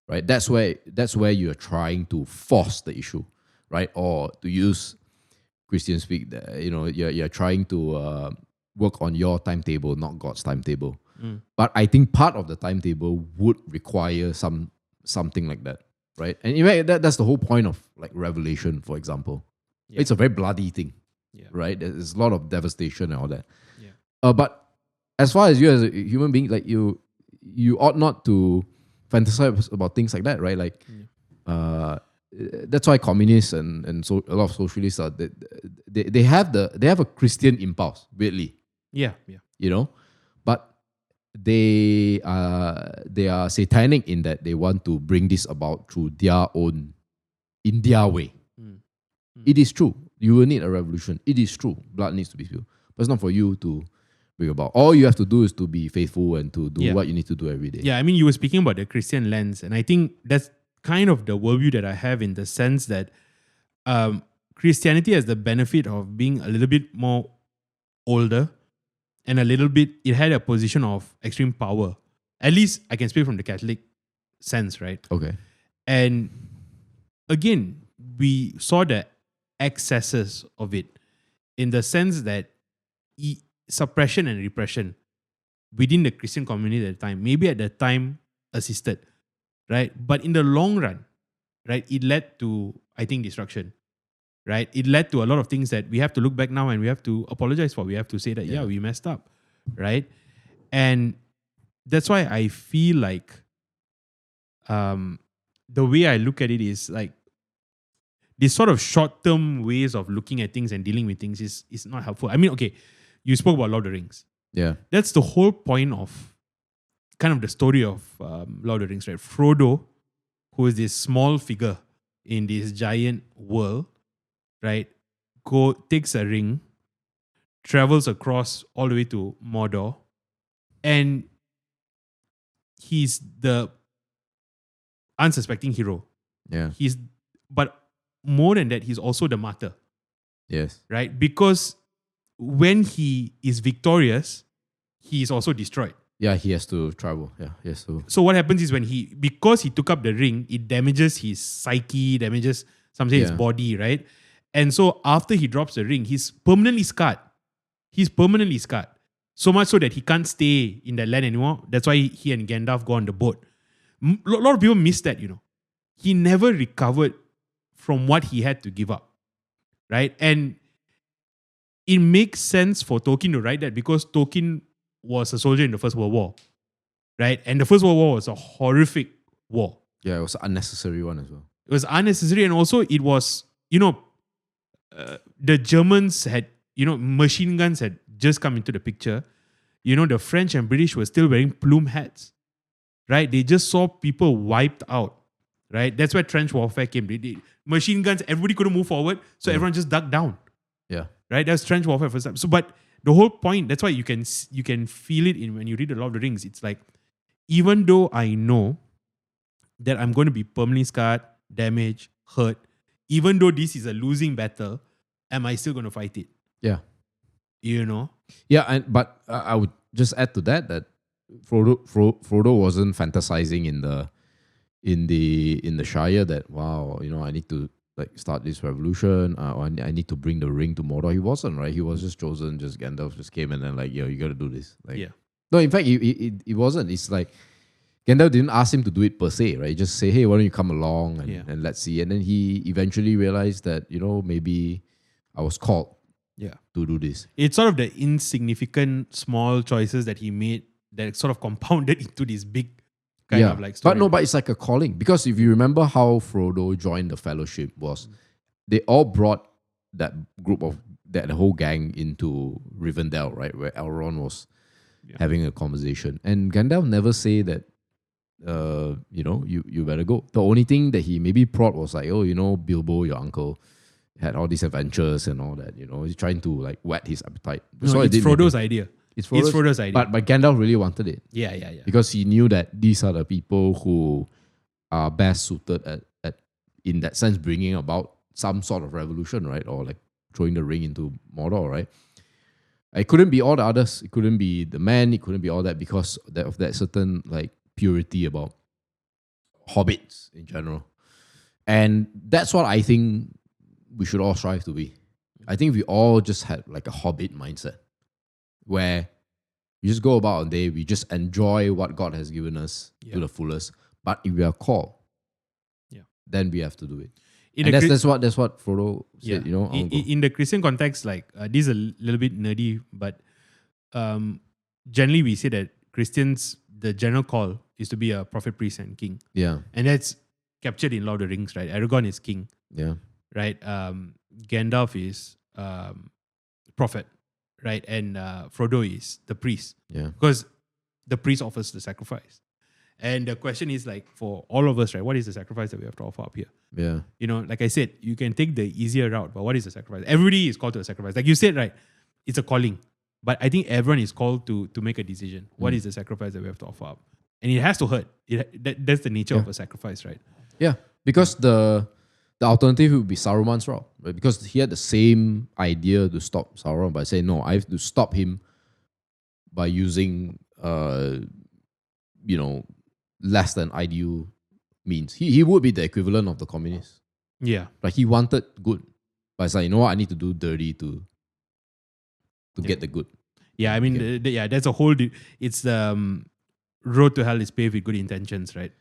Right? That's where you're trying to force the issue, right? Or to use Christian speak, you're trying to work on your timetable, not God's timetable. But I think part of the timetable would require something like that, right? And in fact, that's the whole point of like Revelation, for example. Yeah. It's a very bloody thing, right? There's a lot of devastation and all that. Yeah. But as far as you as a human being, like you ought not to fantasize about things like that, right? Like that's why communists and so a lot of socialists are they have a Christian impulse, weirdly, Yeah. you know, but they are satanic in that they want to bring this about through their own, in their way. It is true. You will need a revolution. It is true. Blood needs to be spilled. But it's not for you to bring about. All you have to do is to be faithful and to do what you need to do every day. Yeah, I mean, you were speaking about the Christian lens, and I think that's kind of the worldview that I have, in the sense that Christianity has the benefit of being a little bit more older, and a little bit, it had a position of extreme power. At least I can speak from the Catholic sense, right? Okay. And again, we saw the excesses of it, in the sense that suppression and repression within the Christian community at the time, maybe at the time assisted, right? But in the long run, right, it led to, I think, destruction, right? It led to a lot of things that we have to look back now and we have to apologize for. We have to say that, yeah, we messed up, right? And that's why I feel like the way I look at it is like, this sort of short-term ways of looking at things and dealing with things is not helpful. I mean, okay, you spoke about Lord of the Rings. Yeah. That's the whole point of kind of the story of Lord of the Rings, right? Frodo, who is this small figure in this giant world, right, takes a ring, travels across all the way to Mordor, and he's the unsuspecting hero. Yeah. But more than that, he's also the martyr, Yes. right? Because when he is victorious, he is also destroyed. Yeah, he has to travel. Yeah, he has to. So what happens is, because he took up the ring, it damages his psyche, damages some say his body, right? And so after he drops the ring, he's permanently scarred. So much so that he can't stay in that land anymore. That's why he and Gandalf go on the boat. A lot of people miss that, He never recovered from what he had to give up, right? And it makes sense for Tolkien to write that, because Tolkien was a soldier in the First World War, right? And the First World War was a horrific war. Yeah, it was an unnecessary one as well. It was unnecessary, and also it was, the Germans had, machine guns had just come into the picture. The French and British were still wearing plume hats, right? They just saw people wiped out, right? That's where trench warfare came. Machine guns, everybody couldn't move forward, so everyone just dug down. Yeah. Right? That's trench warfare for some. So, but the whole point, that's why you can feel it in when you read The Lord of the Rings. It's like, even though I know that I'm going to be permanently scarred, damaged, hurt, even though this is a losing battle, am I still going to fight it? Yeah. Yeah, but I would just add to that Frodo wasn't fantasizing in the Shire that, wow, I need to start this revolution. I need to bring the ring to Mordor. He wasn't, right? He was just chosen. Just Gandalf just came and then you got to do this. No, in fact, it wasn't. It's like Gandalf didn't ask him to do it per se, right? He just say, hey, why don't you come along and let's see. And then he eventually realized that, maybe I was called to do this. It's sort of the insignificant small choices that he made that sort of compounded into this big kind of story. But it's like a calling. Because if you remember how Frodo joined the Fellowship was, they all brought that group of that whole gang into Rivendell, right, where Elrond was having a conversation, and Gandalf never say that, you better go. The only thing that he maybe brought was like, Bilbo, your uncle, had all these adventures and all that. He's trying to whet his appetite. It's Frodo's idea. It's Frodo's idea. But Gandalf really wanted it. Yeah. Because he knew that these are the people who are best suited at in that sense, bringing about some sort of revolution, right? Or throwing the ring into Mordor, right? It couldn't be all the others. It couldn't be the men. It couldn't be all that because of that certain purity about hobbits in general. And that's what I think we should all strive to be. I think we all just had a hobbit mindset where we just go about a day, we just enjoy what God has given us to the fullest. But if we are called, then we have to do it. And that's what Frodo said, In the Christian context, this is a little bit nerdy, but generally we say that Christians, the general call is to be a prophet, priest, and king. Yeah. And that's captured in Lord of the Rings, right? Aragorn is king, Yeah. right? Gandalf is prophet, right? And Frodo is the priest, Yeah. because the priest offers the sacrifice. And the question is like, for all of us, right? What is the sacrifice that we have to offer up here? Yeah. You know, like I said, you can take the easier route, but what is the sacrifice? Everybody is called to a sacrifice. Like you said, right? It's a calling. But I think everyone is called to make a decision. What is the sacrifice that we have to offer up? And it has to hurt. That's the nature of a sacrifice, right? Yeah. Because the alternative would be Saruman's route, right? Because he had the same idea to stop Sauron by saying, no, I have to stop him by using less than ideal means. He would be the equivalent of the communists. Yeah. Like he wanted good. But it's like, you know what, I need to do dirty to get the good. Yeah, I mean, that's a whole... It's the road to hell is paved with good intentions, right?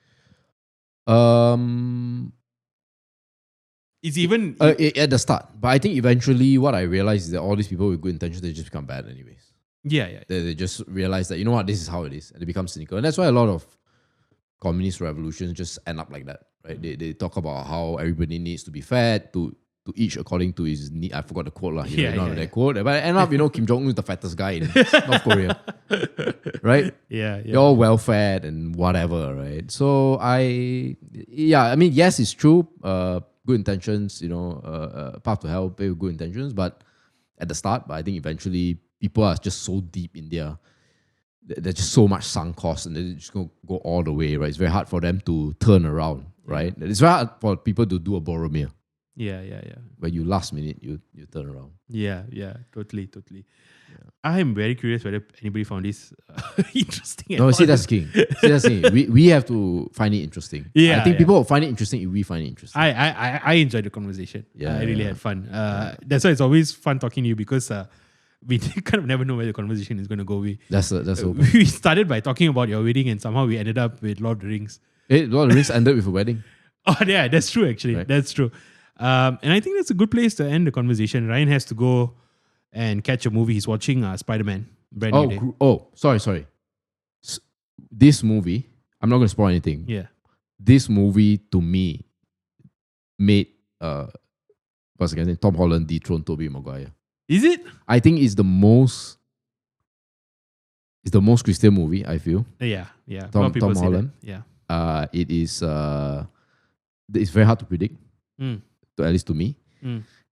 It's even... At the start. But I think eventually what I realized is that all these people with good intentions, they just become bad anyways. Yeah. They just realize that, you know what, this is how it is. And they become cynical. And that's why a lot of communist revolutions just end up like that, right? They talk about how everybody needs to be fed, to each according to his need. I forgot the quote, that quote. But end up, Kim Jong-un is the fattest guy in North Korea, right? Yeah. They're all well-fed and whatever, right? So yes, it's true. Good intentions, path to hell, pay with good intentions. But at the start, but I think eventually people are just so deep in there's just so much sunk cost, and they just go all the way, right? It's very hard for them to turn around, right? It's very hard for people to do a Boromir. Yeah. Where you last minute, you turn around. Yeah, totally. Yeah. I am very curious whether anybody found this interesting. No, see, that's the thing. We have to find it interesting. Yeah, I think people will find it interesting if we find it interesting. I enjoyed the conversation. Yeah, I really had fun. That's why it's always fun talking to you, because we kind of never know where the conversation is going to go. We started by talking about your wedding, and somehow we ended up with Lord of the Rings. Lord of the Rings ended with a wedding. Oh yeah, that's true actually. Right. That's true. And I think that's a good place to end the conversation. Ryan has to go and catch a movie. He's watching Spider-Man. Brand new day. Sorry. This movie, I'm not going to spoil anything. Yeah. This movie, to me, made what's the guy's name? Tom Holland dethrone Tobey Maguire. Is it? I think it's the most Christian movie, I feel. Yeah. Tom Holland. That. Yeah. It is it's very hard to predict. At least to me.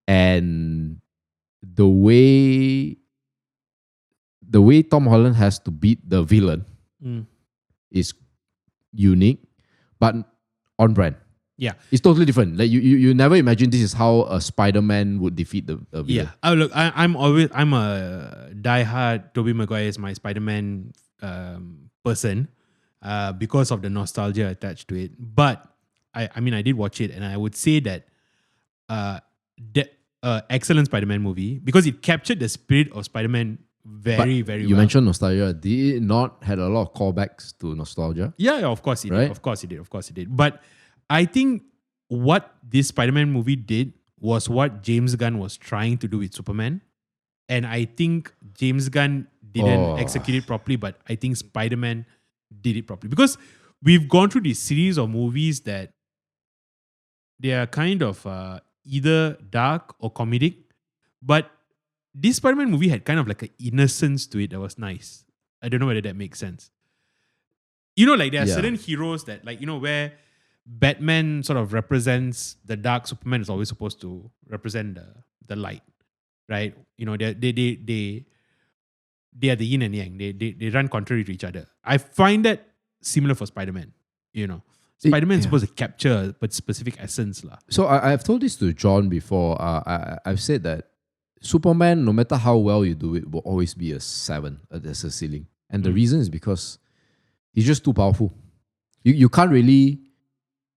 And the way Tom Holland has to beat the villain is unique, but on brand. Yeah, it's totally different. Like you never imagine this is how a Spider-Man would defeat the villain. Yeah. Look, I'm a diehard Tobey Maguire is my Spider-Man person because of the nostalgia attached to it. But I mean, I did watch it, and I would say that excellent Spider-Man movie, because it captured the spirit of Spider-Man very well. You mentioned nostalgia. Did it not had a lot of callbacks to nostalgia? Yeah, of course it right? did. Of course it did. But I think what this Spider-Man movie did was what James Gunn was trying to do with Superman. And I think James Gunn didn't execute it properly, but I think Spider-Man did it properly. Because we've gone through this series of movies that they are kind of either dark or comedic. But this Spider-Man movie had kind of like an innocence to it that was nice. I don't know whether that makes sense. Like there are certain heroes that, like, where Batman sort of represents the dark, Superman is always supposed to represent the light, right? They are the yin and yang. They run contrary to each other. I find that similar for Spider-Man. Spider-Man is supposed to capture a specific essence. So I've told this to John before. I've said that Superman, no matter how well you do it, will always be a 7. There's a ceiling. And the reason is because he's just too powerful. You can't really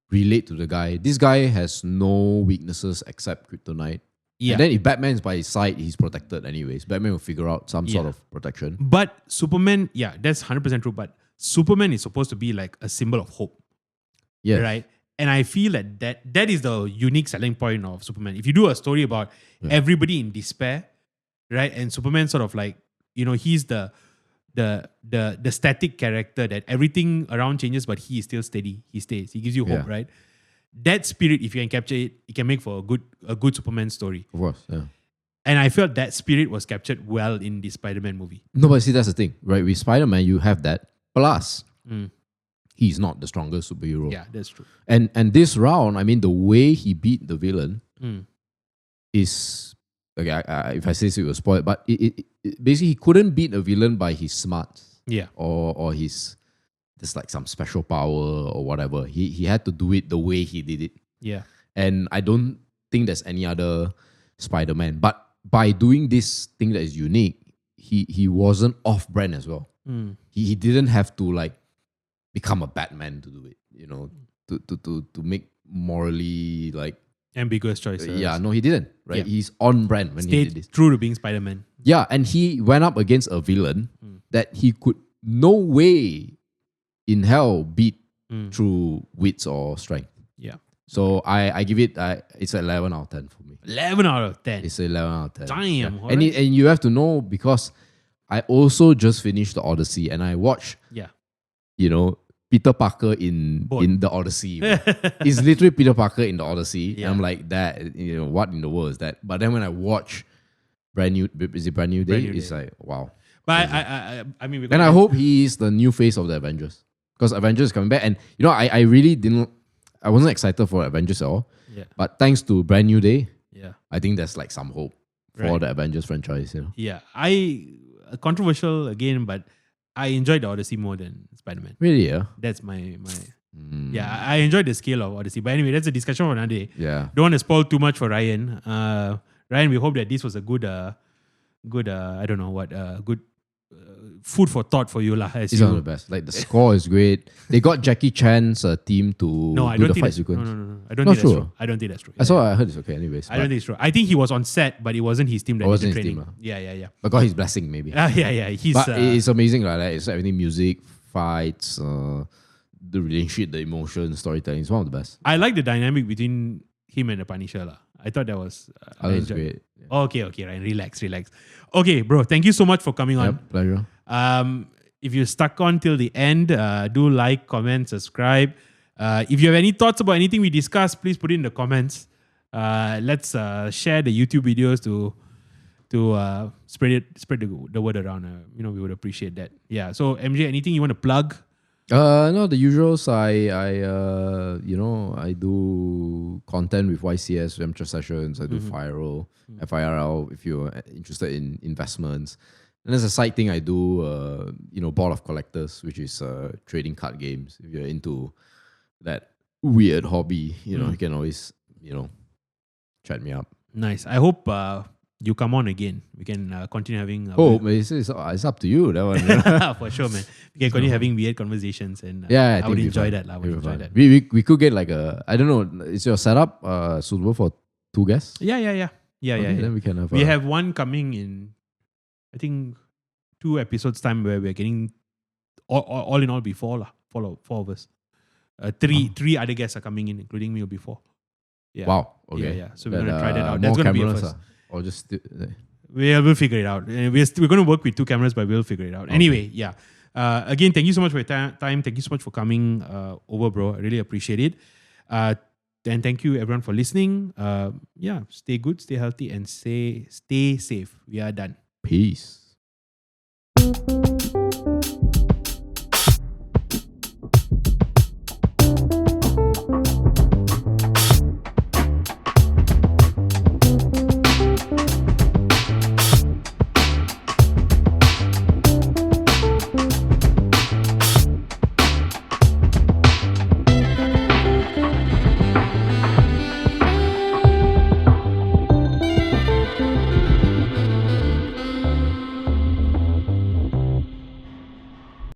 relate to the guy. This guy has no weaknesses except kryptonite. Yeah. And then if Batman's by his side, he's protected anyways. Batman will figure out some sort of protection. But Superman, that's 100% true. But Superman is supposed to be like a symbol of hope. Yeah. Right? And I feel that is the unique selling point of Superman. If you do a story about everybody in despair, right? And Superman sort of like, he's the static character that everything around changes, but he is still steady. He stays. He gives you hope, right? that spirit, if you can capture it, it can make for a good Superman story. Of course, yeah. And I felt that spirit was captured well in the Spider-Man movie. No, but see, that's the thing, right? With Spider-Man, you have that. Plus, he's not the strongest superhero. Yeah, that's true. And this round, I mean, the way he beat the villain is okay. If I say so, it was spoiled. But it basically he couldn't beat a villain by his smarts. Yeah. Or his just like some special power or whatever. He had to do it the way he did it. Yeah. And I don't think there's any other Spider-Man. But by doing this thing that is unique, he wasn't off brand as well. He didn't have to like become a Batman to do it, you know, to make morally like ambiguous choices. Yeah, no, he didn't. Right, Yeah. he's on brand when he did this. True to being Spider-Man. Yeah, and he went up against a villain that he could no way in hell beat through wits or strength. Yeah. So I give it it's an 11 out of 10 for me. 11 out of 10. It's an 11 out of 10. Damn. Yeah. Alright. And you have to know because I also just finished the Odyssey and I watched you know Peter Parker in the Odyssey. It's literally Peter Parker in the Odyssey. Yeah. And I'm like, that, you know, what in the world is that? But then when I watch Brand New Day? It's like, wow. But I mean, and I hope he is the new face of the Avengers. Because Avengers is coming back. And you know, I really I wasn't excited for Avengers at all. Yeah. But thanks to Brand New Day, I think there's like some hope for the Avengers franchise, you know. Yeah. Controversial again, but I enjoyed the Odyssey more than Spider-Man. Really, yeah? That's my yeah, I enjoyed the scale of Odyssey. But anyway, that's a discussion for another day. Yeah. Don't want to spoil too much for Ryan. Ryan, we hope that this was a good I don't know what, good food for thought for you lah. It's one of the best. Like the score is great. They got Jackie Chan's team to do the fight sequence. No. I don't Not think that's true. true. I don't think that's true. I heard it's okay anyways. I don't think it's true. I think he was on set, but it wasn't his team that did wasn't the his training. team, Yeah. But got his blessing maybe. Yeah. He's But it's amazing like that. It's everything, music, fights, the relationship, the emotion, storytelling. It's one of the best. I like the dynamic between him and the Punisher lah. I thought that was That was great. Yeah. Okay, Ryan, relax. Okay, bro, thank you so much for coming on. Yep, pleasure. If you're stuck on till the end, do like, comment, subscribe. If you have any thoughts about anything we discussed, please put it in the comments. Let's share the YouTube videos to spread the word around. We would appreciate that. Yeah. So MJ, anything you want to plug? No, the usuals. I do content with YCS, Amateur Sessions. I do FIRL if you're interested in investments. And there's a side thing I do, Board of Collectors, which is trading card games. If you're into that weird hobby, you can always, chat me up. Nice. I hope you come on again. We can continue having... it's up to you, that one. For sure, man. We can continue having weird conversations and I would enjoy that. I would enjoy that. We could get like I don't know, is your setup suitable for 2 guests? Yeah. Then we can have we have one coming in, I think 2 episodes time where we're getting all in all be 4 of us. 3 other guests are coming in, including me, will be 4. Yeah. Wow. Okay. Yeah. So we're gonna try that out. That's more gonna be a cameras, first. or just We'll figure it out. We're going to work with 2 cameras, but we'll figure it out. Okay. Anyway, yeah. Again, thank you so much for your time. Thank you so much for coming over, bro. I really appreciate it. And thank you everyone for listening. Stay good, stay healthy, and stay safe. We are done. Peace.